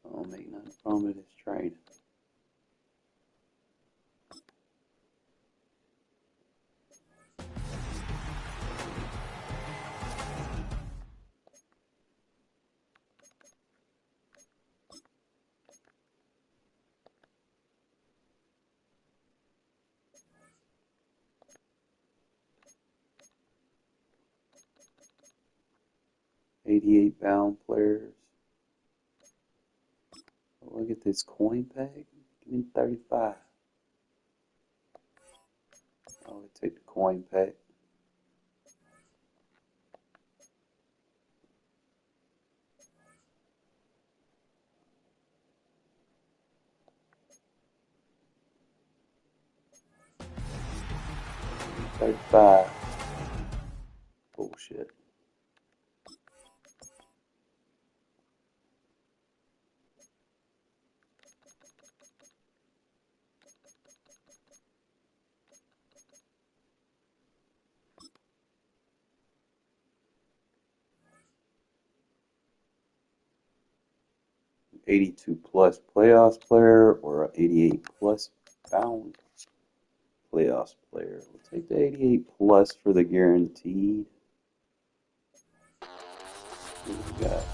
I don't make nothing from it. It's training. 88 bound players. Oh, look at this coin pack. Give me 35. I would take the coin pack. $35. Bullshit. $82 plus playoffs player or an $88 plus bound playoffs player. We'll take the 88 plus for the guaranteed. We got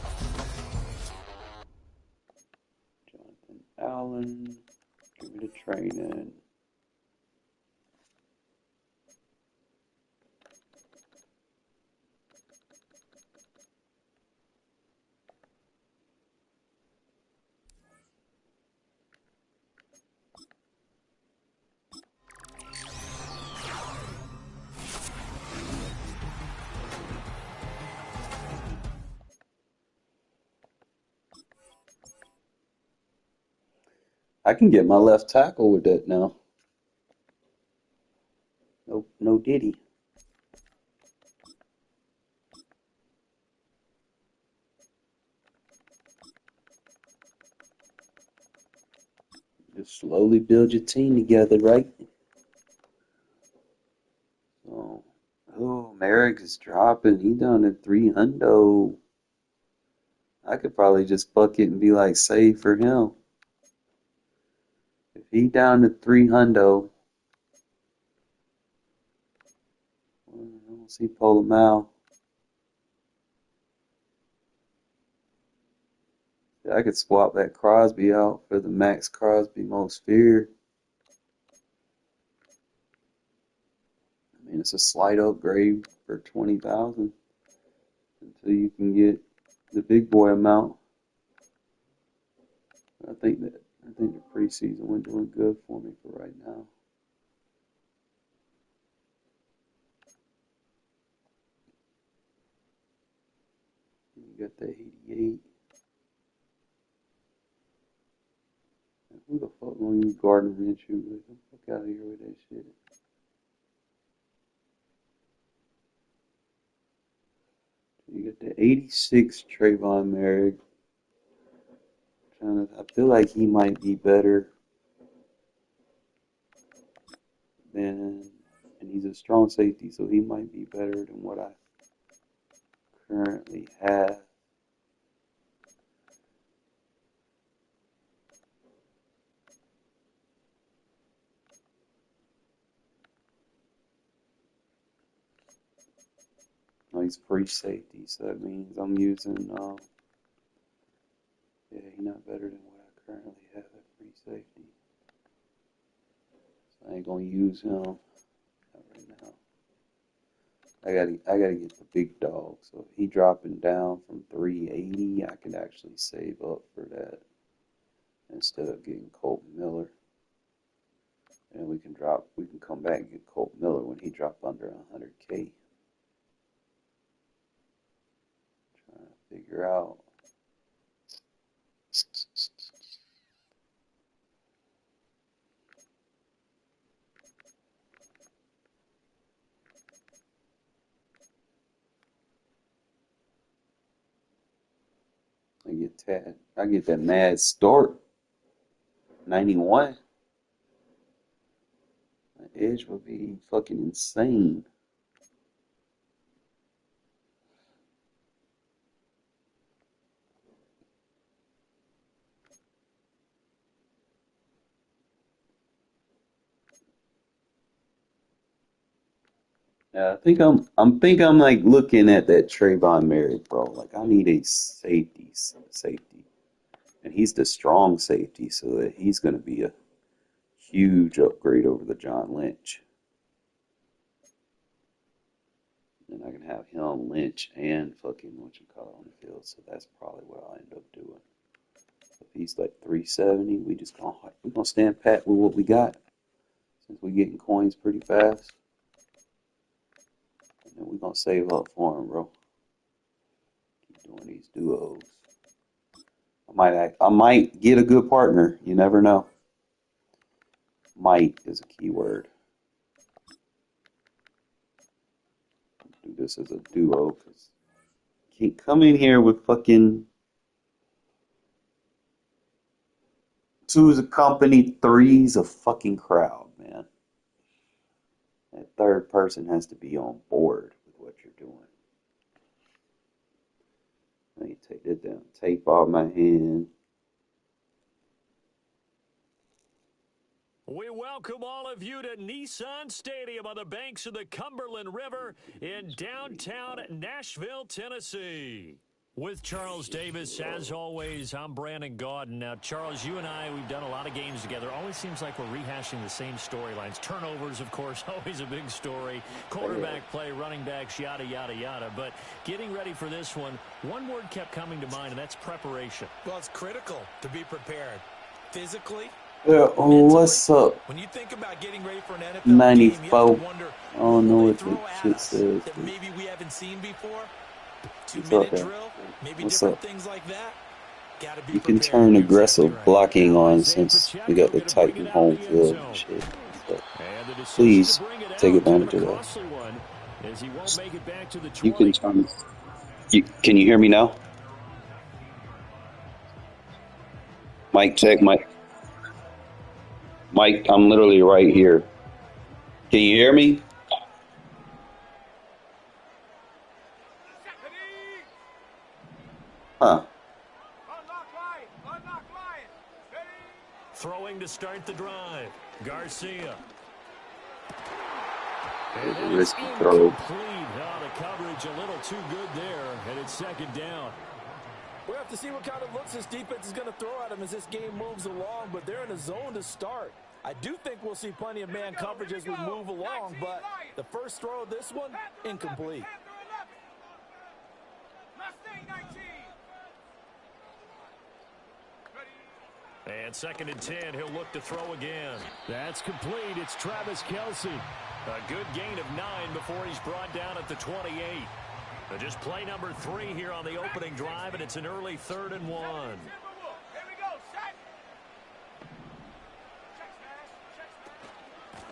Jonathan Allen. Give me the training. I can get my left tackle with that now. Nope, no diddy. Just slowly build your team together, right? So, oh, Merrick is dropping. He down at 300. I could probably just fuck it and be like, save for him. If he down to 300, I don't see pull him out. I could swap that Crosby out for the Max Crosby most feared. I mean, it's a slight upgrade for 20,000 until you can get the big boy amount. I think the preseason went doing good for me for right now. You got the 88. Who the fuck gonna use Gardner Minshew with? Get the fuck out of here with that shit. You got the 86 Trayvon Merrick. I feel like he might be better than, and he's a strong safety, so he might be better than what I currently have. No, he's free safety, so that means I'm using, yeah, he's not better than what I currently have at free safety. So I ain't gonna use him right now. I gotta get the big dog. So if he dropping down from 380, I could actually save up for that instead of getting Colton Miller. And we can come back and get Colton Miller when he drop under 100K. Trying to figure out. I get that mad start. 91. My edge would be fucking insane. Yeah, I think I'm like looking at that Trayvon Merrick, bro. Like I need a safety, and he's the strong safety, so that he's gonna be a huge upgrade over the John Lynch. Then I can have him, Lynch, and fucking whatchamacallit on the field. So that's probably what I'll end up doing. If he's like 370, we're gonna stand pat with what we got since we're getting coins pretty fast. And then we're gonna save up for him, bro. Keep doing these duos. I might get a good partner. You never know. Might is a key word. Do this as a duo because you can't come in here with fucking two's a company, three's a fucking crowd, man. That third person has to be on board with what you're doing. Let me take that down. Tape off my hand. We welcome all of you to Nissan Stadium on the banks of the Cumberland River in downtown Nashville, Tennessee. With Charles Davis, as always, I'm Brandon Gaudin. Now, Charles, you and I, we've done a lot of games together. Always seems like we're rehashing the same storylines. Turnovers, of course, always a big story. Quarterback play, running backs, yada, yada, yada. But getting ready for this one word kept coming to mind, and that's preparation. Well, it's critical to be prepared. Physically, what's up? when you think about getting ready for an NFL 94. game, you have to wonder, I don't know what throw that at shit us says. that maybe we haven't seen before. What's 2-minute up, drill, maybe What's different up? things like that. Gotta be You can prepared. turn You're aggressive exactly right. blocking on Isaiah since we Pacheco got the gonna bring it Titan out of home the end field zone. and shit. So And the decision please to bring it take out, kind advantage of of a that. costly one, as he won't make it back to the You can 20. turn. Can you hear me now? Mike, check. Mike, I'm literally right here. Can you hear me? Huh. Throwing to start the drive. Garcia. And that is Risky throw. incomplete. Oh, the coverage a little too good there, and it's second down. We'll have to see what kind of looks this defense is going to throw at them as this game moves along, but they're in a zone to start. I do think we'll see plenty of man coverage as we move along, but the first throw of this one, incomplete. And second and 10, he'll look to throw again. That's complete. It's Travis Kelce. A good gain of 9 before he's brought down at the 28. Just play number 3 here on the opening drive, and it's an early 3rd and 1.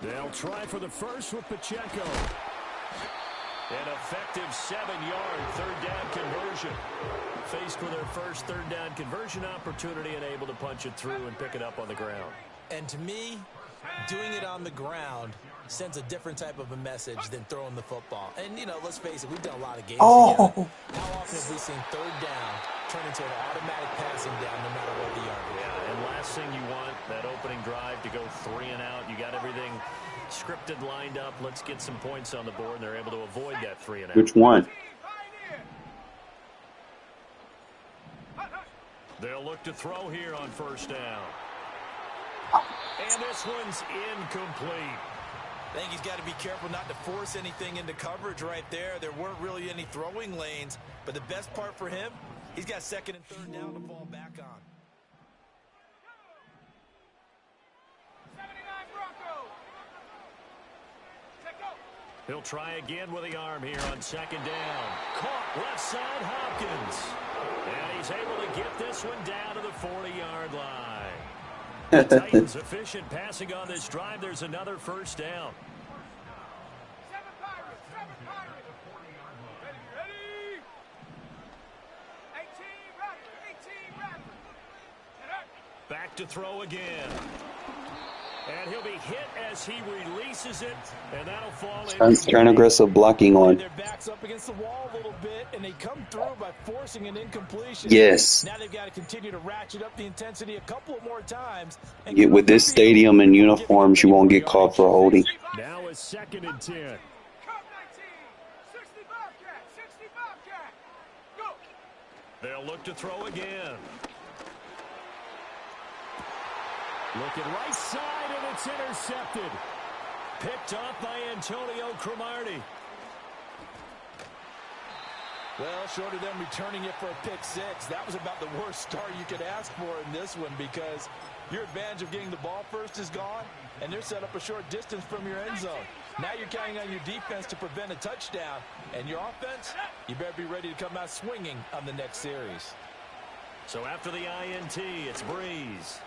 They'll try for the first with Pacheco. An effective 7-yard third down conversion. Faced with their first third down conversion opportunity and able to punch it through and pick it up on the ground. And to me, doing it on the ground sends a different type of a message than throwing the football. And, you know, let's face it, we've done a lot of games together. How often have we seen third down turn into an automatic passing down no matter what the yard is? Yeah, and last thing you want, that opening drive to go 3 and out. You got everything scripted, lined up. Let's get some points on the board, and they're able to avoid that 3 and out. Which one? They'll look to throw here on first down. And this one's incomplete. I think he's got to be careful not to force anything into coverage right there. There weren't really any throwing lanes, but the best part for him, he's got second and third down to fall back on. He'll try again with the arm here on second down. Caught left side Hopkins. And he's able to get this one down to the 40-yard line. The Titans efficient passing on this drive. There's another first down. Back to throw again. And he'll be hit as he releases it, and that'll fall in. Turn aggressive blocking on. Their backs up against the wall a little bit, and they come through by forcing an incompletion. Yes. Now they've got to continue to ratchet up the intensity a couple more times. And Get with this stadium and uniforms, you won't get caught for holding. Now it's second and 10. They'll look to throw again. Looking right side, and it's intercepted. Picked off by Antonio Cromartie. Well, short of them returning it for a pick six, that was about the worst start you could ask for in this one because your advantage of getting the ball first is gone, and they're set up a short distance from your end zone. Now you're counting on your defense to prevent a touchdown, and your offense, you better be ready to come out swinging on the next series. So after the INT, it's Breeze.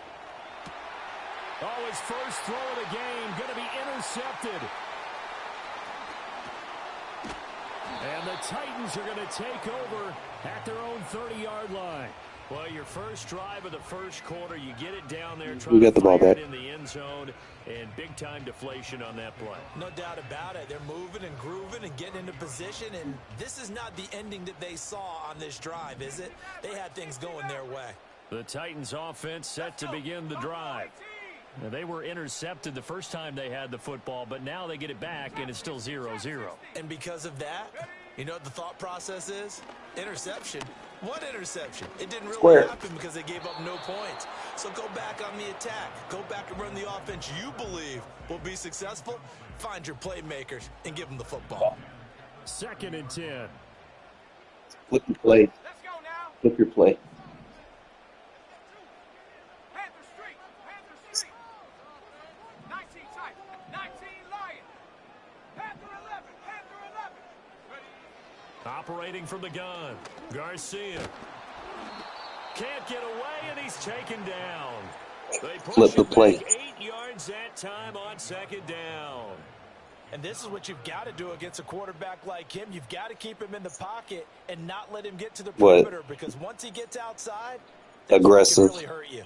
Oh, his first throw of the game going to be intercepted. And the Titans are going to take over at their own 30-yard line. Well, your first drive of the first quarter, you get it down there, trying to fire it in the end zone, and big-time deflation on that play. No doubt about it. They're moving and grooving and getting into position, and this is not the ending that they saw on this drive, is it? They had things going their way. The Titans offense set to begin the drive. Now, they were intercepted the first time they had the football, but now they get it back, and it's still 0-0. And because of that, you know what the thought process is? Interception. What interception? It didn't really happen because they gave up no points. So go back on the attack. Go back and run the offense you believe will be successful. Find your playmakers and give them the football. 2nd and 10. Flip your play. Let's go now. Flip your play. Panther Street. 19 tight. 19 Lion. Panther 11. Ready. Operating from the gun. Garcia. Can't get away, and he's taken down. They Flip the play. 8 yards that time on 2nd down. And this is what you've got to do against a quarterback like him. You've got to keep him in the pocket and not let him get to the perimeter because once he gets outside, aggressive. It can really hurt you.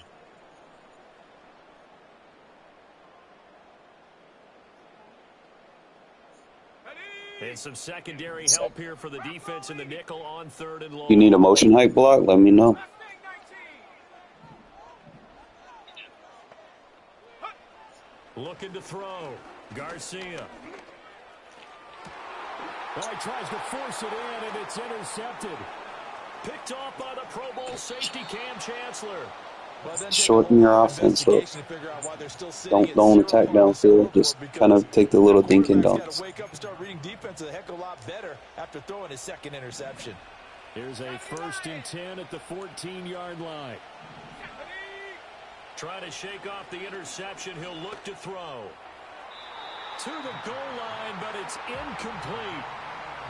And some secondary help here for the defense in the nickel on 3rd and long. You need a motion hike block? Let me know. Looking to throw. Garcia. Well, he tries to force it in, and it's intercepted. Picked off by the Pro Bowl safety Cam Chancellor. Shorten your offense up. Don't attack downfield. Just kind of take the little dink and dunks. Wake up and start reading defense a heck of a lot better after throwing his 2nd interception. Here's a 1st and 10 at the 14-yard line. Trying to shake off the interception. He'll look to throw. To the goal line, but it's incomplete.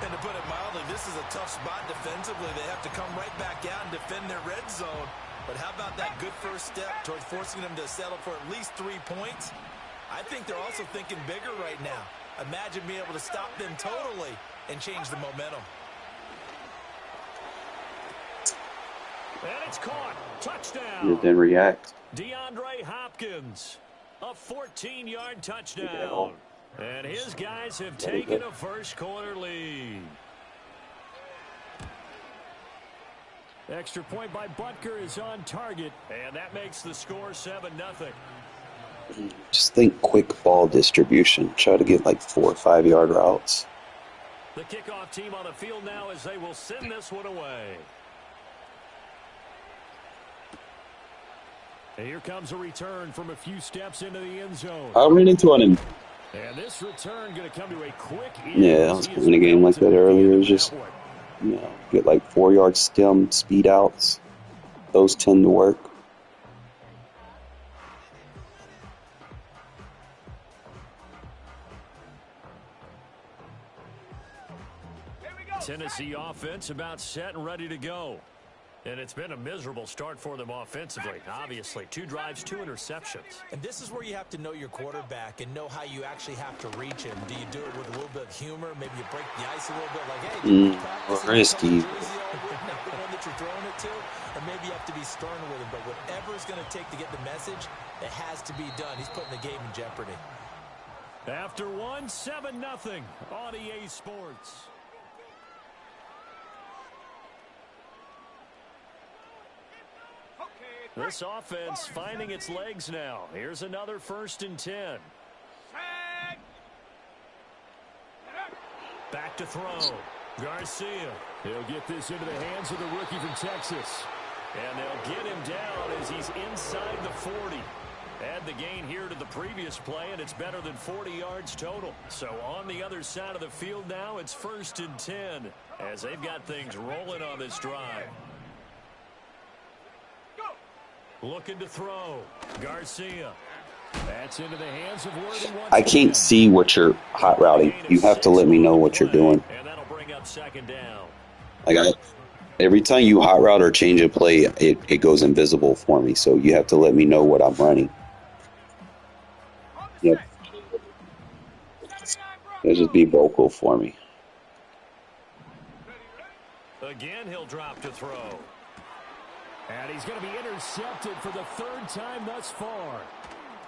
And to put it mildly, this is a tough spot defensively. They have to come right back out and defend their red zone. But how about that good first step towards forcing them to settle for at least 3 points? I think they're also thinking bigger right now. Imagine being able to stop them totally and change the momentum. And it's caught. Touchdown. You then react. DeAndre Hopkins. A 14-yard touchdown. And his guys have taken a first-quarter lead. Extra point by Butker is on target, and that makes the score 7-0. Just think quick ball distribution. Try to get like 4 or 5 yard routes. The kickoff team on the field now as they will send this one away. And here comes a return from a few steps into the end zone. I ran into him. And this return going to come to a quick end. Yeah, I was playing a game like that earlier. It was just, get like 4 yard stem speed outs. Those tend to work. Tennessee offense about set and ready to go. And it's been a miserable start for them offensively. Obviously, 2 drives, 2 interceptions. And this is where you have to know your quarterback and know how you actually have to reach him. Do you do it with a little bit of humor? Maybe you break the ice a little bit, like, hey, risky. the one that you're throwing it to, or maybe you have to be stern with him. But whatever it's going to take to get the message, it has to be done. He's putting the game in jeopardy. After 1, 7-0 on EA Sports. This offense finding its legs now. Here's another 1st and 10. Back to throw. Garcia. He'll get this into the hands of the rookie from Texas. And they'll get him down as he's inside the 40. Add the gain here to the previous play, and it's better than 40 yards total. So on the other side of the field now, it's 1st and 10 as they've got things rolling on this drive. Looking to throw. Garcia. That's into the hands of Worthy once I can't see what you're hot routing. You have to let me know what you're doing. And that'll bring up 2nd down. Every time you hot route or change a play, it goes invisible for me. So you have to let me know what I'm running. Yep. It'll just be vocal for me. Again, he'll drop to throw. And he's going to be intercepted for the 3rd time thus far.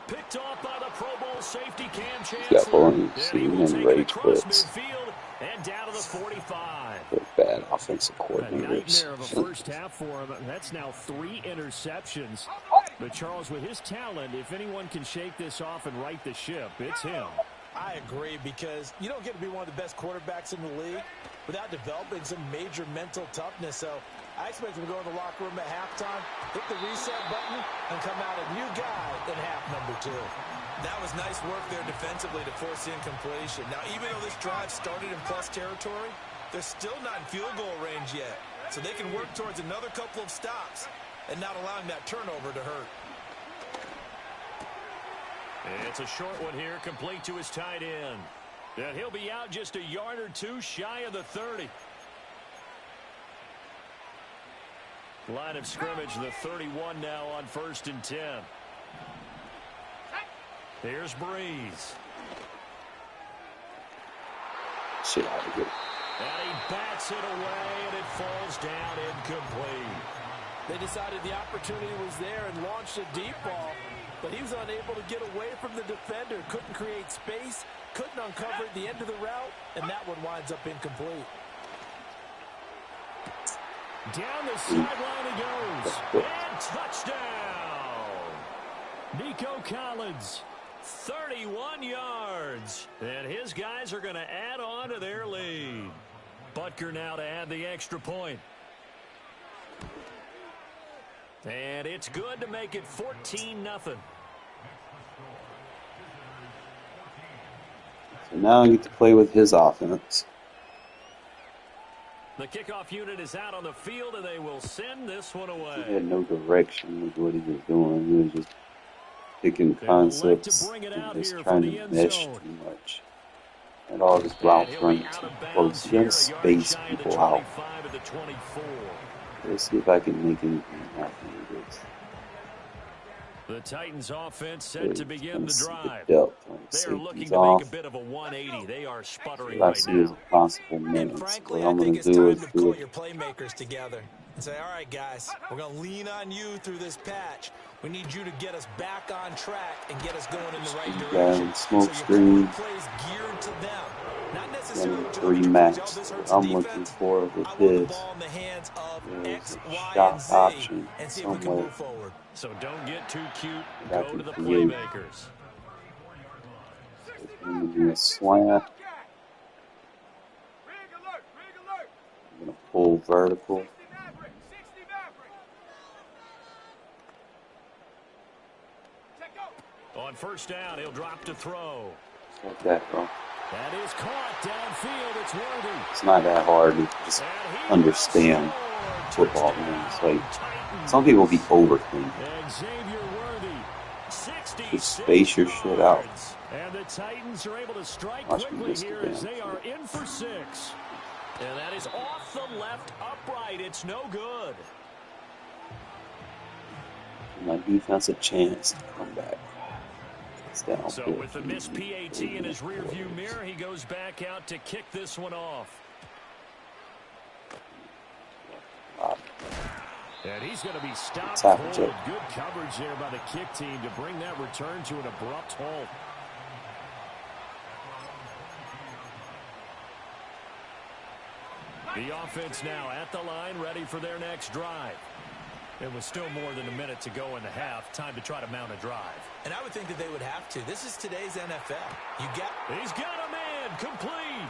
Picked off by the Pro Bowl safety Cam Chancellor. And he will take it across midfield and down to the 45. Bad offensive coordinators. A nightmare of a first half for him. That's now 3 interceptions. But Charles, with his talent, if anyone can shake this off and right the ship, it's him. I agree, because you don't get to be one of the best quarterbacks in the league without developing some major mental toughness. So I expect him to go in the locker room at halftime, hit the reset button, and come out a new guy in half number 2. That was nice work there defensively to force incompletion. Now, even though this drive started in plus territory, they're still not in field goal range yet. So they can work towards another couple of stops and not allowing that turnover to hurt. It's a short one here, complete to his tight end. And he'll be out just a yard or 2 shy of the 30. Line of scrimmage, the 31 now on 1st and 10. Here's Breeze. Shit out of here. And he bats it away, and it falls down incomplete. They decided the opportunity was there and launched a deep ball, but he was unable to get away from the defender, couldn't create space, couldn't uncover at the end of the route, and that one winds up incomplete. Down the sideline he goes. And touchdown! Nico Collins, 31 yards. And his guys are going to add on to their lead. Butker now to add the extra point. And it's good to make it 14-0. So now I get to play with his offense. The kickoff unit is out on the field, and they will send this one away. He had no direction with what he was doing. He was just picking concepts and just trying to mesh too much. And all his routes running too close. He has space people out. Let's see if I can make anything happen with this. The Titans offense set to begin the drive. They are looking to make a bit of a 180. They are sputtering right now. Possible minutes. Frankly, what I'm I think going it's to do time is to pull your playmakers together and say, all right, guys, we're going to lean on you through this patch. We need you to get us back on track and get us going in the right direction. Smoke so screen. Plays geared to them. Not necessarily 3 max. What I'm looking for with this is a shot option somewhere. So don't get too cute. Go to the playmakers. It's going to be a slant. I'm going to pull vertical. On 1st down, he'll drop to throw. Like that, bro. That is caught downfield. It's Worthy. It's not that hard to just understand football. It's like some people be overthinking. Just space your shit out. And the Titans are able to strike quickly here as they are in for 6. And that is off the left upright. It's no good. My defense a chance to come back. So with the missed PAT in his rearview mirror, he goes back out to kick this one off. And he's going to be stopped cold. Good coverage there by the kick team to bring that return to an abrupt halt. The offense now at the line, ready for their next drive. It was still more than a minute to go in the half. Time to try to mount a drive. And I would think that they would have to. This is today's NFL. He's got a man complete.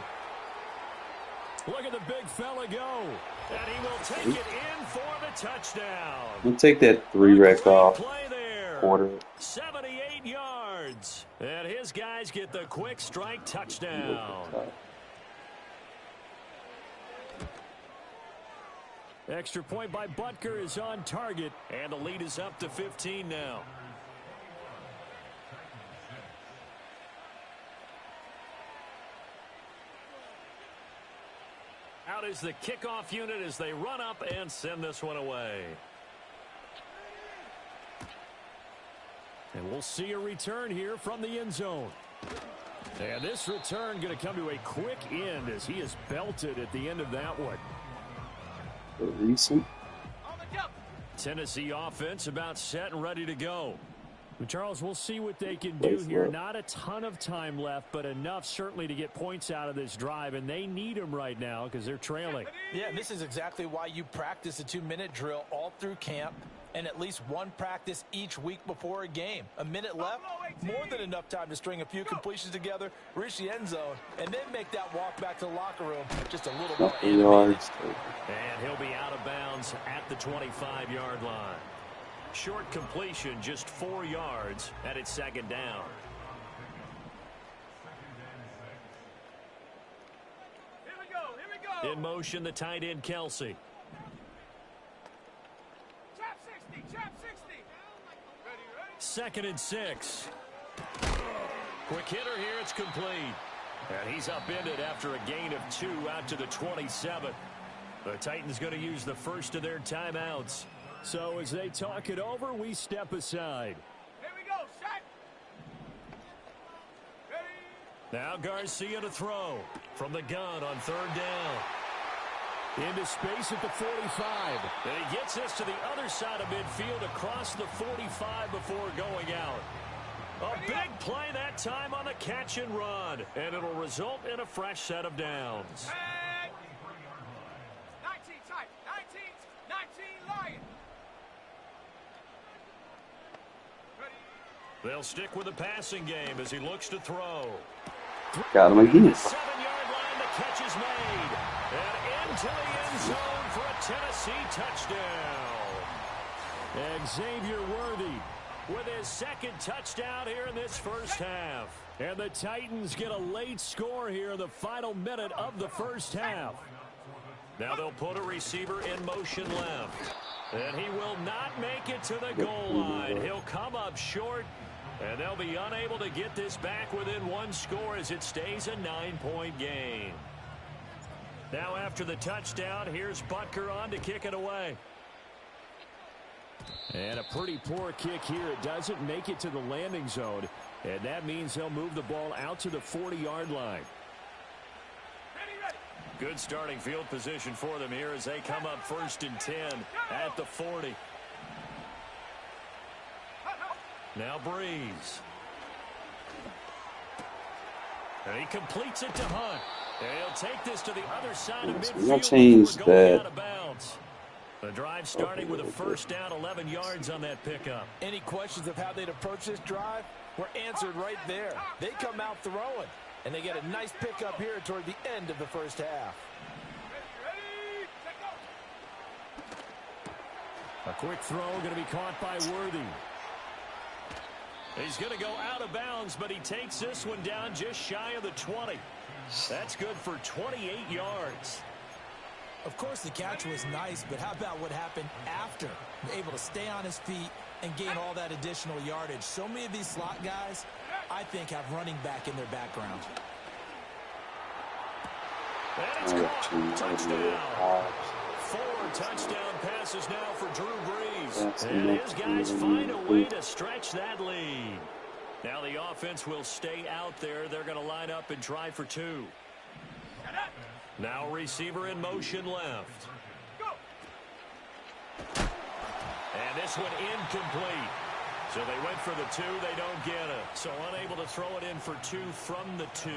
Look at the big fella go. And he will take it in for the touchdown. We'll take that 3 rec off. Play there. quarter. 78 yards. And his guys get the quick strike touchdown. Extra point by Butker is on target, and the lead is up to 15 now. Out is the kickoff unit as they run up and send this one away. And we'll see a return here from the end zone. And this return going to come to a quick end as he is belted at the end of that one. Recent. Tennessee offense about set and ready to go. Charles, we'll see what they can do here. Not a ton of time left, but enough certainly to get points out of this drive, and they need them right now because they're trailing. Yeah, this is exactly why you practice a 2-minute drill all through camp and at least one practice each week before a game. A minute left, more than enough time to string a few completions together, reach the end zone, and then make that walk back to the locker room just a little more animated. And he'll be out of bounds at the 25-yard line. Short completion, just 4 yards, and it's second down. Here we go. In motion, the tight end, Kelsey. Trap 60. Second and 6. Quick hitter here, it's complete. And he's upended after a gain of 2 out to the 27. The Titans going to use the first of their timeouts. So as they talk it over, we step aside. Here we go, set. Ready. Now Garcia to throw from the gun on third down. Into space at the 45. And he gets this to the other side of midfield across the 45 before going out. A big play that time on the catch and run. And it'll result in a fresh set of downs. 19 type. 19 Lion. They'll stick with the passing game as he looks to throw. Got him again. 7-yard line, the catch is made. And into the end zone for a Tennessee touchdown. And Xavier Worthy with his second touchdown here in this first half. And the Titans get a late score here in the final minute of the first half. Now they'll put a receiver in motion left. And he will not make it to the goal line. He'll come up short. And they'll be unable to get this back within one score as it stays a 9-point game. Now after the touchdown, here's Butker on to kick it away. And a pretty poor kick here. It doesn't make it to the landing zone. And that means they'll move the ball out to the 40-yard line. Good starting field position for them here as they come up first and 10 at the 40. Now Breeze. And he completes it to Hunt. And he'll take this to the other side of midfield before going out of bounds. The drive starting with a first down, 11 yards on that pickup. Any questions of how they'd approach this drive were answered right there. They come out throwing, and they get a nice pickup here toward the end of the first half. A quick throw going to be caught by Worthy. He's going to go out of bounds, but he takes this one down just shy of the 20. That's good for 28 yards. Of course, the catch was nice, but how about what happened after? Able to stay on his feet and gain all that additional yardage. So many of these slot guys, I think, have running back in their background. And it's caught. Touchdown. 4 touchdown passes now for Drew Brees. And his guys find a way to stretch that lead. Now the offense will stay out there. They're going to line up and try for 2. Now receiver in motion left. And this one incomplete. So they went for the 2. They don't get it. So unable to throw it in for 2 from the 2.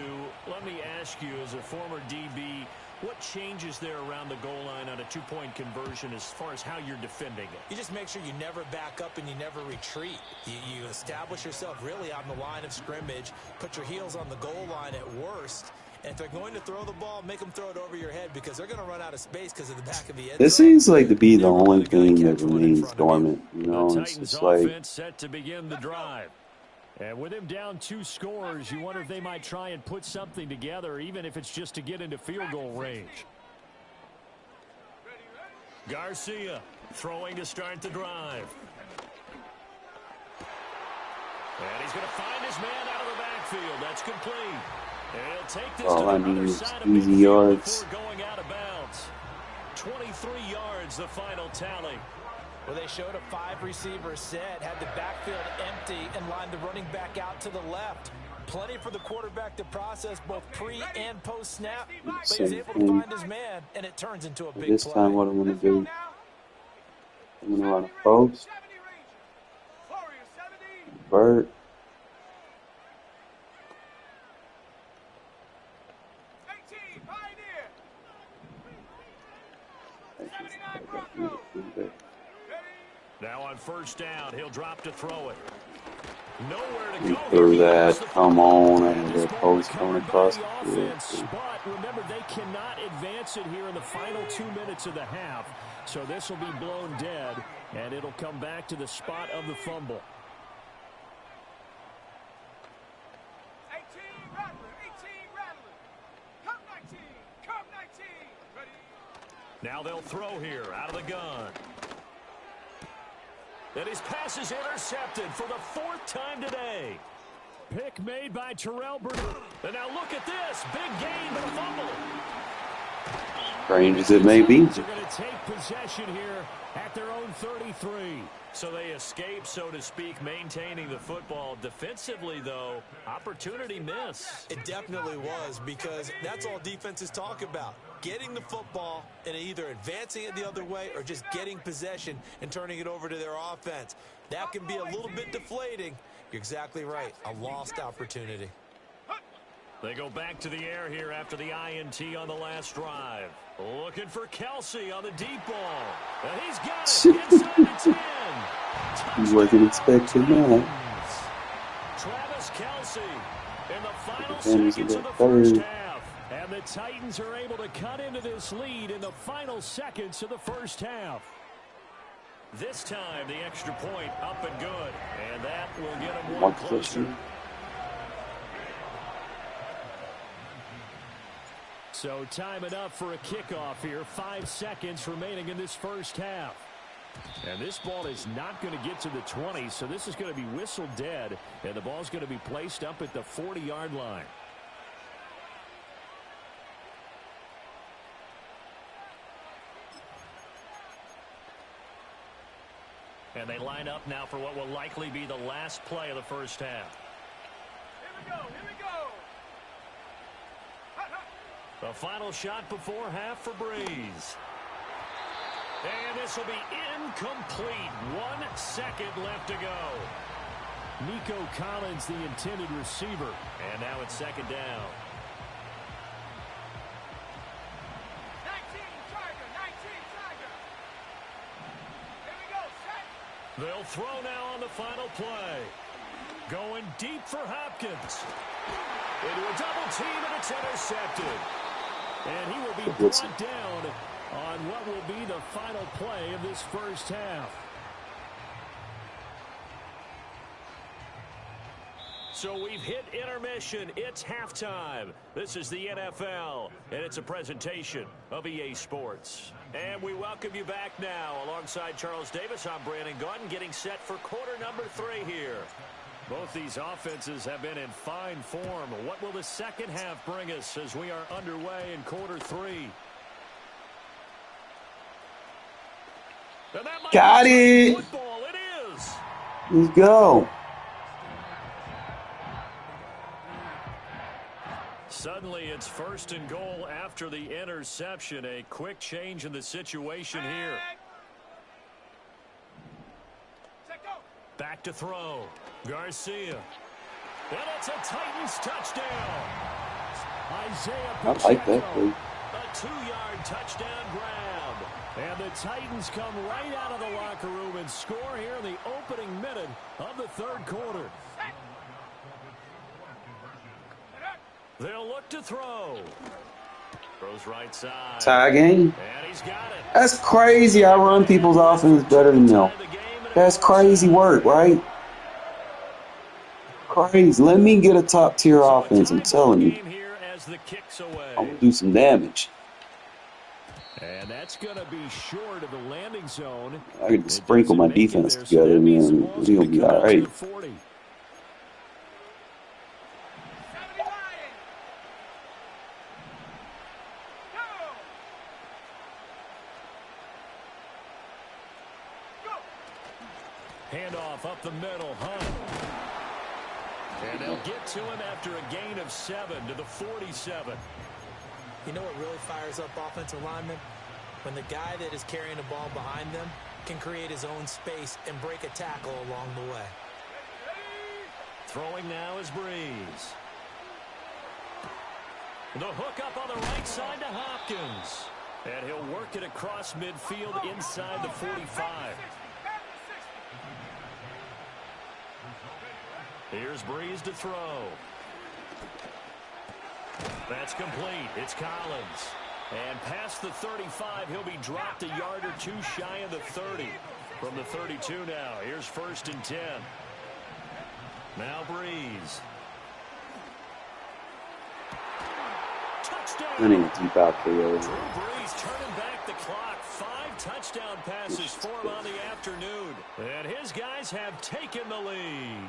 Let me ask you, as a former DB, what changes there around the goal line on a 2-point conversion as far as how you're defending it? You just make sure you never back up and you never retreat. You establish yourself really on the line of scrimmage, put your heels on the goal line at worst, And if they're going to throw the ball, make them throw it over your head because they're going to run out of space because of the back of the end It zone. seems like to be the Never only let a guy thing that catch one in remains front of you. dormant. You know, The it's Titans just like offense set to begin the drive. And with him down 2 scores, you wonder if they might try and put something together, even if it's just to get into field goal range. Garcia throwing to start the drive. And he's going to find his man out of the backfield. That's complete. And he'll take this to the other side of easy midfield yards. before going out of bounds. 23 yards, the final tally. Well, they showed a 5-receiver set, had the backfield empty, and lined the running back out to the left. Plenty for the quarterback to process both pre and post snap, but he's able to find his man, and it turns into a big this play. time what I'm going to do, I'm going to run a post, convert, Now on first down, he'll drop to throw it. Nowhere to he go. threw that, come on, I had that post going across the field. But remember, they cannot advance it here in the final 2 minutes of the half. So this will be blown dead, and it'll come back to the spot of the fumble. 18 Rattler, come 19, come 19. Ready? Now they'll throw here out of the gun. And his pass is intercepted for the 4th time today. Pick made by Terrell Burnett. And now look at this. Big gain, but a fumble. Strange as it may be. They're going to take possession here at their own 33. So they escape, so to speak, maintaining the football. Defensively, though, opportunity miss. It definitely was, because that's all defenses talk about. Getting the football and either advancing it the other way or just getting possession and turning it over to their offense. That can be a little bit deflating. You're exactly right. A lost opportunity. They go back to the air here after the INT on the last drive. Looking for Kelsey on the deep ball. And he's got it inside the 10. He wasn't expecting that. Travis Kelsey in the final Defenders seconds in of the the first third. half. And the Titans are able to cut into this lead in the final seconds of the first half. This time, the extra point up and good. And that will get them one closer. So time it up for a kickoff here. 5 seconds remaining in this first half. And this ball is not going to get to the 20, so this is going to be whistled dead. And the ball's going to be placed up at the 40-yard line. And they line up now for what will likely be the last play of the first half. Here we go, here we go. The final shot before half for Breeze. And this will be incomplete. 1 second left to go. Nico Collins, the intended receiver. And now it's second down. 19 Tiger, 19 Tiger. Here we go, set. They'll throw now on the final play. Going deep for Hopkins. Into a double team, and it's intercepted. And he will be brought down on what will be the final play of this first half. So we've hit intermission. It's halftime. This is the NFL, and it's a presentation of EA Sports. And we welcome you back now. Alongside Charles Davis, I'm Brandon Gaudin, getting set for quarter number 3 here. Both these offenses have been in fine form. What will the second half bring us as we are underway in quarter 3? Got it! Football, it is! Let's go. Suddenly, it's 1st and goal after the interception. A quick change in the situation here. Back to throw. Garcia. And it's a Titans touchdown. Isaiah I Pacheco. like that play. A 2-yard touchdown grab. And the Titans come right out of the locker room and score here in the opening minute of the 3rd quarter. They'll look to throw. Throws right side. Tie game? And he's got it. That's crazy. I run people's offense better than them. That's crazy work, right? Crazy. Let me get a top tier offense. I'm telling you. I'm gonna do some damage. And that's going to be short of the landing zone. I can sprinkle my defense together, man. We're gonna be all right. Handoff up the middle, Hunt. And they'll get to him after a gain of 7 to the 47. You know what really fires up offensive linemen? When the guy that is carrying the ball behind them can create his own space and break a tackle along the way. Throwing now is Breeze. The hook up on the right side to Hopkins. And he'll work it across midfield inside the 45. Here's Breeze to throw. That's complete. It's Collins. And past the 35, he'll be dropped a yard or two shy of the 30. From the 32 now, here's 1st and 10. Now Breeze. Touchdown. Running a deep out KO. Drew Brees turning back the clock. 5 touchdown passes for him on the afternoon. And his guys have taken the lead.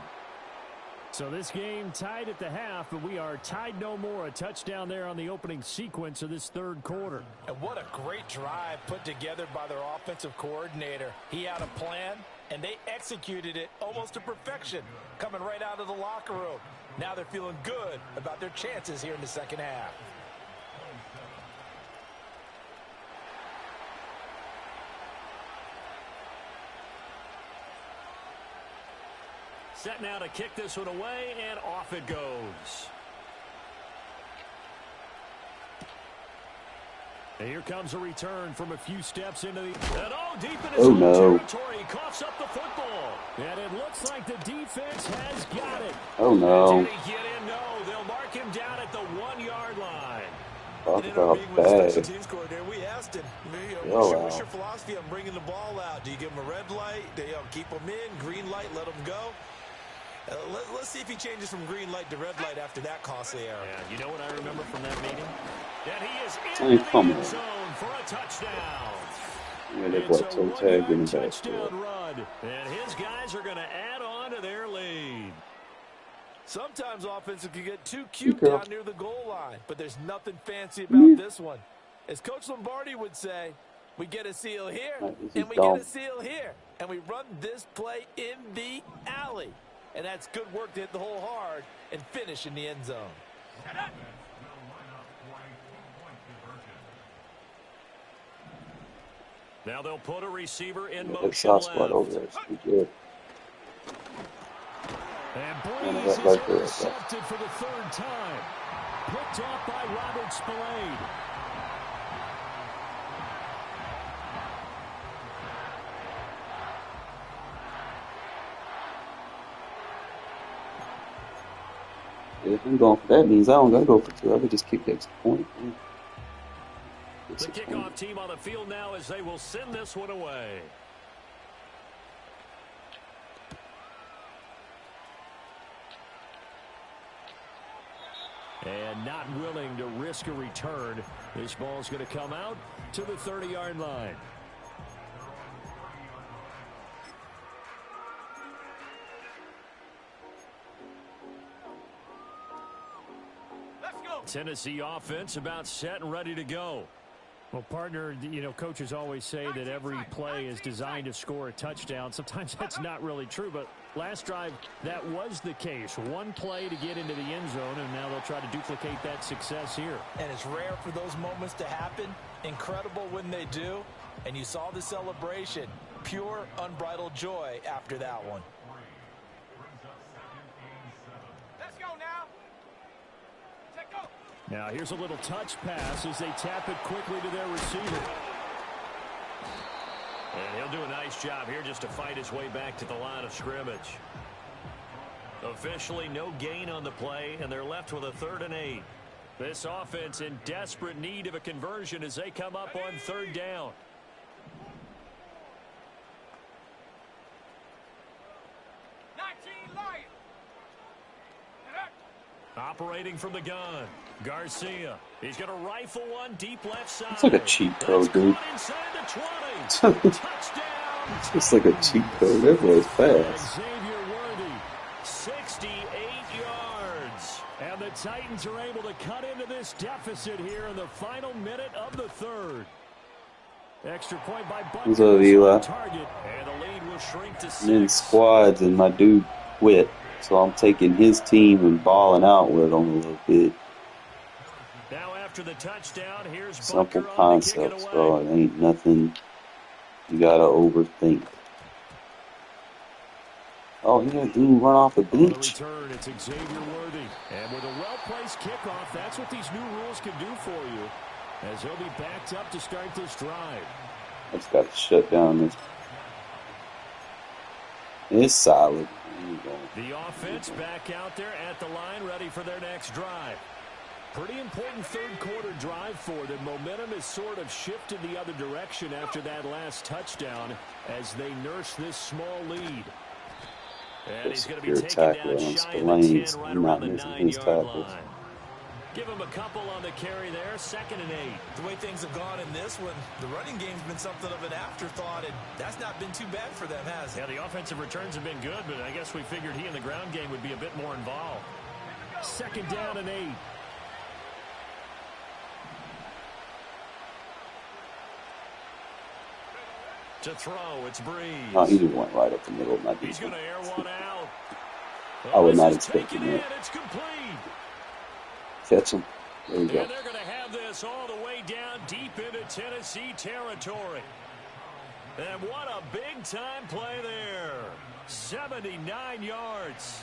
So this game tied at the half, but we are tied no more. A touchdown there on the opening sequence of this third quarter. And what a great drive put together by their offensive coordinator. He had a plan, and they executed it almost to perfection, coming right out of the locker room. Now they're feeling good about their chances here in the second half. Set now to kick this one away, and off it goes. And here comes a return from a few steps into the... And deep in his own territory. He coughs up the football. And it looks like the defense has got it. Oh, no. Did he get in? No. They'll mark him down at the 1-yard line. Talk about bad. We asked him, what's your philosophy on bringing the ball out? Do you give him a red light? Do you keep him in? Green light, let him go? Let's see if he changes from green light to red light after that costly error. Yeah, you know what I remember from that meeting? That he is in the end zone for a touchdown. Yeah, they brought toe tag in the back. Touchdown run. And his guys are going to add on to their lead. Sometimes offenses can get too cute down near the goal line, but there's nothing fancy about this one. As Coach Lombardi would say, we get a seal here, and we get a seal here. And we run this play in the alley. And that's good work to hit the hole hard and finish in the end zone. Now they'll put a receiver in That motion soft spot over there is pretty good. And Breeze is intercepted for the 3rd time. Picked off by Robert Spillane. If I'm going for that, means I don't got to go for 2. I could just kick the extra point. The kickoff team on the field now as they will send this one away. And not willing to risk a return. This ball's going to come out to the 30-yard line. Tennessee offense about set and ready to go. Well, partner, coaches always say that every play is designed to score a touchdown. Sometimes that's not really true, but last drive, that was the case. One play to get into the end zone, and now they'll try to duplicate that success here. And it's rare for those moments to happen. Incredible when they do. And you saw the celebration. Pure, unbridled joy after that one. Let's go now. Now here's a little touch pass as they tap it quickly to their receiver. And he'll do a nice job here just to fight his way back to the line of scrimmage. Officially no gain on the play, and they're left with a 3rd and 8. This offense in desperate need of a conversion as they come up on 3rd down. Operating from the gun, Garcia. He's going to rifle one deep left side. It's like a cheat code, dude. It's just like a cheat code. That boy's fast. Xavier Worthy, 68 yards. And the Titans are able to cut into this deficit here in the final minute of the 3rd. Extra point by Butler. What's up, Eli? Target, and the lead will shrink to 6. I'm in squads, and my dude quit. So I'm taking his team and balling out with them a little bit. Now after the touchdown, here's Simple concepts, bro. It ain't nothing you gotta overthink. Oh, yeah, dude, run off the bench. Return, it's Xavier Worthy. And with a well-placed kickoff, that's what these new rules can do for you. As he'll be backed up to start this drive. I just got to shut down this. It's solid. The offense back out there at the line, ready for their next drive. Pretty important 3rd quarter drive for them. Momentum has sort of shifted the other direction after that last touchdown as they nurse this small lead. And he's going to be taken down shy of the 10, right around the 9-yard line. Give him a couple on the carry there, 2nd and 8. The way things have gone in this one, the running game's been something of an afterthought, and that's not been too bad for them, has it? Yeah, the offensive returns have been good, but I guess we figured he in the ground game would be a bit more involved. 2nd down and 8. To throw, it's Breeze. Oh, he just went right up the middle of my defense. He's going to air one out. I would not expect him that. It's complete. Catch him. There we go. And they're going to have this all the way down deep into Tennessee territory. And what a big-time play there. 79 yards.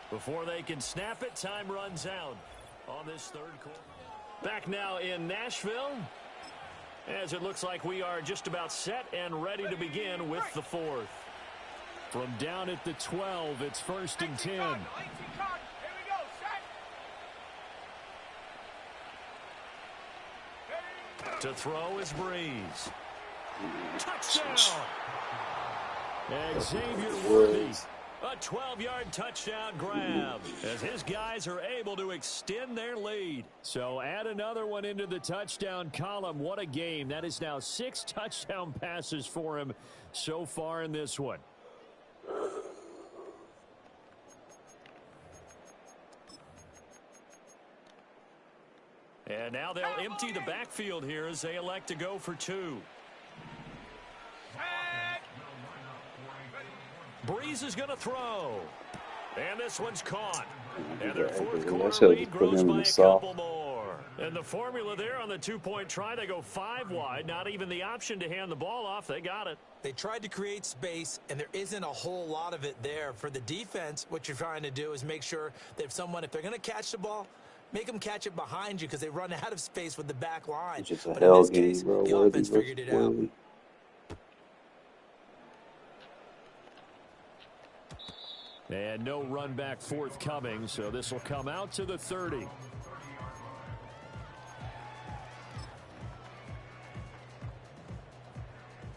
Before they can snap it, time runs out on this 3rd quarter. Back now in Nashville, as it looks like we are just about set and ready to begin with the 4th. From down at the 12, it's 1st and 10. To throw is Breeze. Touchdown! Xavier Worthy. A 12-yard touchdown grab as his guys are able to extend their lead. So add another one into the touchdown column. What a game. That is now 6 touchdown passes for him so far in this one. And now they'll empty the backfield here as they elect to go for 2. Breeze is going to throw. And this one's caught. And their 4th quarter lead grows by a couple more. And the formula there on the 2-point try, they go 5 wide. Not even the option to hand the ball off. They got it. They tried to create space, and there isn't a whole lot of it there. For the defense, what you're trying to do is make sure that if they're going to catch the ball, make them catch it behind you because they run out of space with the back line. But in this case, the offense figured it out. And no run back forthcoming, so this will come out to the 30.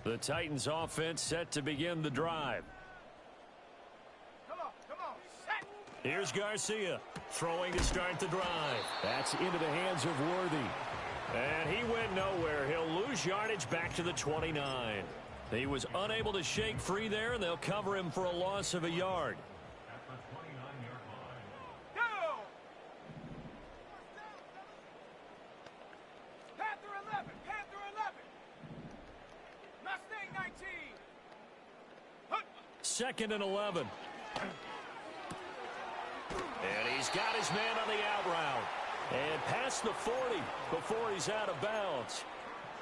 The Titans offense set to begin the drive. Come on, set. Here's Garcia throwing to start the drive. That's into the hands of Worthy. And he went nowhere. He'll lose yardage back to the 29. He was unable to shake free there, and they'll cover him for a loss of a yard. Second and 11. And he's got his man on the out route. And past the 40 before he's out of bounds.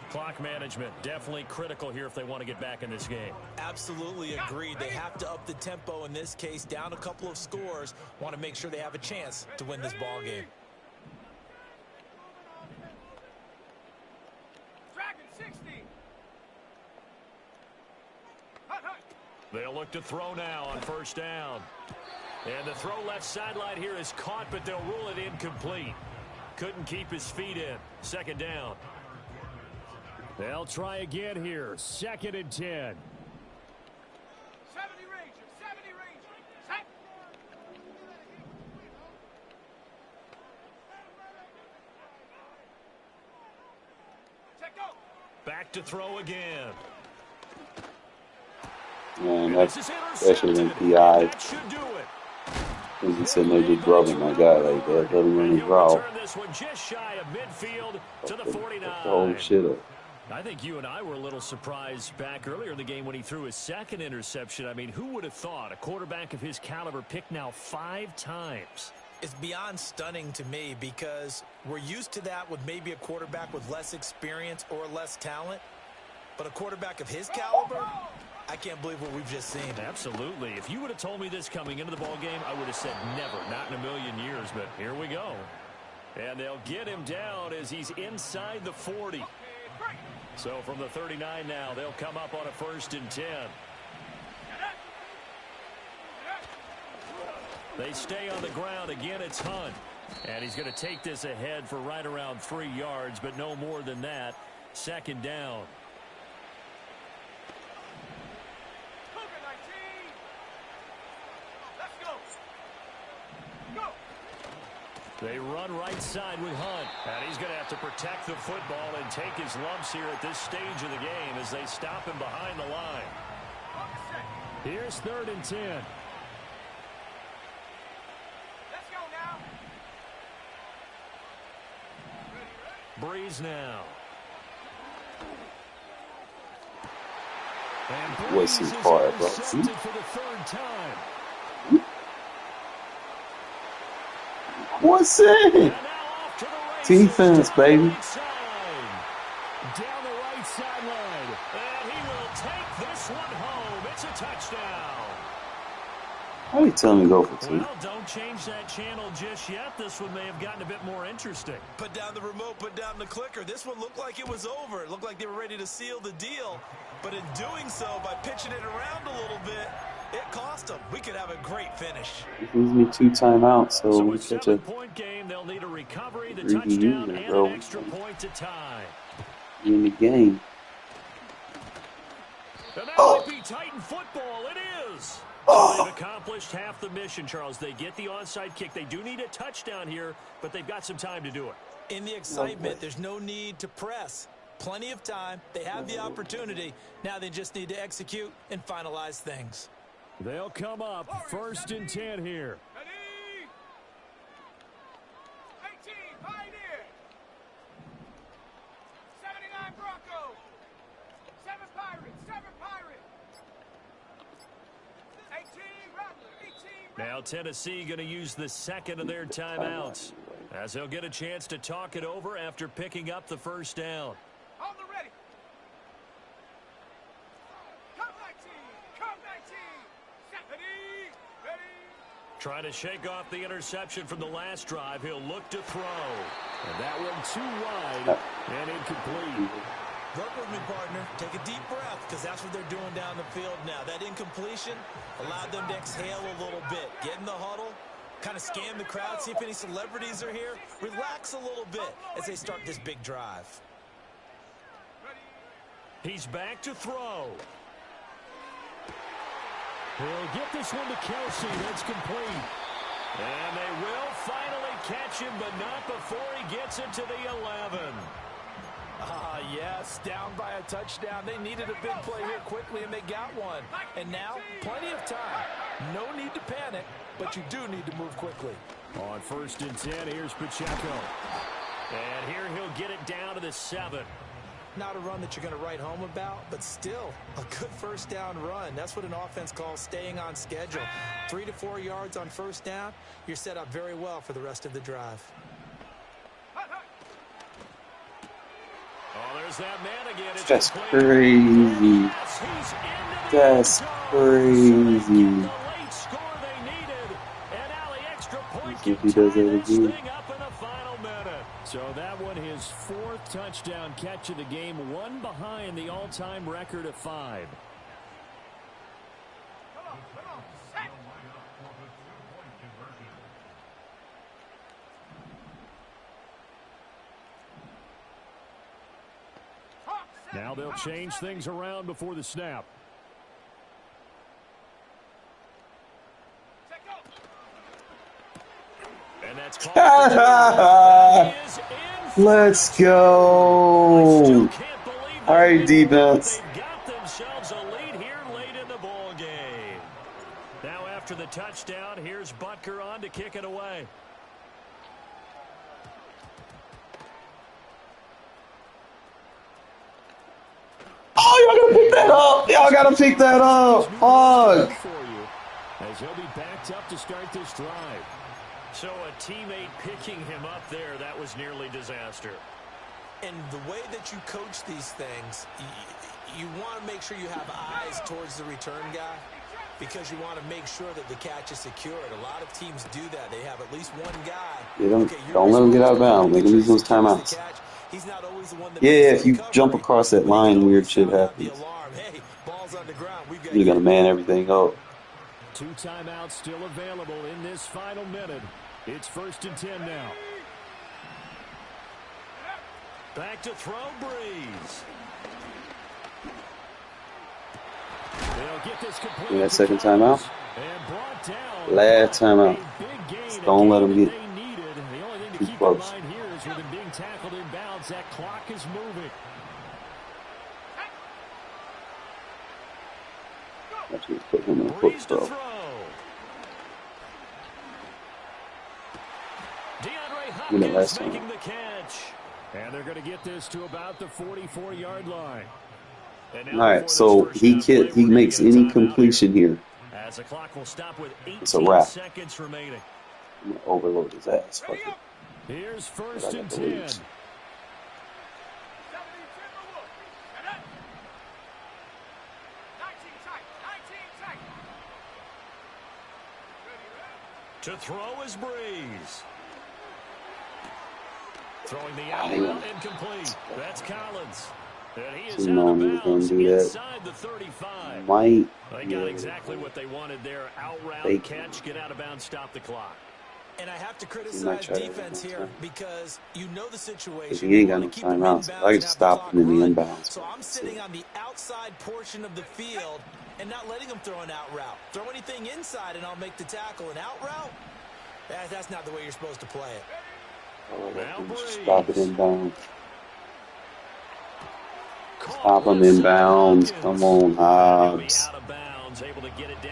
Clock management definitely critical here if they want to get back in this game. Absolutely agreed. They have to up the tempo in this case. Down a couple of scores. Want to make sure they have a chance to win this ball game. They'll look to throw now on first down. And the throw left sideline here is caught, but they'll rule it incomplete. Couldn't keep his feet in. Second down. They'll try again here. 2nd and 10. 70 Ranger, 70 Ranger. Set. Check go. Back to throw again. Man, that should have been PI. That should do it. And he said they just rubbing my guy like that. Let him run his route. Turn this one just shy of midfield to the 49. The whole shit up. I think you and I were a little surprised back earlier in the game when he threw his 2nd interception. I mean, who would have thought a quarterback of his caliber picked now 5 times? It's beyond stunning to me because we're used to that with maybe a quarterback with less experience or less talent. But a quarterback of his caliber, I can't believe what we've just seen. Absolutely. If you would have told me this coming into the ball game, I would have said never, not in a million years. But here we go. And they'll get him down as he's inside the 40. So from the 39 now, they'll come up on a 1st and 10. They stay on the ground. Again, it's Hunt. And he's going to take this ahead for right around 3 yards, but no more than that. 2nd down. They run right side with Hunt. And he's going to have to protect the football and take his lumps here at this stage of the game as they stop him behind the line. Here's 3rd and 10. Let's go now. Breeze now. What's his part, bro? For the 3rd time. What's it? Defense, baby. Down the right sideline. And he will take this one home. It's a touchdown. How you telling me to go for 2? Well, don't change that channel just yet. This one may have gotten a bit more interesting. Put down the remote, put down the clicker. This one looked like it was over. It looked like they were ready to seal the deal. But in doing so, by pitching it around a little bit, it cost them. We could have a great finish. It gives me 2 timeouts, so we it's catch a a 7-point game. They'll need a recovery, the 3D touchdown, user, and bro. an extra point to tie. In the game. And that might be Titan football. It is. They've accomplished half the mission, Charles. They get the onside kick. They do need a touchdown here, but they've got some time to do it. In the excitement, there's no need to press. Plenty of time. They have the opportunity. Now they just need to execute and finalize things. They'll come up 1st and 10 here. Ready? 18, Pioneer. 79 Bronco. 7 Pirates, 7 Pirates. 18 Rattler, 18 Rattler. Now Tennessee going to use the 2nd of their timeouts as they'll get a chance to talk it over after picking up the 1st down. Hold the ready. Come 19, come 19. Ready, ready. Trying to shake off the interception from the last drive. He'll look to throw. And that one too wide and incomplete. Work with me, partner. Take a deep breath because that's what they're doing down the field now. That incompletion allowed them to exhale a little bit. Get in the huddle, kind of scan the crowd, see if any celebrities are here. Relax a little bit as they start this big drive. He's back to throw. He'll get this one to Kelsey. That's complete. And they will finally catch him, but not before he gets it to the 11. Yes, down by a touchdown. They needed a big play here quickly, and they got one. And now, plenty of time. No need to panic, but you do need to move quickly. On 1st and 10, here's Pacheco. And here he'll get it down to the 7. Not a run that you're going to write home about, but still a good 1st down run. That's what an offense calls staying on schedule. 3 to 4 yards on 1st down. You're set up very well for the rest of the drive. Oh, there's that man again. It's That's complete. crazy. Yes, he's into the That's end zone. crazy. So they get the late score they needed. And now the extra point If can he does tie that this again. thing up in the final minute. So that one, his 4th touchdown catch of the game, one behind the all-time record of 5. Now they'll change things around before the snap. And that's called. Let's go. All right, defense. They've got themselves a lead here late in the ball game. Now after the touchdown, here's Butker on to kick it away. Oh, y'all gotta pick that up. Y'all gotta pick that up. Fuck. As he'll be backed up to start this drive. So a teammate picking him up there, that was nearly disaster. And the way that you coach these things, you want to make sure you have eyes towards the return guy because you want to make sure that the catch is secured. A lot of teams do that. They have at least one guy. Yeah, don't let him get out of bounds. Make him use those timeouts. He's not always the one that Yeah, if you jump across that line, weird shit happens. Hey, ball's on the ground. You're gonna man everything up. 2 timeouts still available in this final minute. It's 1st and 10 now. Back to throw, Breeze. They'll get this complete. That second timeout. Last timeout. Just don't let them get too close. Here is with him being tackled in bounds. That clock is moving. Actually, put him in a foot throw. Win it last time. And they're going to get this to about the 44-yard line. All right, so he makes any completion here. As the clock will stop with 18 it's a wrap. Seconds remaining. I'm gonna overload his ass. Fuck it. Here's 1st and 10. To throw is Breeze. Throwing the out route incomplete. That's Collins. And he is out of bounds inside the 35. They got exactly what they wanted there. Out route, catch, get out of bounds, stop the clock. And I have to criticize defense here because you know the situation. He ain't got no timeouts. I can stop him in the inbounds. So I'm sitting on the outside portion of the field and not letting him throw an out route. Throw anything inside and I'll make the tackle. An out route? That's not the way you're supposed to play it. Stop it in bounds. Stop him in bounds. Come on, Hobbs.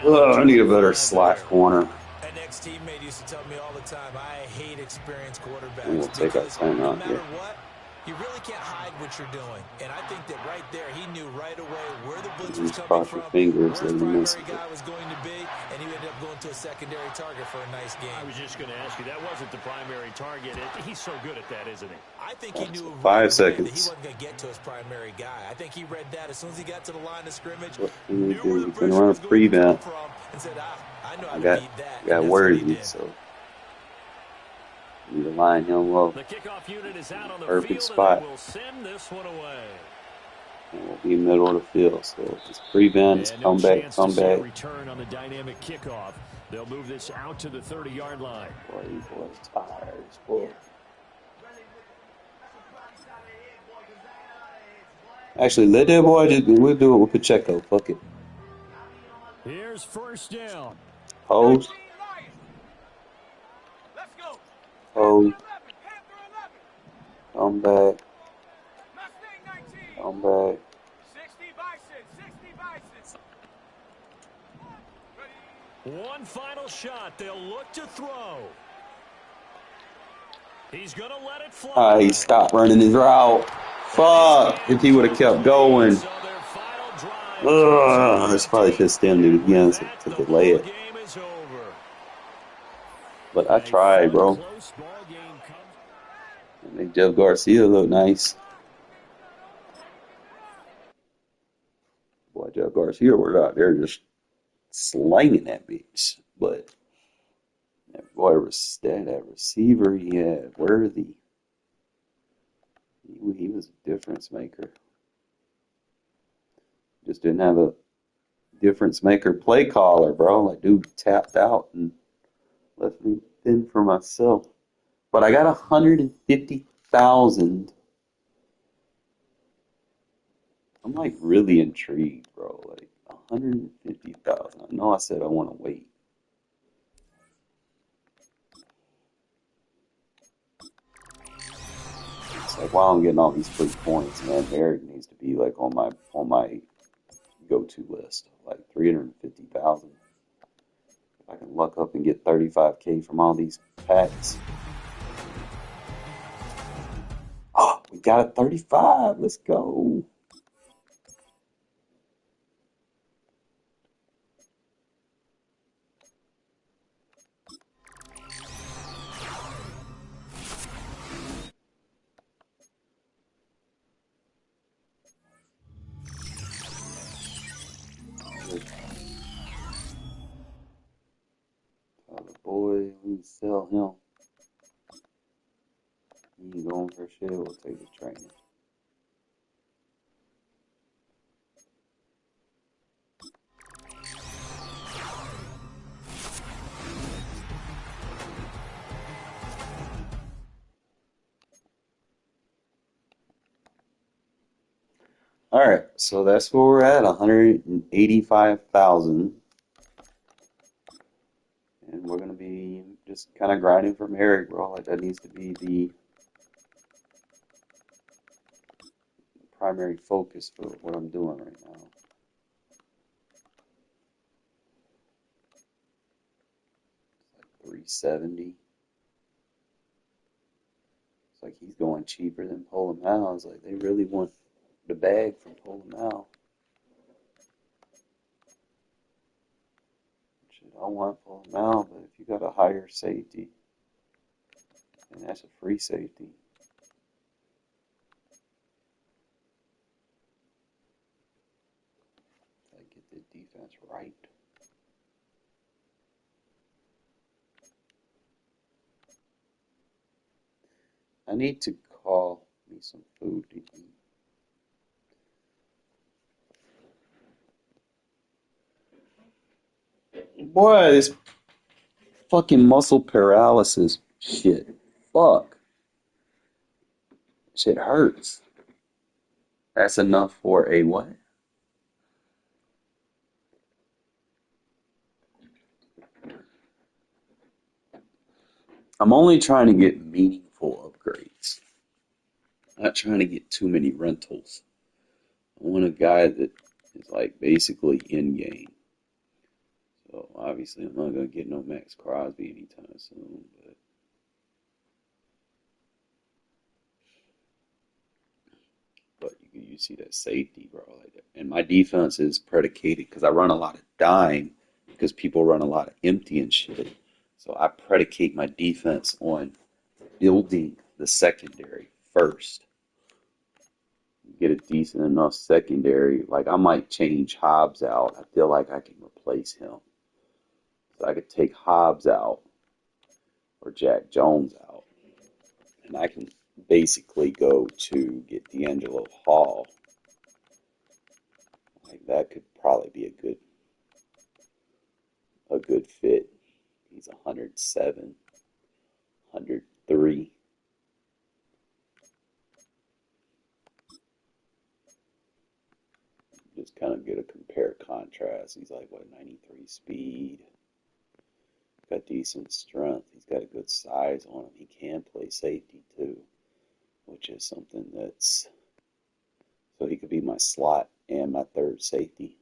I need a better slot corner. An ex-teammate used to tell me all the time, I hate experienced quarterbacks. We'll take our time no out matter here. what, you really can't hide what you're doing. And I think that right there, he knew right away where the blitz was coming from, where his primary guy was going to be, and he ended up going to a secondary target for a nice game. I was just going to ask you, that wasn't the primary target. He's so good at that, isn't he? I think he knew 5 seconds. that he wasn't going to get to his primary guy. I think he read that as soon as he got to the line of scrimmage, What knew where the he's pressure gonna run a was going to come prevent. from, and said, I know how I to got beat that. And that's what worried, he did. so need to line him up. The kickoff unit is out on the Perfect field, spot. and they will send this one away. And we'll be middle of the field. So it's prevent, it's And come no back, chance come to see a back. return on the dynamic kickoff. They'll move this out to the 30-yard line. Boy, these boys tired as fuck. Actually, let that boy we'll do it with Pacheco. Fuck it. Here's 1st down. Post. Let's go. Post. Panther 11. Come back. Mustang 19. Come back. 60 Bison. 60 Bison. One final shot. They'll look to throw. He's going to let it fly. He stopped running his route. Fuck. If he would have kept going. So their final drive. This probably should stemmed it again to delay it. Game is over. But I tried, bro. Close ball game comes. Make Jeff Garcia look nice. Boy, Jeff Garcia was out there just slanging that bitch. But that boy, that receiver he had, Worthy. He was a difference maker. Just didn't have a difference maker play caller, bro. Like, dude tapped out and left me thin for myself. But I got 150,000 I'm like really intrigued, bro. Like 150,000. I know I said I want to wait. It's like while I'm getting all these free points, man, Merrick needs to be like on my go-to list. Like 350,000. If I can luck up and get 35K from all these packs. Oh, we got a 35. Let's go. The boy, we can sell him. He ain't going for shit. We'll take the training. All right, so that's where we're at, 185,000, and we're gonna be just kind of grinding from Eric, bro. Like that needs to be the primary focus for what I'm doing right now. It's like 370. It's like he's going cheaper than Pull him out. It's like they really want the bag from Pull him out. Shit, I want Pull him out, but if you got a higher safety, and that's a free safety. Like get the defense right. I need to call me some food to eat. Boy, this fucking muscle paralysis shit. Fuck. Shit hurts. That's enough for a what? I'm only trying to get meaningful upgrades. I'm not trying to get too many rentals. I want a guy that is like basically in game. So obviously I'm not gonna get no Max Crosby anytime soon, but you see that safety, bro. Like, and my defense is predicated because I run a lot of dime because people run a lot of empty and shit. So I predicate my defense on building the secondary first. Get a decent enough secondary. Like I might change Hobbs out. I feel like I can replace him. So I could take Hobbs out or Jack Jones out. And I can basically go to get D'Angelo Hall. Like that could probably be a good fit. He's 107, 103. Just kind of get a compare contrast. He's like, what, 93 speed. Got decent strength. He's got a good size on him. He can play safety too, which is something that's, so he could be my slot and my third safety.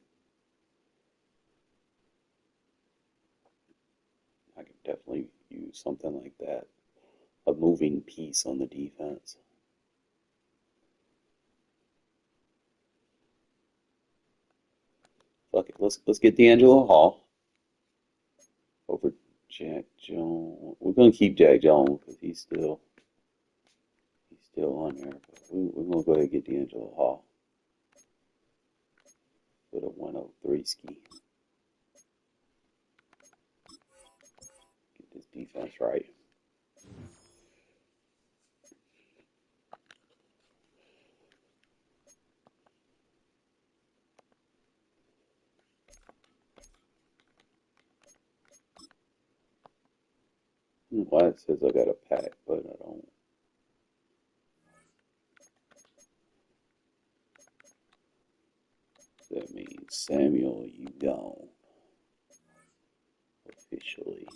I could definitely use something like that. A moving piece on the defense. Fuck it, let's get D'Angelo Hall over Jack Jones. We're gonna keep Jack Jones because he's still on there. But we're gonna go ahead and get D'Angelo Hall with a 103 ski. Get this defense right. Why it says I got a pack, but I don't. Samuel, you gone. Officially.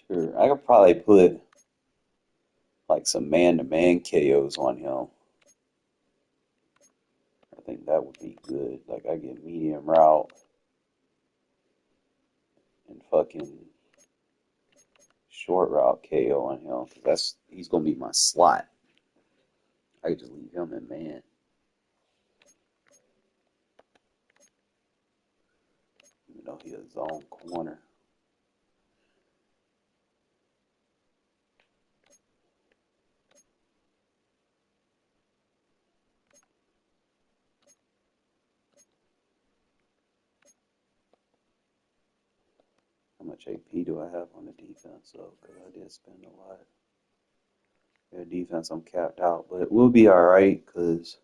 Sure, I could probably put like some man-to-man KOs on him. I think that would be good. Like I get medium route and fucking short route KO on him. 'Cause he's gonna be my slot. I could just leave him in man. Even though he is zone corner. How much AP do I have on the defense though? Because I did spend a lot. Yeah, defense I'm capped out, but we'll be all right because it's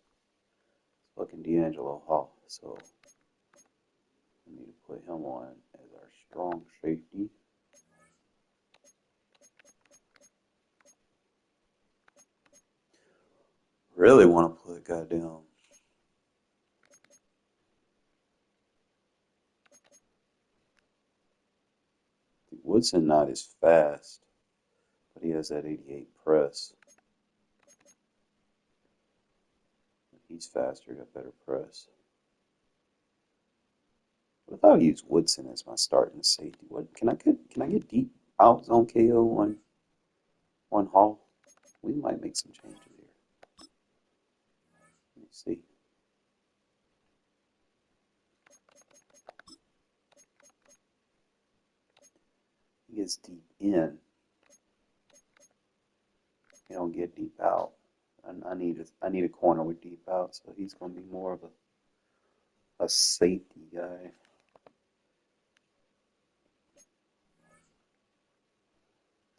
fucking D'Angelo Hall. So we need to put him on as our strong safety. Really want to put goddamn Woodson not as fast, but he has that 88 press. He's faster, got better press. What if I use Woodson as my starting safety? What can I get deep out zone KO on Hall? We might make some changes here. Let me see. He gets deep in. He don't get deep out. I need a corner with deep out, so he's gonna be more of a safety guy.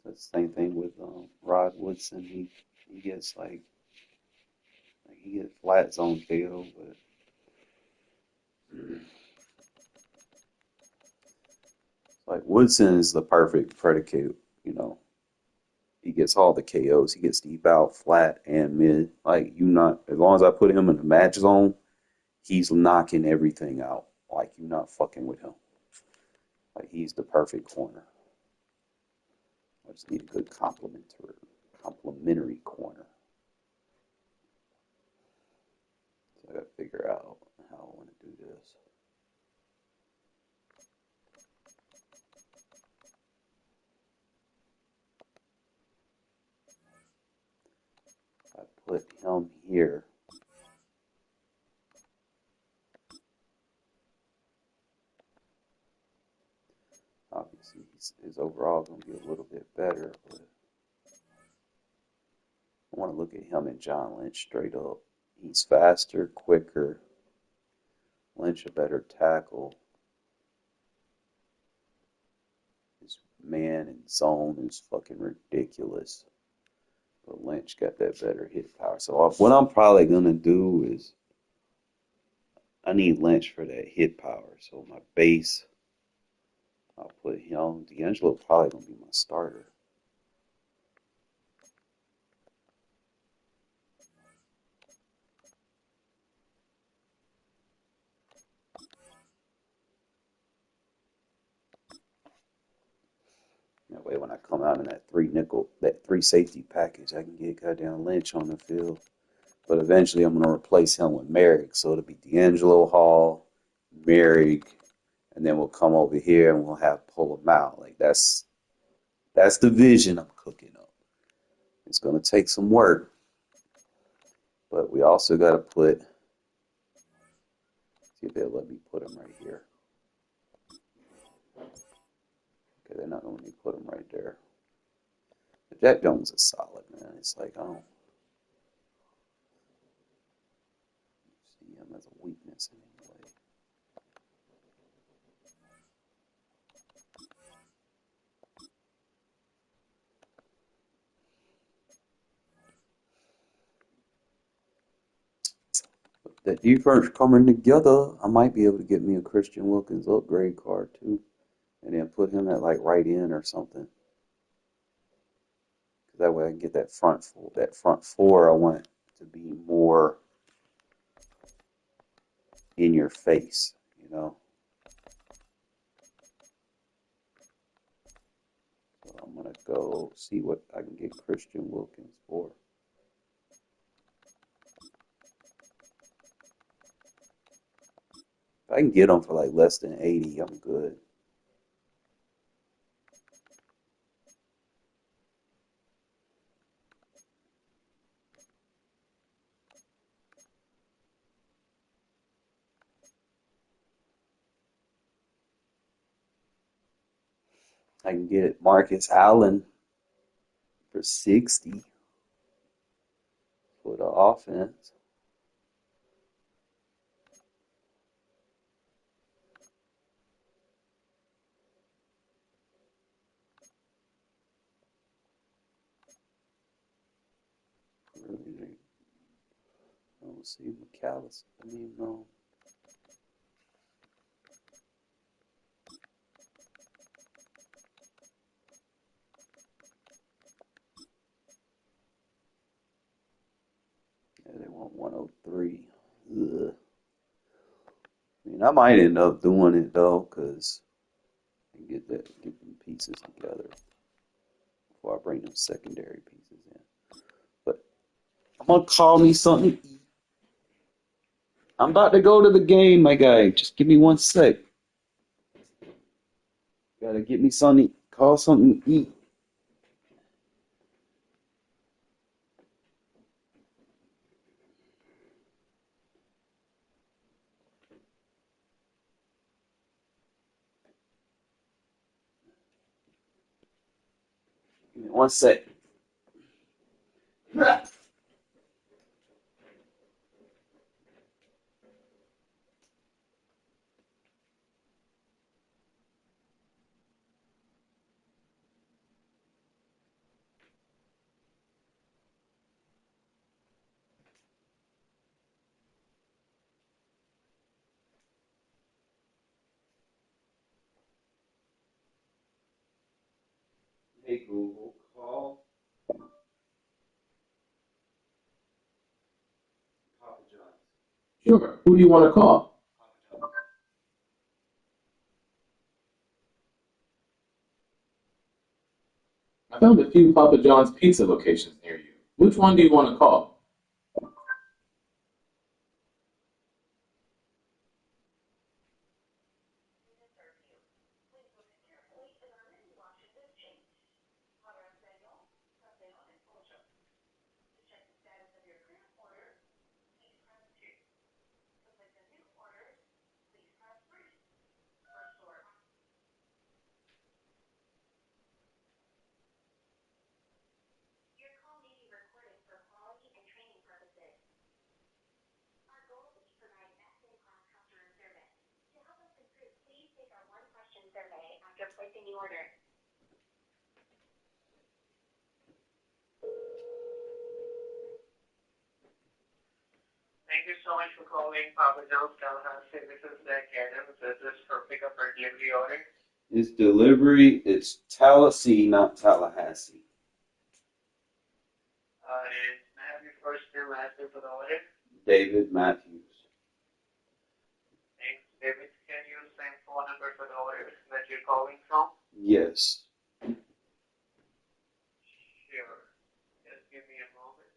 So it's the same thing with Rod Woodson. He gets he gets flat zone KO, but like Woodson is the perfect predicate, you know. He gets all the KOs. He gets deep out, flat, and mid. Like as long as I put him in the match zone, he's knocking everything out. Like you're not fucking with him. Like he's the perfect corner. I just need a good complementary corner. So I gotta figure out how I want to do this. I put him here. Obviously, his overall going to be a little bit better, but I want to look at him and John Lynch straight up. He's faster, quicker. Lynch a better tackle. His man and zone is fucking ridiculous. But Lynch got that better hit power. So what I'm probably going to do is I need Lynch for that hit power. So my base, I'll put him. D'Angelo probably going to be my starter. That way, when I come out in that three safety package, I can get goddamn Lynch on the field. But eventually, I'm gonna replace him with Merrick, so it'll be D'Angelo Hall, Merrick, and then we'll come over here and we'll pull them out. Like that's the vision I'm cooking up. It's gonna take some work, but we also gotta see if they'll let me put him right here. Okay, they're not gonna let me put him right there. But Jack Jones is solid, man. It's like I don't see him as a weakness in any way. that defense coming together. I might be able to get me a Christian Wilkins upgrade card too, and then put him at like right in or something. Because that way I can get that front four. That front four I want to be more in your face, you know. So I'm gonna go see what I can get Christian Wilkins for. If I can get him for like less than 80, I'm good. I can get Marcus Allen for 60 for the offense. Really, I don't see McAllister. I mean, no. Yeah, they want 103. Ugh. I mean, I might end up doing it though, because I get them pieces together before I bring them secondary pieces in. But I'm gonna call me something. I'm about to go to the game, my guy. Just give me 1 sec. Gotta get me something. Call something to eat. Give me 1 sec. Hey Google, call Papa John's. Sure. Who do you want to call? I found a few Papa John's pizza locations near you. Which one do you want to call? Thank you so much for calling Papa John's Tallahassee. This is Zach Adams. Is this for pickup or delivery order? It's delivery. It's Tallahassee, not Tallahassee. And may I have your first and last name for the order? David Matthews. Thanks, David. Can you use the same phone number for the order that you're calling from? Yes. Sure. Just give me a moment.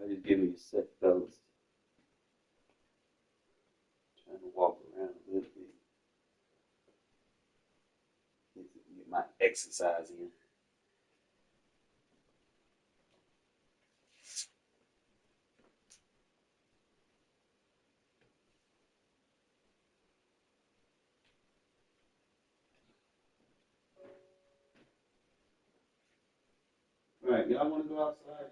just give me a sec, fellas. Trying to walk around a little bit. Get my exercise in. All right, y'all want to go outside?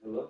Hello?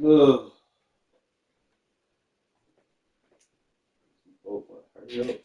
Ugh. Oh, hurry up. Hey,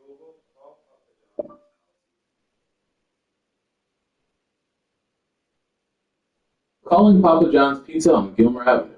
Google, call Papa John. Calling Papa John's Pizza on Gilmer Avenue.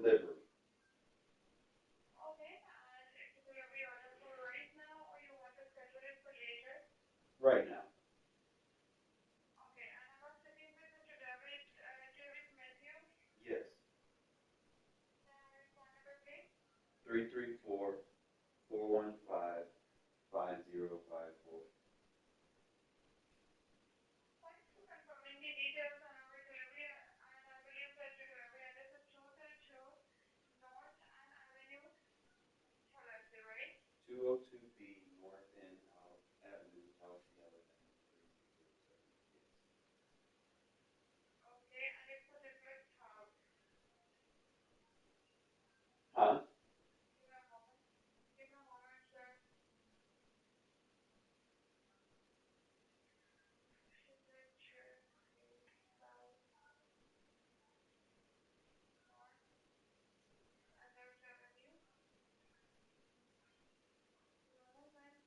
delivery. Okay, and it's a delivery order for right now, or you want to schedule it for later? Right now. Okay, and I'm not speaking with Mr. David Matthew. Yes. Can I have his phone number, please? 334-415-5054. Thanks for confirming the details on our delivery, and I believe that your delivery address is 232 North Ann Avenue, Tallahassee, right? 202B North End Avenue, Tallahassee, Alabama, 33007. Yes. Okay, and it's a duplex house. Huh? Give me a moment. Give me a moment, sir. Signature, South, North, Anders Avenue. Give me a moment.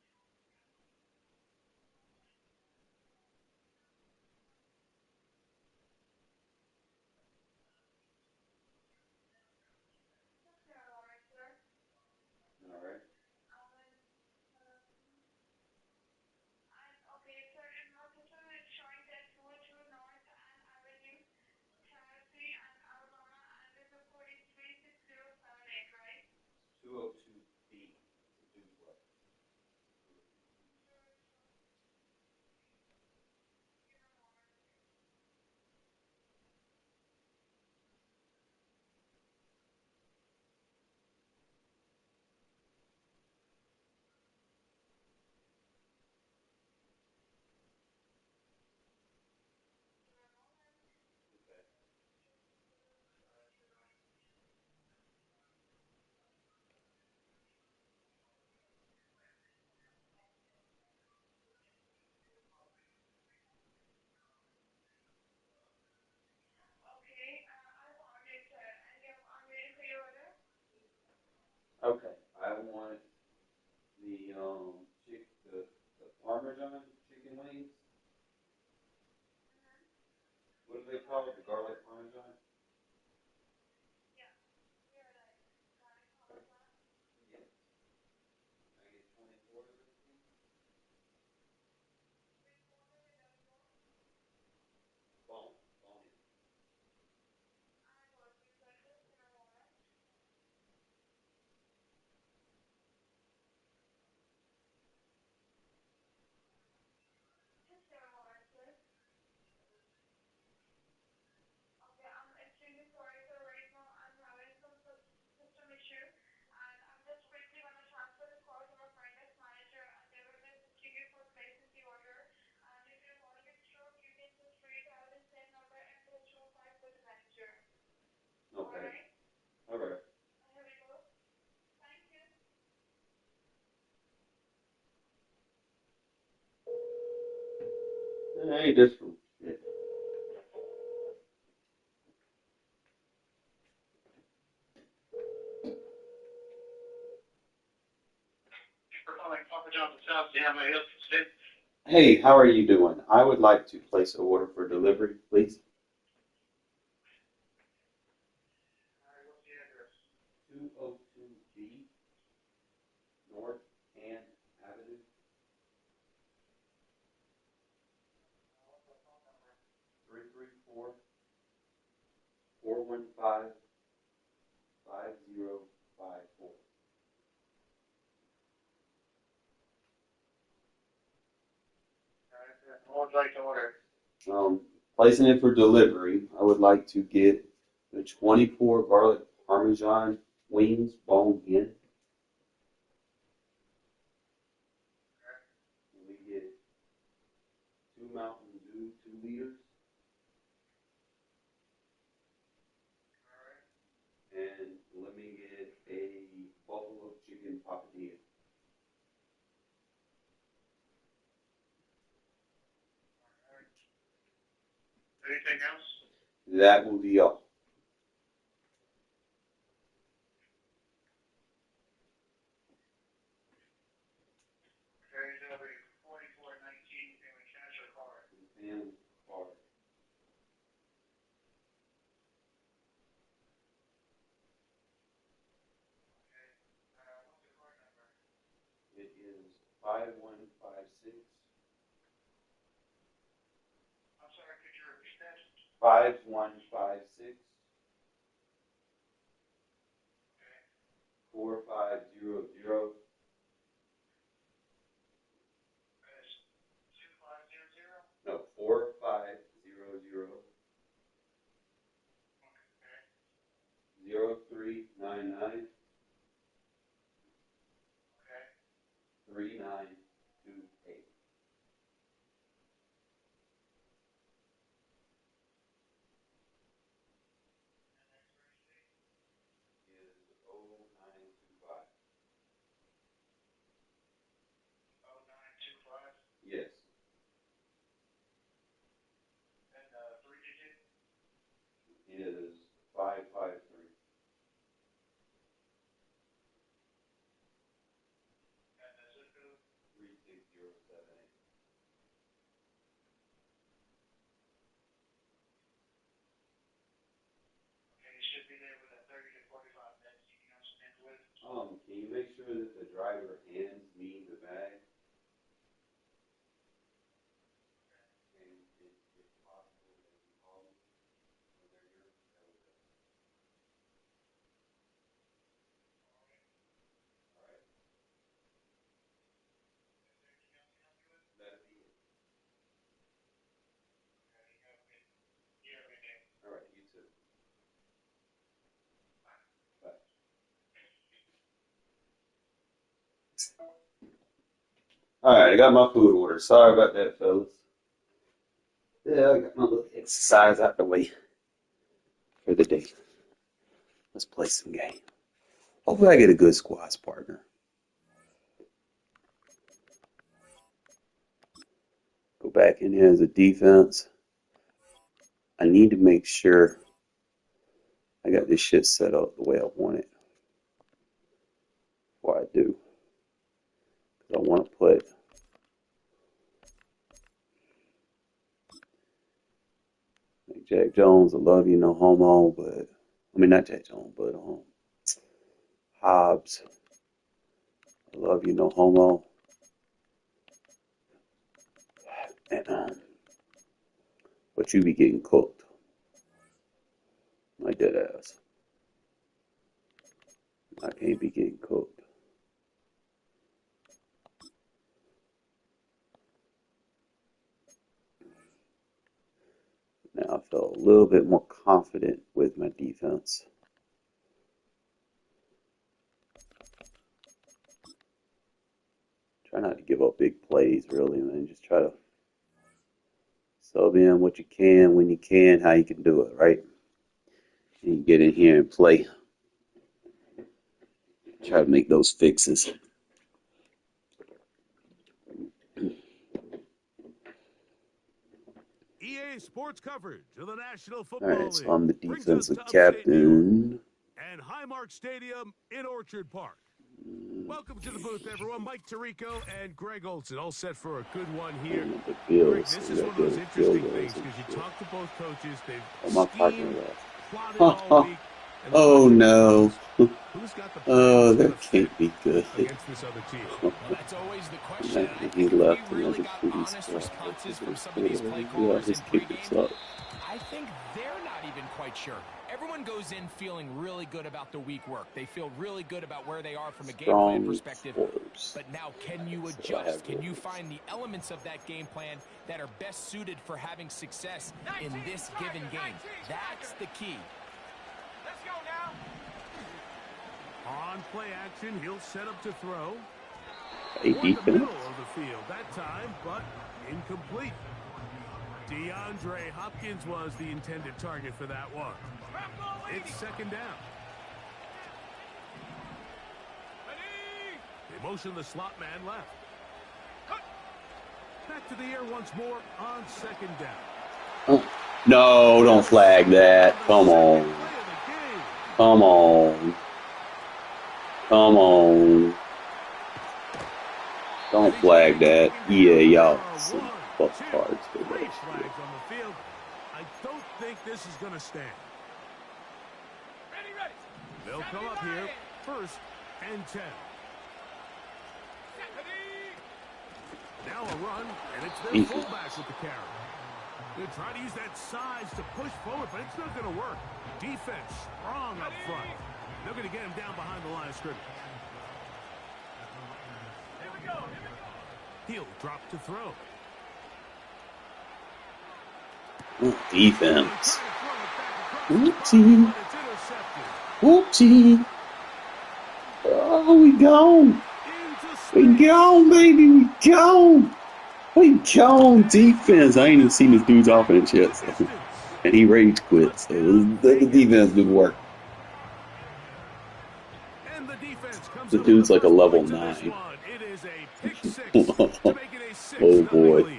Just give me a moment, sir. All right. And okay, sir, in my system it's showing that 202 North Ann Avenue, Tallahassee, and Alabama, and the zip code is 36078, right? 202B. It's a duplex. Give me a moment, please. Give me a moment. Okay, I found it, sir, and I'm ready for your order. Okay. I want the Parmesan chicken wings. What do they call it? The garlic Parmesan? Yeah, you're right. Garlic parmesan. Yes. Can I get 24 of those, please? With bone or without bone? Bone. Bone in. I got you, sir. Just give me a moment. Just give me a moment, sir. Okay, I'm extremely sorry, sir. Right now, I'm having some system issue, and I'm just quickly gonna transfer this call to my finance manager, and they will be assisting you for placing the order. And if you're having it stroke, you can just redial the same number and touch 05 with the manager. All Okay. right? All right. Here we go. Thank you. Hey, this one. Yeah. For calling Papa John's South Jam, I help you today. Hey, how are you doing? I would like to place an order for delivery, please. All right, what's the address? 202B North Ann Avenue. What's the phone number? 334-415-5054. All right, sir. What would you like to order? Placing it for delivery, I would like to get the 24 garlic Parmesan wings bone in. And we get 2 Mountain Dew, 2 liters. All right. And let me get a buffalo chicken papadilla. All right. Anything else? That will be all. Okay, that'll be 4419, payment cash or card? And card. is 5156. I'm sorry, could you repeat that? 5156. Okay. 4500. That is 2500. No, 4500. Okay. 0399. Okay. 3928. And expiration date? Is 0925. 0925. Yes. And 3-digit? Is 553. And the zip code? 36078. Okay, you should be there within 30 to 45 minutes. Anything else you need with? Can you make sure that the driver hands me the bag? And if possible, that you call me when they're here. That would be all right. Is there anything else you help me with? That'd be it. Okay, you have a good year every day. All right, you too. Bye. All right, I got my food order. Sorry about that, fellas. Yeah, I got my little exercise out the way for the day. Let's play some game. Hopefully I get a good squads partner. Go back in here as a defense. I need to make sure I got this shit set up the way I want it. Before I do. Because I want to put like Jack Jones, I love you, no homo, but I mean not Jack Jones, but Hobbs, I love you, no homo. And but you be getting cooked. Like that ass. I can't be getting cooked. Now I felt a little bit more confident with my defense. Try not to give up big plays, really, man. Just try to sub in what you can, when you can, how you can do it, right? And you get in here and play. Try to make those fixes. EA Sports coverage of the National All Football right, so I'm the League brings us defensive to upstate New York captain. and Highmark Stadium in Orchard Park. Welcome to the booth, everyone. Mike Tirico and Greg Olson, all set for a good one here. And the Greg, Bills, this so is we one got of those good field interesting goals things and because you shit. talk to both coaches. They've Oh, my partner schemed, left. plotted all week. And the Oh question no. becomes, who's got the plan Oh, that's going to that fit can't be good. against this other team? Well, that's always the question, and I And he think we left, and I really just got see these honest squad responses from pictures. some of these play Yeah, callers in his kicker pregame. sucks. I think they're not even quite sure. Everyone goes in feeling really good about the week work. They feel really good about where they are from a game plan Strong perspective. force. But now, can you So I have adjust? Can you rules. find the elements of that game plan that are best suited for having success in this given game? That's the key. Let's go now. On play action, he'll set up to throw. Hey, Toward the defense. middle of the field that time, but incomplete. DeAndre Hopkins was the intended target for that one. It's second down. They motion the slot man left. Back to the air once more on second down. Oh. No, don't flag that. Come on. Come on. Come on. Don't flag that. Yeah, y'all some fuck cards for that shit. Flags on the field. I don't think this is going to stand. They'll come up here first and 10. Now a run, and it's their fullback with the carry. They try to use that size to push forward, but it's not going to work. Defense strong up front. They're going to get him down behind the line of scrimmage. Here we go. He'll drop to throw. Defense. Whoopsie. Whoopsie. Oh, we gone. We gone, baby. We gone. We gone. Defense. I ain't even seen this dude's offense yet. So. And he rage quit. So the defense did work. The dude's like a level 9. Oh, boy.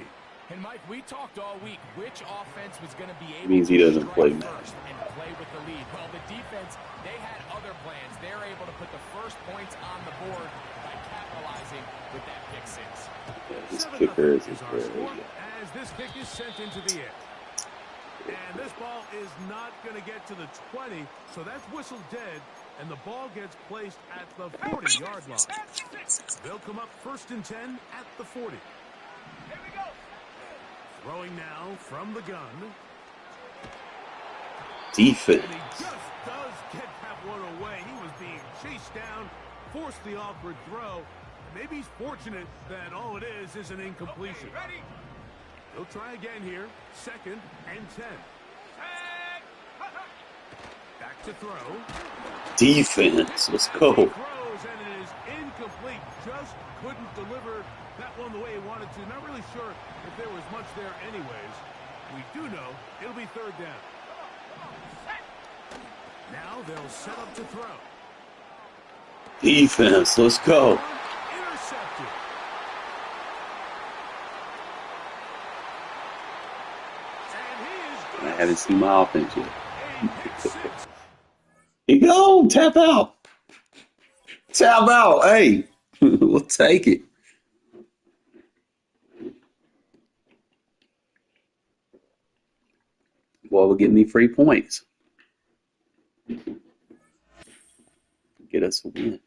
And Mike, we talked all week which offense was going to be able means he to doesn't play strike first and play with the lead. Well, the defense, they had other plans. They're able to put the first points on the board by capitalizing with that pick six. Yeah, this kicker is very as this kick is sent into the air. And this ball is not going to get to the 20, so that's whistled dead, and the ball gets placed at the 40-yard line. They'll come up 1st and 10 at the 40. Here we go. Throwing now from the gun. Defense. And he just does get that one away. He was being chased down, forced the awkward throw. Maybe he's fortunate that all it is an incompletion. Okay, ready? He'll try again here. 2nd and 10. Back to throw. Defense. Let's go. He throws, and it is incomplete. Just couldn't deliver that one the way he wanted to. Not really sure if there was much there anyways. We do know it'll be 3rd down. Now they'll set up to throw. Defense. Let's go. Intercepted. I haven't seen my offense yet. You go. Tap out. Tap out. Hey, we'll take it. Well, will give me 3 points. Get us a win.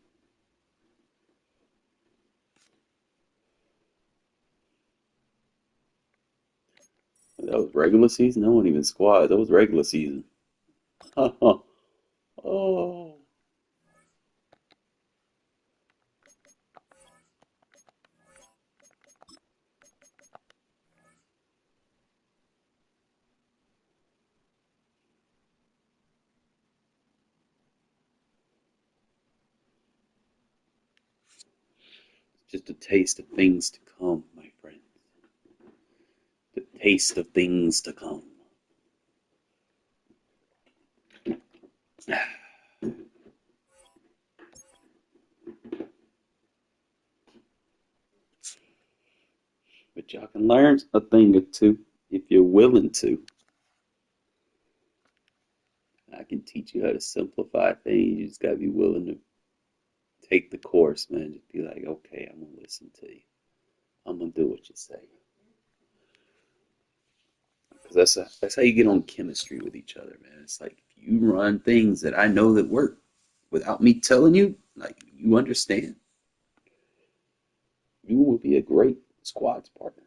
That was regular season? That wasn't even squad. That was regular season. Oh. Just a taste of things to come, my friend. The taste of things to come. But y'all can learn a thing or two if you're willing to. I can teach you how to simplify things. You just gotta be willing to take the course, man. Just be like, okay, I'm gonna listen to you. I'm gonna do what you say. Because that's how you get on chemistry with each other, man. It's like if you run things that I know that work without me telling you, like you understand, you will be a great squads partner.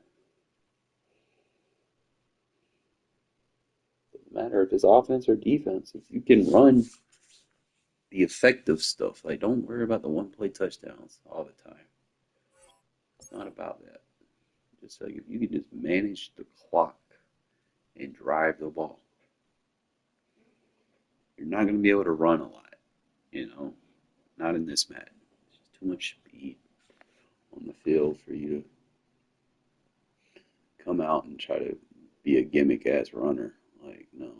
Doesn't matter if it's offense or defense. If you can run the effective stuff, like don't worry about the one-play touchdowns all the time. It's not about that. Just like if you can just manage the clock and drive the ball, you're not going to be able to run a lot, not in this Madden. There's just too much speed on the field for you to come out and try to be a gimmick-ass runner. Like, no.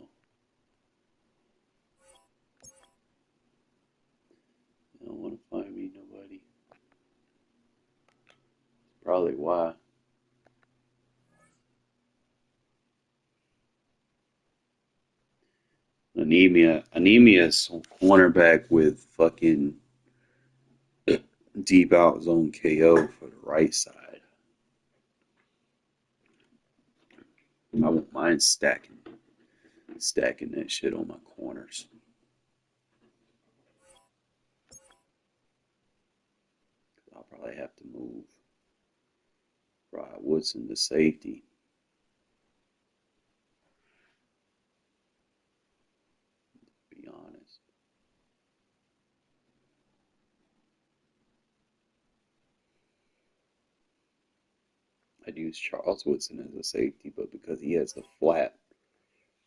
You don't want to find me nobody. That's probably why. Anemia's cornerback with fucking deep out zone KO for the right side. I won't mind stacking that shit on my corners. I'll probably have to move Rod Woodson, the safety. To be honest. I'd use Charles Woodson as a safety, but because he has a flat,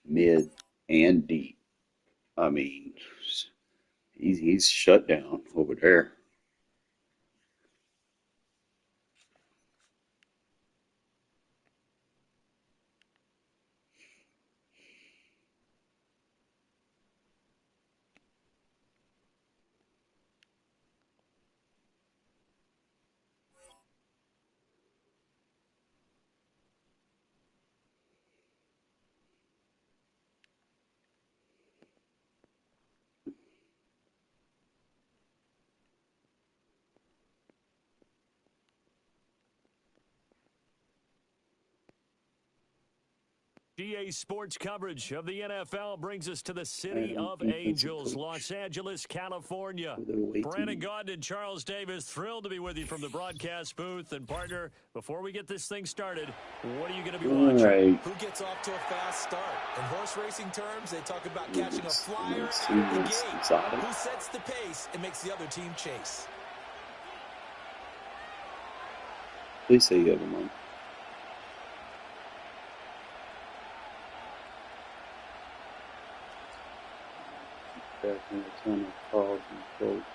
mid, and deep, I mean, he's shut down over there. GA Sports coverage of the NFL brings us to the city of Angels, Los Angeles, California. Brandon Gaudin and Charles Davis, thrilled to be with you from the broadcast booth. And, partner, before we get this thing started, what are you going to be watching? Right. Who gets off to a fast start? In horse racing terms, they talk about catching a flyer out of the gate. Who sets the pace and makes the other team chase? Please say you have a month. Back in a ton of calls and quotes.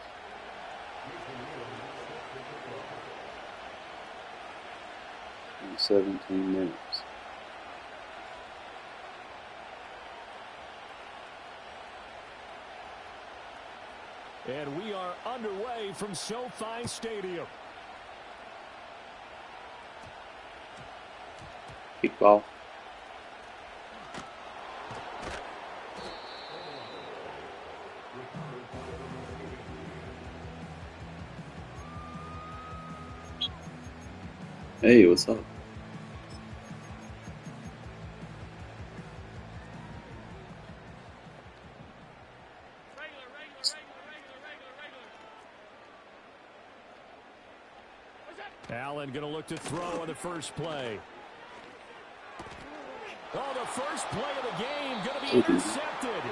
In 17 minutes. And we are underway from SoFi Stadium. Kickball. Hey, what's up? Allen going to look to throw on the first play. Oh, the first play of the game going to be intercepted.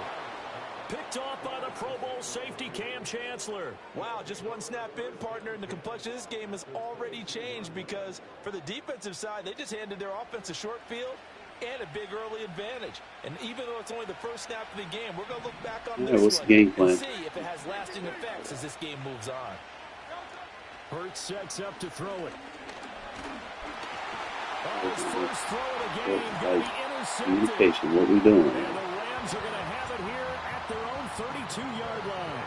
Picked off by the Pro Bowl safety Cam Chancellor. Wow, just one snap in, partner, and the complexion of this game has already changed because for the defensive side, they just handed their offense a short field and a big early advantage. And even though it's only the first snap of the game, we're going to look back on this one and see if it has lasting effects as this game moves on. Hurts sets up to throw it. Oh, his first throw of the game going to be intercepted. Communication, what we doing? And the Rams are going to have it here at their own 32-yard line.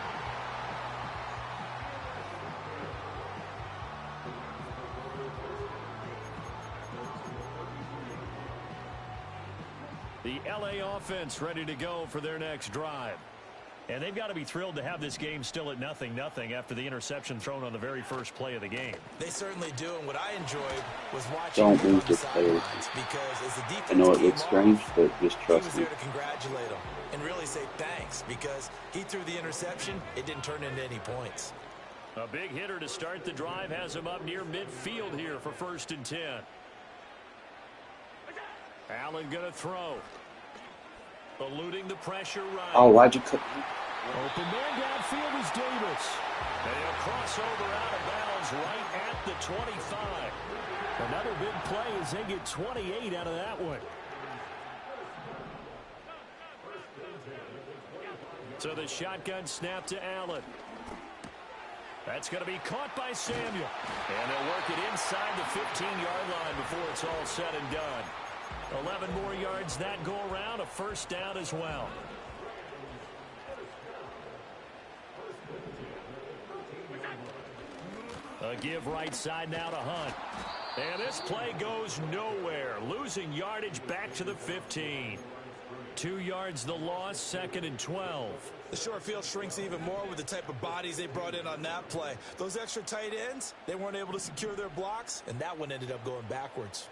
The LA offense ready to go for their next drive. And they've got to be thrilled to have this game still at 0-0 after the interception thrown on the very first play of the game. They certainly do, and what I enjoyed was watching them on the sidelines because as the defense I know it looks strange, but just trust me. He was there to congratulate him and really say thanks because he threw the interception. It didn't turn into any points. A big hitter to start the drive has him up near midfield here for 1st and 10. Allen going to throw. Eluding the pressure right. Oh, why'd you cut? Open man downfield is Davis. And he'll cross over out of bounds right at the 25. Another big play as they get 28 out of that one. So the shotgun snap to Allen. That's going to be caught by Samuel. And they'll work it inside the 15-yard line before it's all said and done. 11 more yards that go around, a first down as well. A give right side now to Hunt. And this play goes nowhere. Losing yardage back to the 15. 2 yards the loss, 2nd and 12. The short field shrinks even more with the type of bodies they brought in on that play. Those extra tight ends, they weren't able to secure their blocks, and that one ended up going backwards.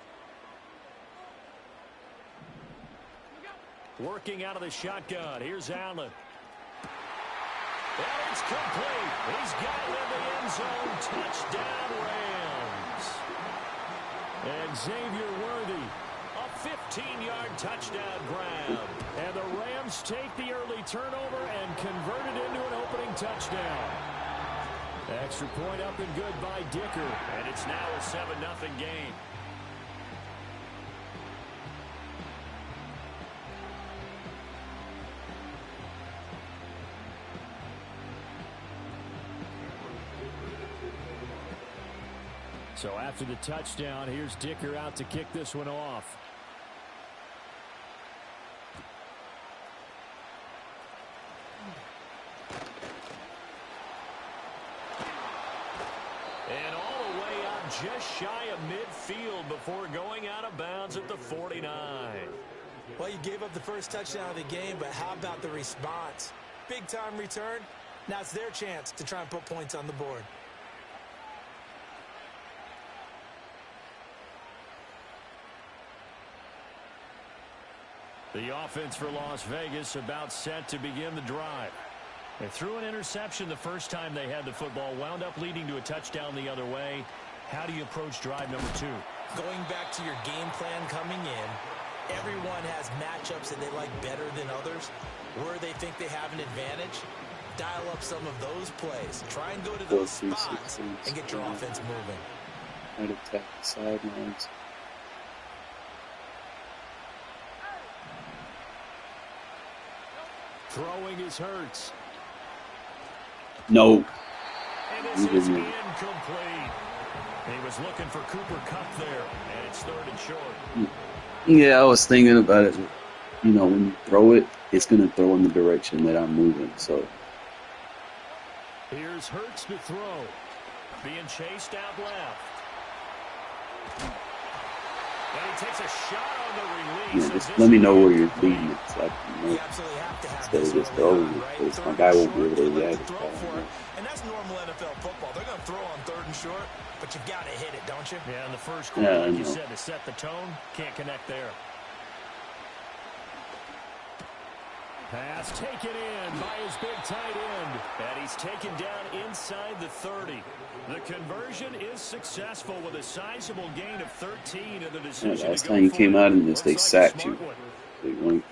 Working out of the shotgun. Here's Allen. And it's complete. He's got it in the end zone. Touchdown, Rams. And Xavier Worthy, a 15-yard touchdown grab. And the Rams take the early turnover and convert it into an opening touchdown. Extra point up and good by Dicker. And it's now a 7-0 game. So after the touchdown, here's Dicker out to kick this one off. And all the way up just shy of midfield before going out of bounds at the 49. Well, you gave up the first touchdown of the game, but how about the response? Big time return. Now it's their chance to try and put points on the board. The offense for Las Vegas about set to begin the drive. They threw an interception the first time they had the football, wound up leading to a touchdown the other way. How do you approach drive number 2? Going back to your game plan coming in, everyone has matchups that they like better than others. Where they think they have an advantage, dial up some of those plays. Try and go to those spots and get your offense moving. Try to attack the sidelines. Throwing is Hurts. No. And this is incomplete. He was looking for Cooper Kupp there, and it's 3rd and short. Yeah, I was thinking about it. You know, when you throw it, it's going to throw in the direction that I'm moving. So here's Hurts to throw. Being chased out left. And he takes a shot on the release. yeah, just let me know where you're leading it, so I can know. You absolutely have to have Instead this of just early throwing on, it, right? because my 3rd guy and won't be short, able to they like react. to throw for it. And that's normal NFL football. They're going to throw on 3rd and short, but you've got to hit it, don't you? Yeah, in the first quarter, Yeah, like you said, to set the tone, can't connect there. Pass taken in by his big tight end. And he's taken down inside the 30. The conversion is successful with a sizable gain of 13 in the decision. Last time you came out in this, they sacked you. So you want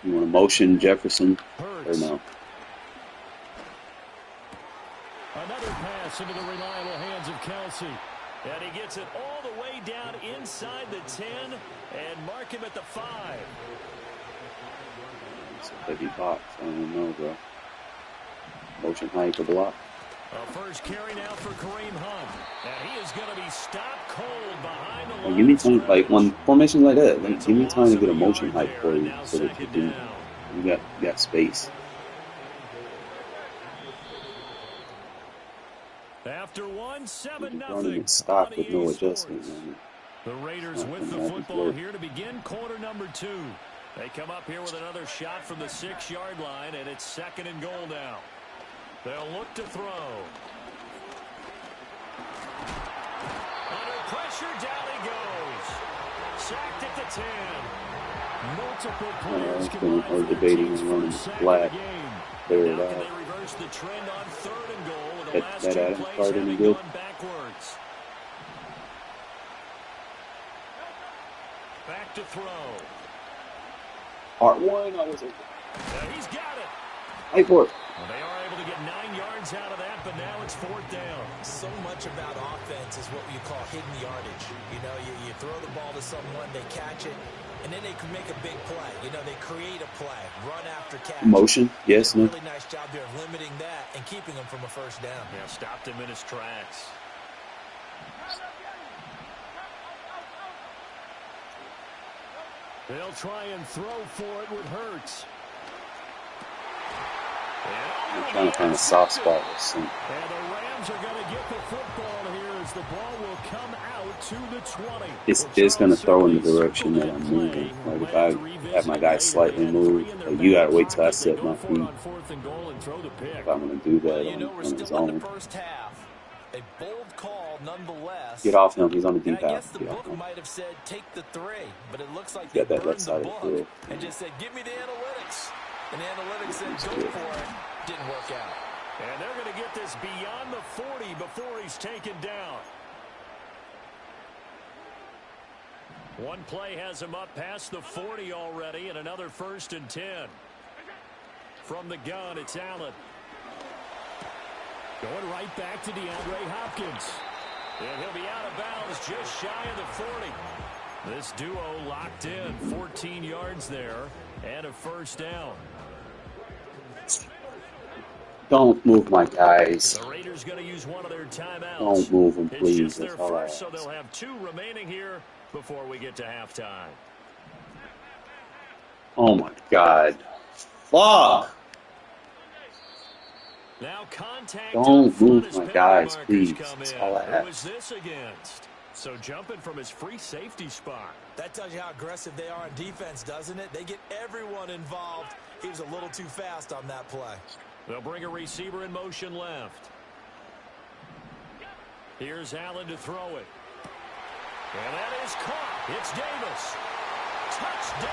to motion Jefferson or no? Another pass into the reliable hands of Kelsey. And he gets it all the way down inside the 10 and mark him at the 5. It's a heavy box. I don't know, bro. Motion high for block. A first carry now for Kareem Hunt. And he is going to be stopped cold behind the line. Give me time, like when formation like that, like, give me time to get a motion height for you so that you got space. After 7-0. Stop with no adjustment. The Raiders with the football here to begin quarter number 2. They come up here with another shot from the 6-yard line, and it's 2nd and goal now. They'll look to throw. Under pressure, down he goes. Sacked at the 10. Multiple players combined for the team's first sack of the game. Now can they reverse the trend on 3rd and goal with the last 2 plays having gone backwards. Back to throw. Part 1, I was like, He's got it. fight for it. Well, they are able to get 9 yards out of that, but now it's 4th down. So much about offense is what you call hidden yardage. You know, you throw the ball to someone, they catch it, and then they can make a big play. You know, they create a play, run after catch. Motion, yes, no. Really nice job there of limiting that and keeping him from a first down. Yeah, stopped him in his tracks. They'll try and throw for it with Hurts. I'm trying to find a soft spot with some. And the Rams are going to get the football here as the ball will come out to the 20. It's going to throw in the direction that I'm moving. Like if I have my guy slightly move, like you got to wait till I set my feet. If I'm going to do that on his own. A bold call nonetheless. Get off him. He's on the deep I guess half. the book might have said take the 3, but it looks like Got they that burned left side the of book the field. and just said, give me the analytics. And the analytics said, go for it. Didn't work out. And they're going to get this beyond the 40 before he's taken down. One play has him up past the 40 already, and another 1st and 10. From the gun, it's Allen. Going right back to DeAndre Hopkins. And he'll be out of bounds just shy of the 40. This duo locked in, 14 yards there, and a 1st down. Don't move my guys. The Raiders going to use one of their timeouts. Don't move them, It's please. just their That's all I first, so ask. they'll have 2 remaining here before we get to halftime. Oh my God. Fuck! Now contact Don't move my guys, please. That's all I Who is ask. this against? So jumping from his free safety spot. That tells you how aggressive they are on defense, doesn't it? They get everyone involved. He was a little too fast on that play. They'll bring a receiver in motion left. Here's Allen to throw it. And that is caught. It's Davis. Touchdown,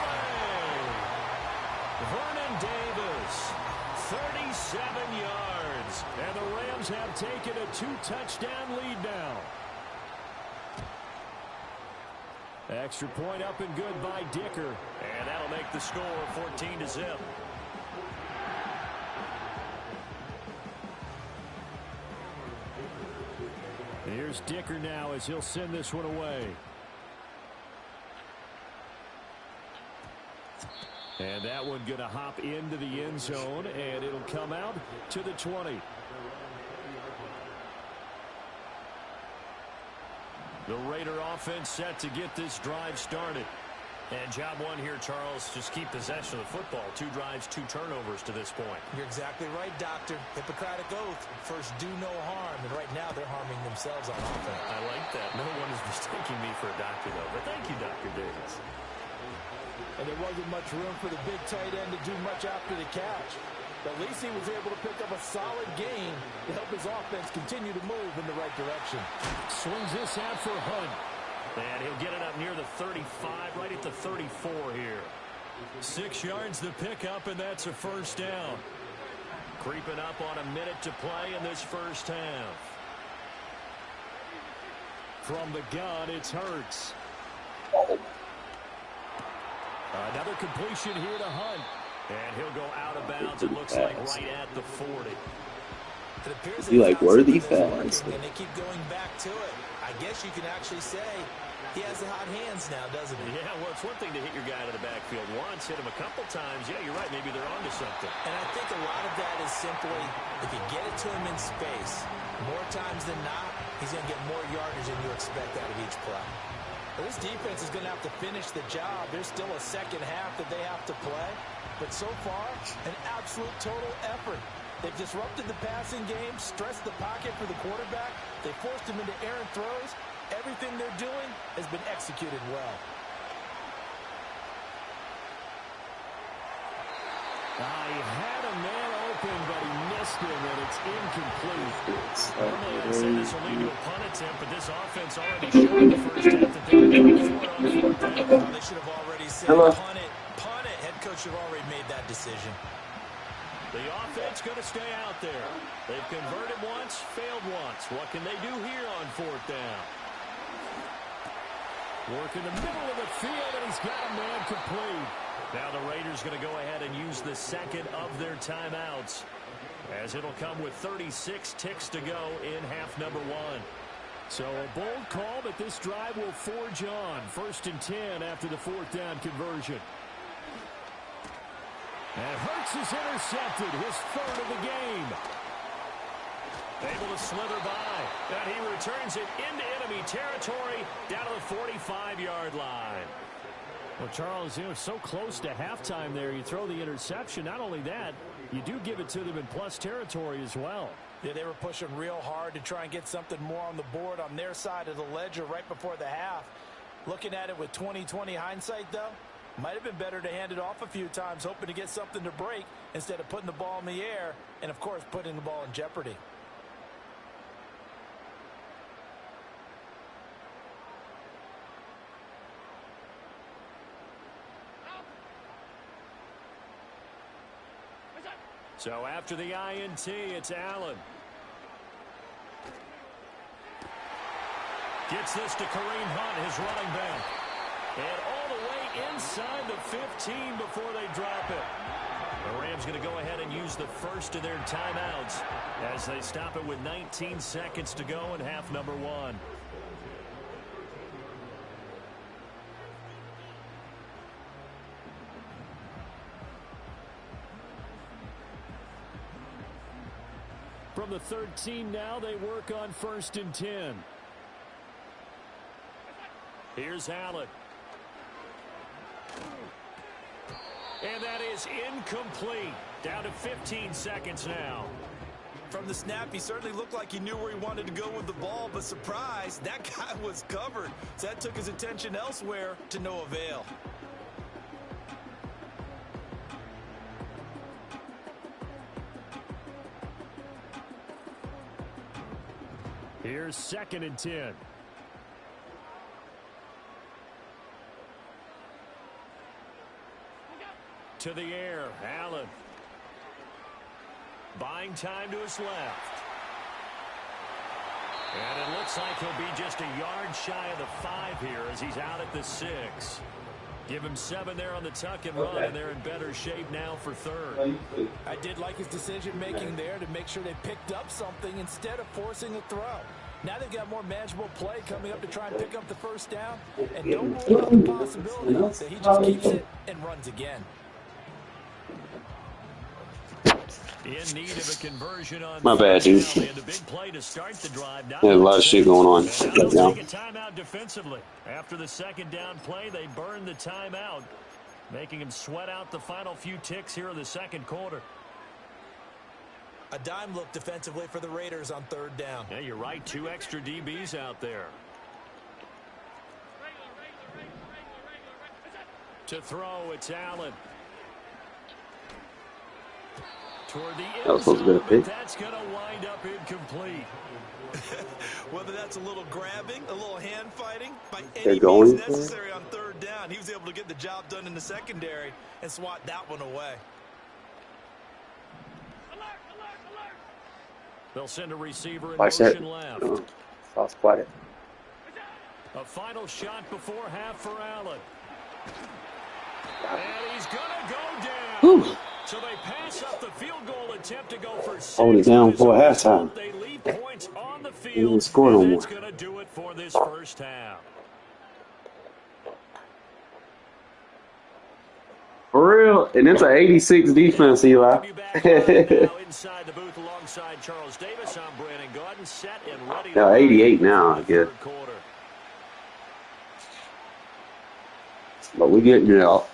LA! Vernon Davis, 37 yards. And the Rams have taken a 2-touchdown lead now. Extra point up and good by Dicker. And that'll make the score 14-0. Here's Dicker now as he'll send this one away. And that one going to hop into the end zone, and it'll come out to the 20. The Raider offense set to get this drive started. And job one here, Charles, just keep possession of the football. 2 drives, 2 turnovers to this point. You're exactly right, Doctor. Hippocratic oath. First, do no harm. And right now, they're harming themselves on offense. I like that. No one is mistaking me for a doctor, though. But thank you, Dr. Davis. And there wasn't much room for the big tight end to do much after the catch. But at least he was able to pick up a solid gain to help his offense continue to move in the right direction. Swings this out for Hunt. And he'll get it up near the 35, right at the 34 here. 6 yards to pick up, and that's a 1st down. Creeping up on a minute to play in this first half. From the gun, it's Hurts. Another completion here to Hunt. And he'll go out of bounds, it looks like right at the 40. It appears You like worthy fast. fast. And they keep going back to it. I guess you can actually say he has the hot hands now, doesn't he? Yeah, well, it's one thing to hit your guy to the backfield once, hit him a couple times. Yeah, you're right. Maybe they're onto something. And I think a lot of that is simply if you get it to him in space, more times than not, he's going to get more yardage than you expect out of each play. Well, this defense is going to have to finish the job. There's still a second half that they have to play. But so far, an absolute total effort. They've disrupted the passing game, stressed the pocket for the quarterback. They forced him into errant throws. Everything they're doing has been executed well. He had a man open, but he missed him, and it's incomplete. Normally, I'd say this will lead to a punt attempt, but this offense already showed in the first half that they were going for it on 4th down. They should have already said, punt it, punt it. Head coach should have already made that decision. The offense going to stay out there. They've converted once, failed once. What can they do here on 4th down? Work in the middle of the field, and he's got a man complete. Now the Raiders going to go ahead and use the second of their timeouts, as it'll come with 36 ticks to go in half number 1. So a bold call, but this drive will forge on. 1st and 10 after the 4th down conversion. And Hurts is intercepted, his 3rd of the game. Able to slither by, and he returns it into enemy territory down to the 45-yard line. Well, Charles, so close to halftime there. You throw the interception. Not only that, you do give it to them in plus territory as well. Yeah, they were pushing real hard to try and get something more on the board on their side of the ledger right before the half. Looking at it with 20/20 hindsight, though, might have been better to hand it off a few times, hoping to get something to break instead of putting the ball in the air and, of course, putting the ball in jeopardy. So after the INT, it's Allen. Gets this to Kareem Hunt, his running back. And all the way inside the 15 before they drop it. The Rams going to go ahead and use the first of their timeouts as they stop it with 19 seconds to go in half number 1. From the 13 now, they work on 1st and 10. Here's Allen. And that is incomplete. Down to 15 seconds now. From the snap, he certainly looked like he knew where he wanted to go with the ball, but surprise, that guy was covered. So that took his attention elsewhere to no avail. Here's 2nd and 10. To the air, Allen. Buying time to his left. And it looks like he'll be just a yard shy of the 5 here as he's out at the 6. Give him 7 there on the tuck and run, and they're in better shape now for 3rd. I did like his decision-making there to make sure they picked up something instead of forcing a throw. Now they've got more manageable play coming up to try and pick up the 1st down. And don't rule out the possibility that he just keeps it and runs again. In need of a conversion on My bad, dude. and a big play to start the drive. There's a lot of shit going on Now right now. take a timeout defensively. After the 2nd down play, they burn the timeout, making him sweat out the final few ticks here in the 2nd quarter. A dime look defensively for the Raiders on 3rd down. Yeah, you're right. 2 extra DBs out there. To throw, it's Allen. Toward the That was supposed to be a pick. That's going to wind up incomplete. Whether that's a little grabbing, a little hand fighting, by They're any going means for it? necessary on 3rd down, he was able to get the job done in the secondary and swat that one away. They'll send a receiver in Like that. motion left. I'll spot it. A final shot before half for Allen. And he's going to go down. Whew. So they pass up the field goal attempt to go for 6. Hold it down for halftime. They leave points on the He field. didn't score no And more. that's going to do it for this 1st half. For real, and it's an 86 defense, Eli. Now inside the booth alongside Charles Davis. I'm Brandon Gordon, set and ready. Now 88 now, I guess. Quarter. But we getting it out.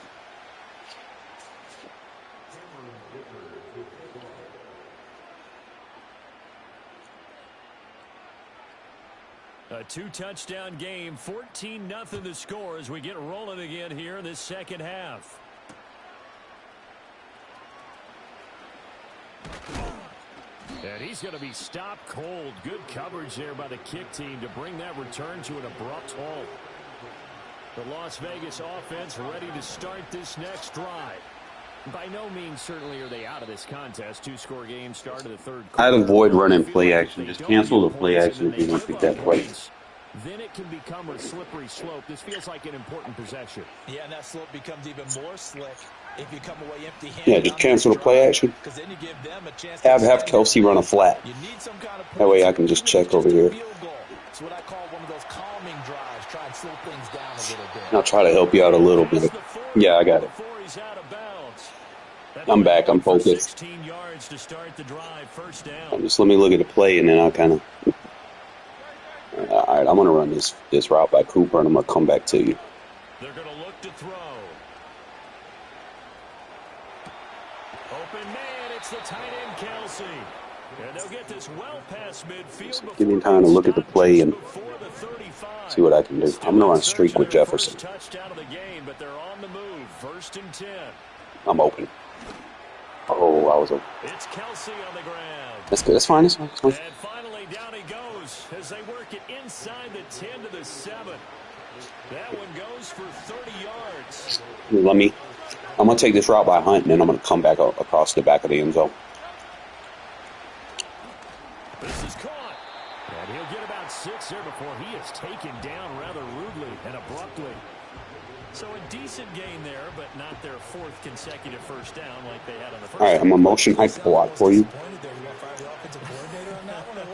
A 2-touchdown game, 14-0 the score as we get rolling again here in this 2nd half. And he's going to be stopped cold. Good coverage there by the kick team to bring that return to an abrupt halt. The Las Vegas offense ready to start this next drive. By no means certainly are they out of this contest. 2-score game, start of the 3rd quarter. I'd avoid running play action. Just cancel the play action if you're going to pick that play. Then it can become a slippery slope. This feels like an important possession. Yeah, and that slope becomes even more slick if you come away empty-handed. Yeah, just cancel the play action. Because then you give them a chance Have Kelsey run a flat. You need some kind of That way I can just check over here. It's what I call one of those calming drives. Try and slow things down a little bit. I'll try to help you out a little bit. Yeah, I got it. I'm back. I'm focused. 16 yards to start the drive, 1st down. Just let me look at the play, and then I'll kind of... All right, I'm going to run this route by Cooper, and I'm going to come back to you. They're going to look to throw. Open man, it's the tight end, Kelsey. And they'll get this well past midfield. So give me time to look at the play and see what I can do. I'm going to run a streak with Jefferson. Touchdown of the game, but they're on the move. 1st and 10. I'm open. Oh, I was open. It's Kelsey on the ground. That's good. That's fine. That's fine. That's fine. And finally, down he goes as they work it inside the 10 to the 7. That one goes for 30 yards. I'm going to take this route by Hunt, and then I'm going to come back across the back of the end zone. This is caught. And he'll get about six there before he is taken down rather rudely and abruptly. So a decent gain there, but not their fourth consecutive first down like they had on the first. All right, I'm a motion hype block for you.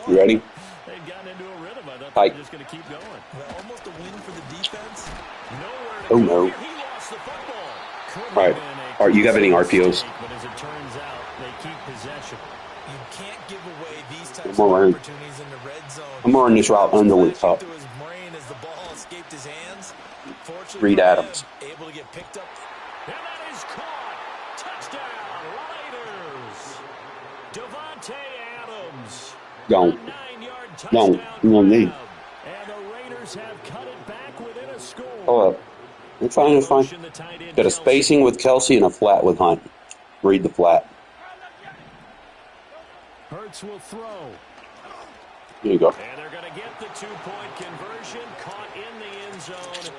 You ready? They've gotten into a rhythm. I thought Hype. they were just going to keep going. Well, almost a win for the defense. Nowhere to Oh go no. here. He lost the football. Could have All right. been a All right, you have any costly RPOs? mistake, but as it turns out, they keep possession. You can't give away these types I'm of gonna run. opportunities in the red zone. I'm gonna run this route under with Flashing top. through his brain as the ball escaped his hands. Fortunately Reed for him, Adams. able to get picked up. And that is caught. Touchdown, Raiders. Devontae Adams. Gone. A 9-yard Gone. touchdown You know me. grab. And the Raiders have cut it back within a score. Hold up. It's fine, it's fine. Motion the tight end Got a Kelce. spacing with Kelsey and a flat with Hunt. Read the flat. Hurts will throw. Here you go. And they're going to get the 2-point conversion. Caught in the end zone.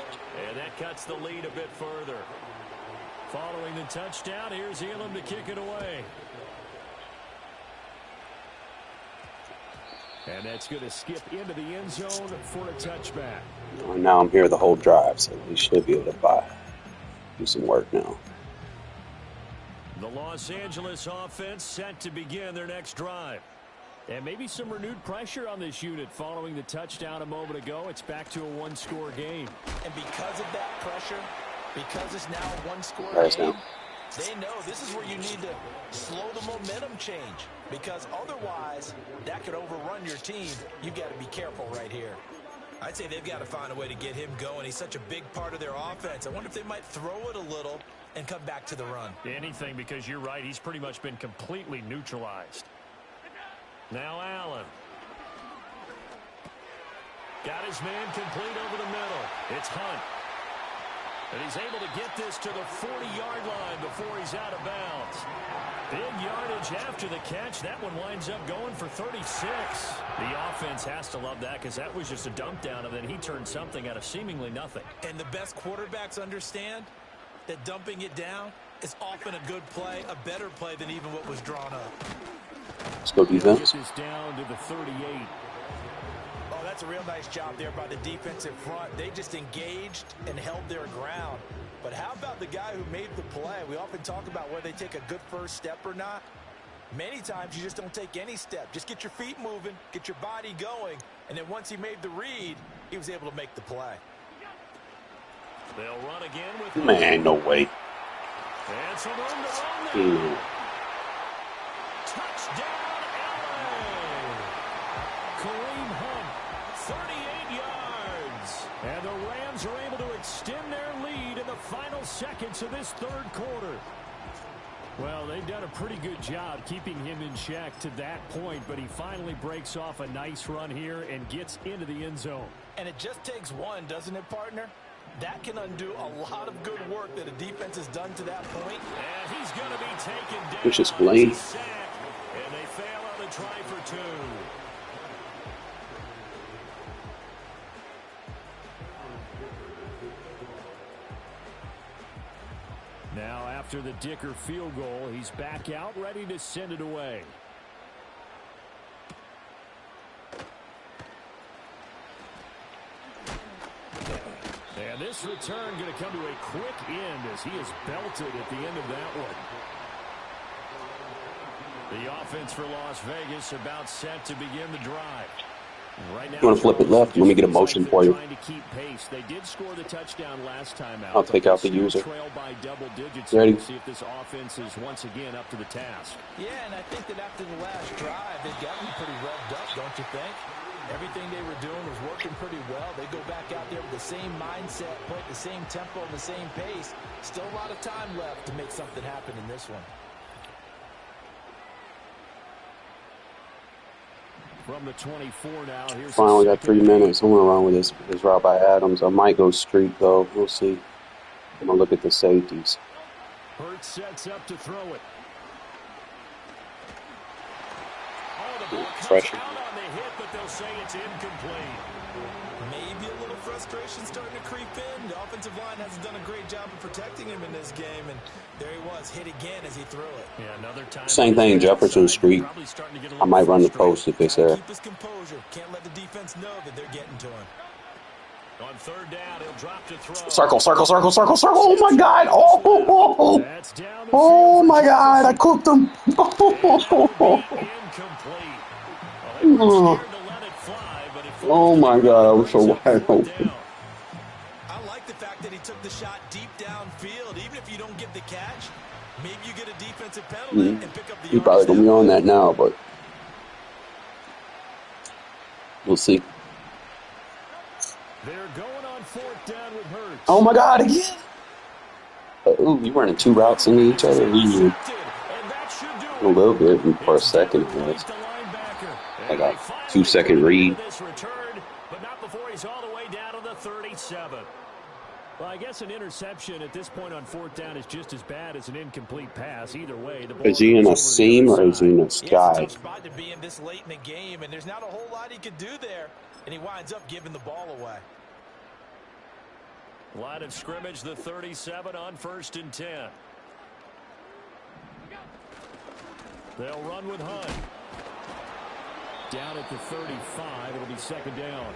And that cuts the lead a bit further. Following the touchdown, here's Elam to kick it away. And that's going to skip into the end zone for a touchback. Now I'm here the whole drive, so we should be able to do some work now. The Los Angeles offense set to begin their next drive. And maybe some renewed pressure on this unit following the touchdown a moment ago. It's back to a one-score game. And because of that pressure, because it's now a one-score Nice game, now. they know this is where you need to slow the momentum change. Because otherwise, that could overrun your team. You've got to be careful right here. I'd say they've got to find a way to get him going. He's such a big part of their offense. I wonder if they might throw it a little and come back to the run. Anything, because you're right. He's pretty much been completely neutralized. Now Allen. Got his man complete over the middle. It's Hunt. And he's able to get this to the 40-yard line before he's out of bounds. Big yardage after the catch. That one winds up going for 36. The offense has to love that because that was just a dump down, and then he turned something out of seemingly nothing. And the best quarterbacks understand that dumping it down is often a good play, a better play than even what was drawn up. Let's go defense. Get this down to the 38. Oh, that's a real nice job there by the defensive front. They just engaged and held their ground. But how about the guy who made the play? We often talk about whether they take a good first step or not. Many times you just don't take any step. Just get your feet moving, get your body going, and then once he made the read, he was able to make the play. They'll run again with Man, no way. and some room to run there. Touchdown, LA! Kareem Hunt, 38 yards. And the Rams are able to extend their lead in the final seconds of this third quarter. Well, they've done a pretty good job keeping him in check to that point, but he finally breaks off a nice run here and gets into the end zone. And it just takes one, doesn't it, partner? That can undo a lot of good work that a defense has done to that point. And he's going to be taken down. Which is Blaine. It's a sack, and they fail on the try for two. Now, after the Dicker field goal, he's back out, ready to send it away. And this return going to come to a quick end as he is belted at the end of that one. The offense for Las Vegas about set to begin the drive. Right now, You want to flip it left? Let me get a motion for you. trying to keep pace. They did score the touchdown last time out. I'll take out the Still user. Trail by double digits. Ready? We'll see if this offense is once again up to the task. Yeah, and I think that after the last drive, they've gotten pretty revved up, don't you think? Everything they were doing was working pretty well. They go back out there with the same mindset, play at the same tempo and the same pace. Still a lot of time left to make something happen in this one. From the 24 now, here's Finally got 3 minutes. I'm going to run with this route by Adams. I might go street, though. We'll see. I'm going to look at the safeties. Hurts sets up to throw it. All the ball comes Pressure. out on the hit, but they'll say it's incomplete. Maybe a little frustration starting to creep in. The offensive line hasn't done a great job of protecting him in this game, and there he was, hit again as he threw it. Yeah, another time. Same thing, Jefferson Street. I might run the post if it's there. Keep his composure. Can't let the defense know that they're getting to him. On third down, he'll drop to throw. Circle, circle, circle, circle, circle. Oh my God! Oh, oh my God! I cooked him. Oh my God! I was so wide open. I like the fact that he took the shot deep downfield. Even if you don't get the catch, maybe you get a defensive penalty and pick up the You're probably gonna be on that now, but we'll see. They're going on fourth down with Hurts. Oh my God! Again. Ooh, you running two routes into each other. Ooh. A little bit for a second, I guess. Like a 2-second read. But not before he's all the way down to the 37. Well, I guess an interception at this point on fourth down is just as bad as an incomplete pass. Either way, the ball is he in a seam or is he in a sky? It's a tough spot to be in this late in the game, and there's not a whole lot he could do there, and he winds up giving the ball away. Line of scrimmage, the 37 on 1st and 10. They'll run with Hunt. Down at the 35, it'll be second down.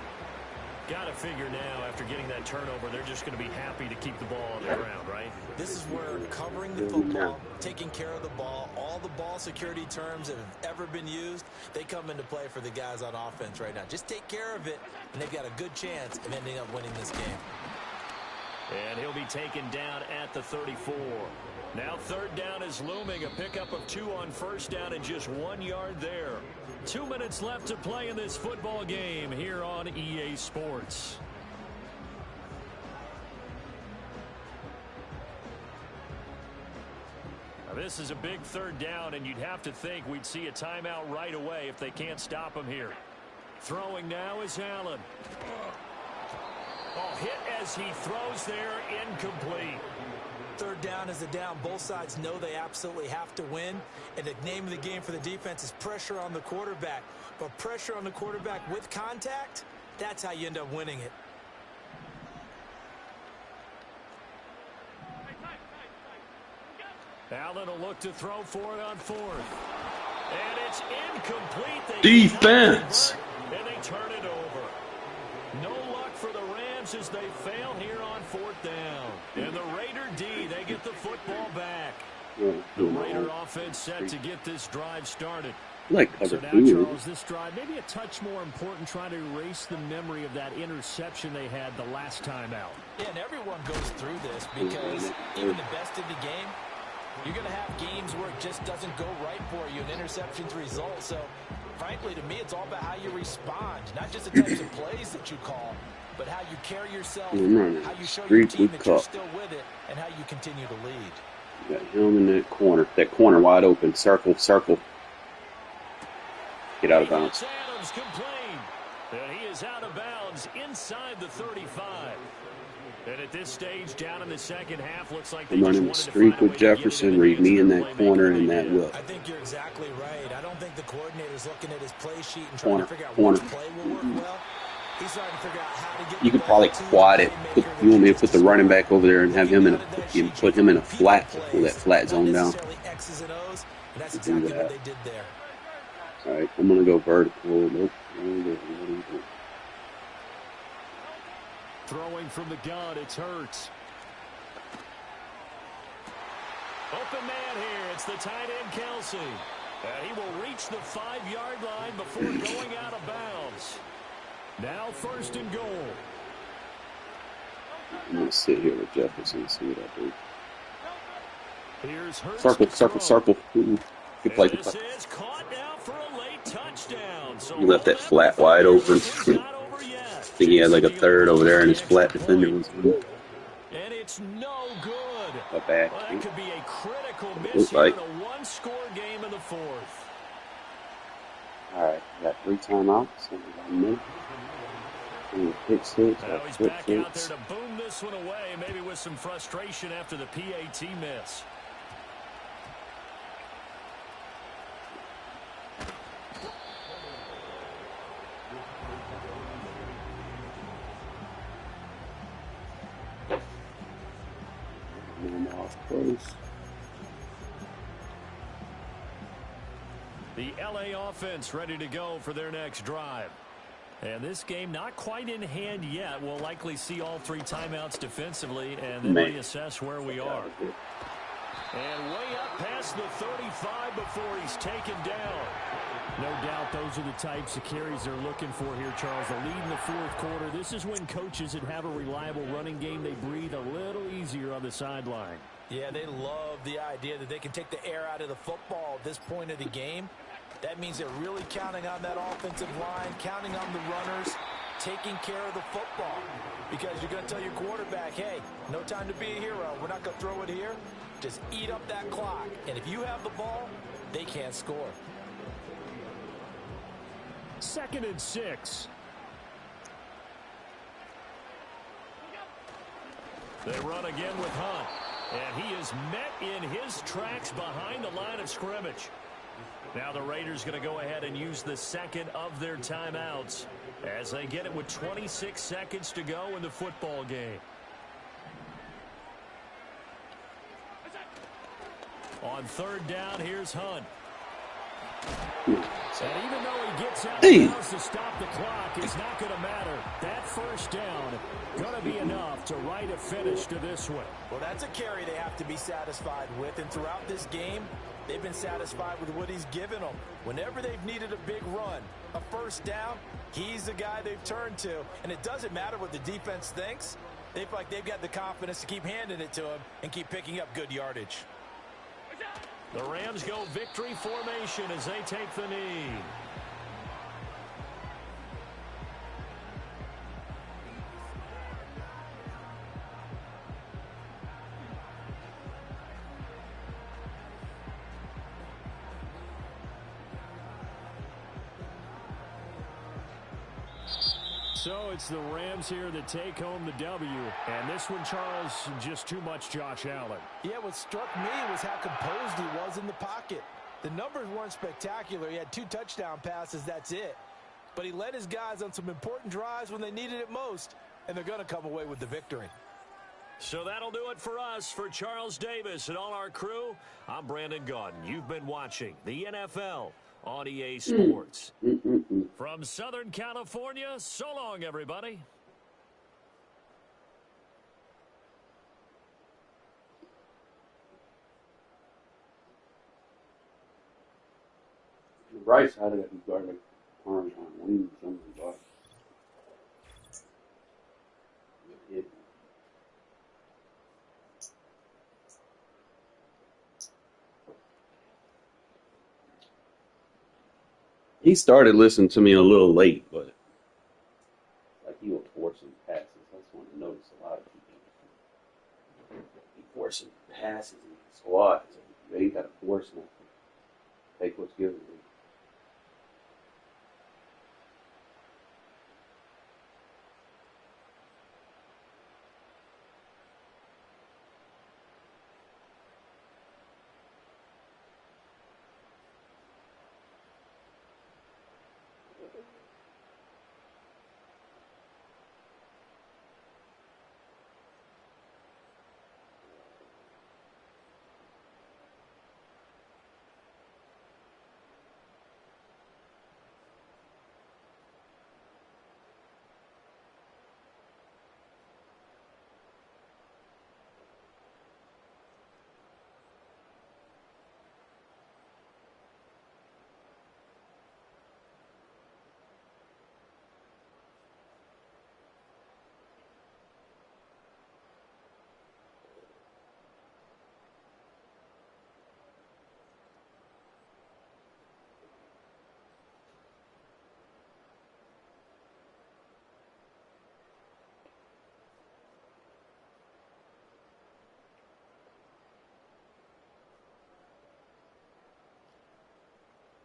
Got to figure now, after getting that turnover, they're just going to be happy to keep the ball on the ground, right? This is where covering the football, taking care of the ball, all the ball security terms that have ever been used, they come into play for the guys on offense right now. Just take care of it, and they've got a good chance of ending up winning this game. And he'll be taken down at the 34. Now third down is looming. A pickup of 2 on first down and just 1 yard there. 2 minutes left to play in this football game here on EA Sports. Now this is a big third down, and you'd have to think we'd see a timeout right away if they can't stop him here. Throwing now is Allen. Oh, hit as he throws there, incomplete. Third down is a down. Both sides know they absolutely have to win. And the name of the game for the defense is pressure on the quarterback. But pressure on the quarterback with contact, that's how you end up winning it. Allen will look to throw for it on fourth. And it's incomplete. Defense. And they turn it over. No luck for the Rams as they fail here on fourth down. And the Raider D, they get the football back. The Raider offense set to get this drive started. So now, Charles, this drive maybe a touch more important, trying to erase the memory of that interception they had the last time out. Yeah, and everyone goes through this because even the best in the game, you're going to have games where it just doesn't go right for you, and interceptions result. So, frankly, to me, it's all about how you respond, not just the types of plays that you call, but how you carry yourself, how you show your team that you're still with it, and how you continue to lead. Got him in that corner wide open. Circle, circle. Get out of bounds. Adams complained that he is out of bounds inside the 35. And at this stage, down in the second half, looks like they I'm running the streak with Jefferson. Read me in that corner, and that will. I think you're exactly right. I don't think the coordinator's looking at his play sheet and trying to figure out which play will work well. He's trying to figure out how to get. You could probably quad it. You want me to put the running back over there and have him in a flat, pull that flat zone down. X's and O's, and that's exactly what they did there. All right, I'm gonna go vertical. Nope. Throwing from the gun, it's Hurts. Open man here. It's the tight end, Kelsey. And he will reach the 5-yard line before going out of bounds. Now 1st and goal. I'm gonna sit here with Jefferson and see what I do. Here's Hurts. Circle, circle, circle. Good play. This is caught now for a late touchdown. So He left that flat wide open. I think he had like a third over there, and his flat defender was. And it's no good. A bad. Well, that could be a critical miss here in a one-score game in the 4th. All right, got 3 timeouts. Now he's back out there to boom this one away, maybe with some frustration after the PAT miss. The LA offense ready to go for their next drive. And this game not quite in hand yet. We'll likely see all 3 timeouts defensively and then reassess where we are. And way up past the 35 before he's taken down. No doubt those are the types of carries they're looking for here, Charles. The lead in the fourth quarter. This is when coaches that have a reliable running game, they breathe a little easier on the sideline. Yeah, they love the idea that they can take the air out of the football at this point of the game. That means they're really counting on that offensive line, counting on the runners, taking care of the football. Because you're going to tell your quarterback, hey, no time to be a hero. We're not going to throw it here. Just eat up that clock. And if you have the ball, they can't score. 2nd and 6. They run again with Hunt. And he is met in his tracks behind the line of scrimmage. Now the Raiders going to go ahead and use the 2nd of their timeouts as they get it with 26 seconds to go in the football game. On 3rd down, here's Hunt. And even though he gets out of bounds to stop the clock, it's not going to matter. That 1st down going to be enough to write a finish to this one. Well, that's a carry they have to be satisfied with. And throughout this game, they've been satisfied with what he's given them. Whenever they've needed a big run, a 1st down, he's the guy they've turned to. And it doesn't matter what the defense thinks. They feel like they've got the confidence to keep handing it to him and keep picking up good yardage. The Rams go victory formation as they take the knee. So it's the Rams here that take home the W. And this one, Charles, just too much Josh Allen. Yeah, what struck me was how composed he was in the pocket. The numbers weren't spectacular. He had 2 touchdown passes, that's it. But he led his guys on some important drives when they needed it most, and they're going to come away with the victory. So that'll do it for us. For Charles Davis and all our crew, I'm Brandon Gaudin. You've been watching the NFL on EA Sports. From Southern California, so long, everybody. The right side of that garlic parmesan wings, something like that. He started listening to me a little late, but like he was forcing passes. That's when I noticed a lot of people. He forcing passes in the squad. So they got to force nothing. Take what's given to you.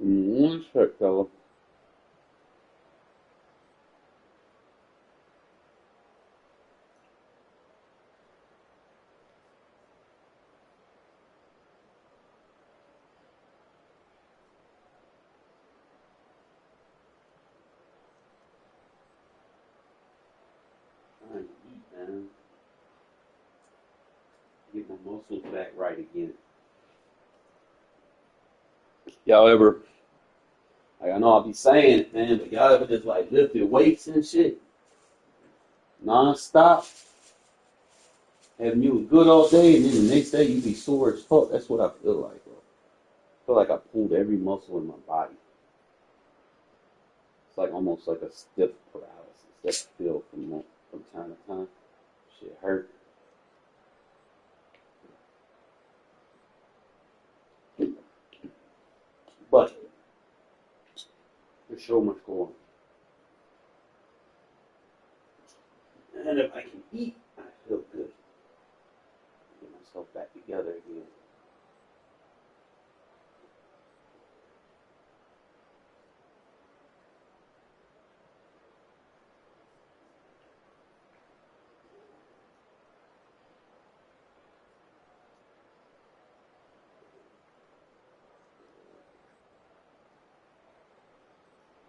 One sec, fella. Trying to eat, man. Get my Muscles back right again. Y'all ever, like, I know I'll be saying it, man, but y'all ever just like lifted weights and shit non-stop, having you good all day, and then the next day you be sore as fuck? That's what I feel like, bro. I feel like I pulled every muscle in my body. It's like almost like a stiff paralysis. That's feel from time to time. Shit hurt. But there's so much going on. And if I can eat, I feel good. Get myself back together again.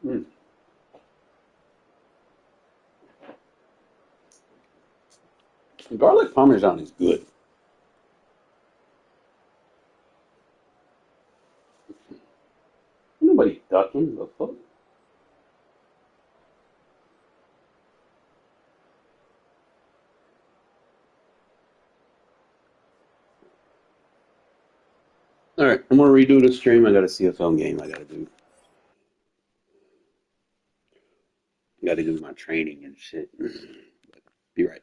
Mm. Garlic Parmesan is good. Ain't nobody ducking the fuck. All right, I'm gonna redo the stream. I got a CFL game I gotta do. Got to do my training and shit. Be right.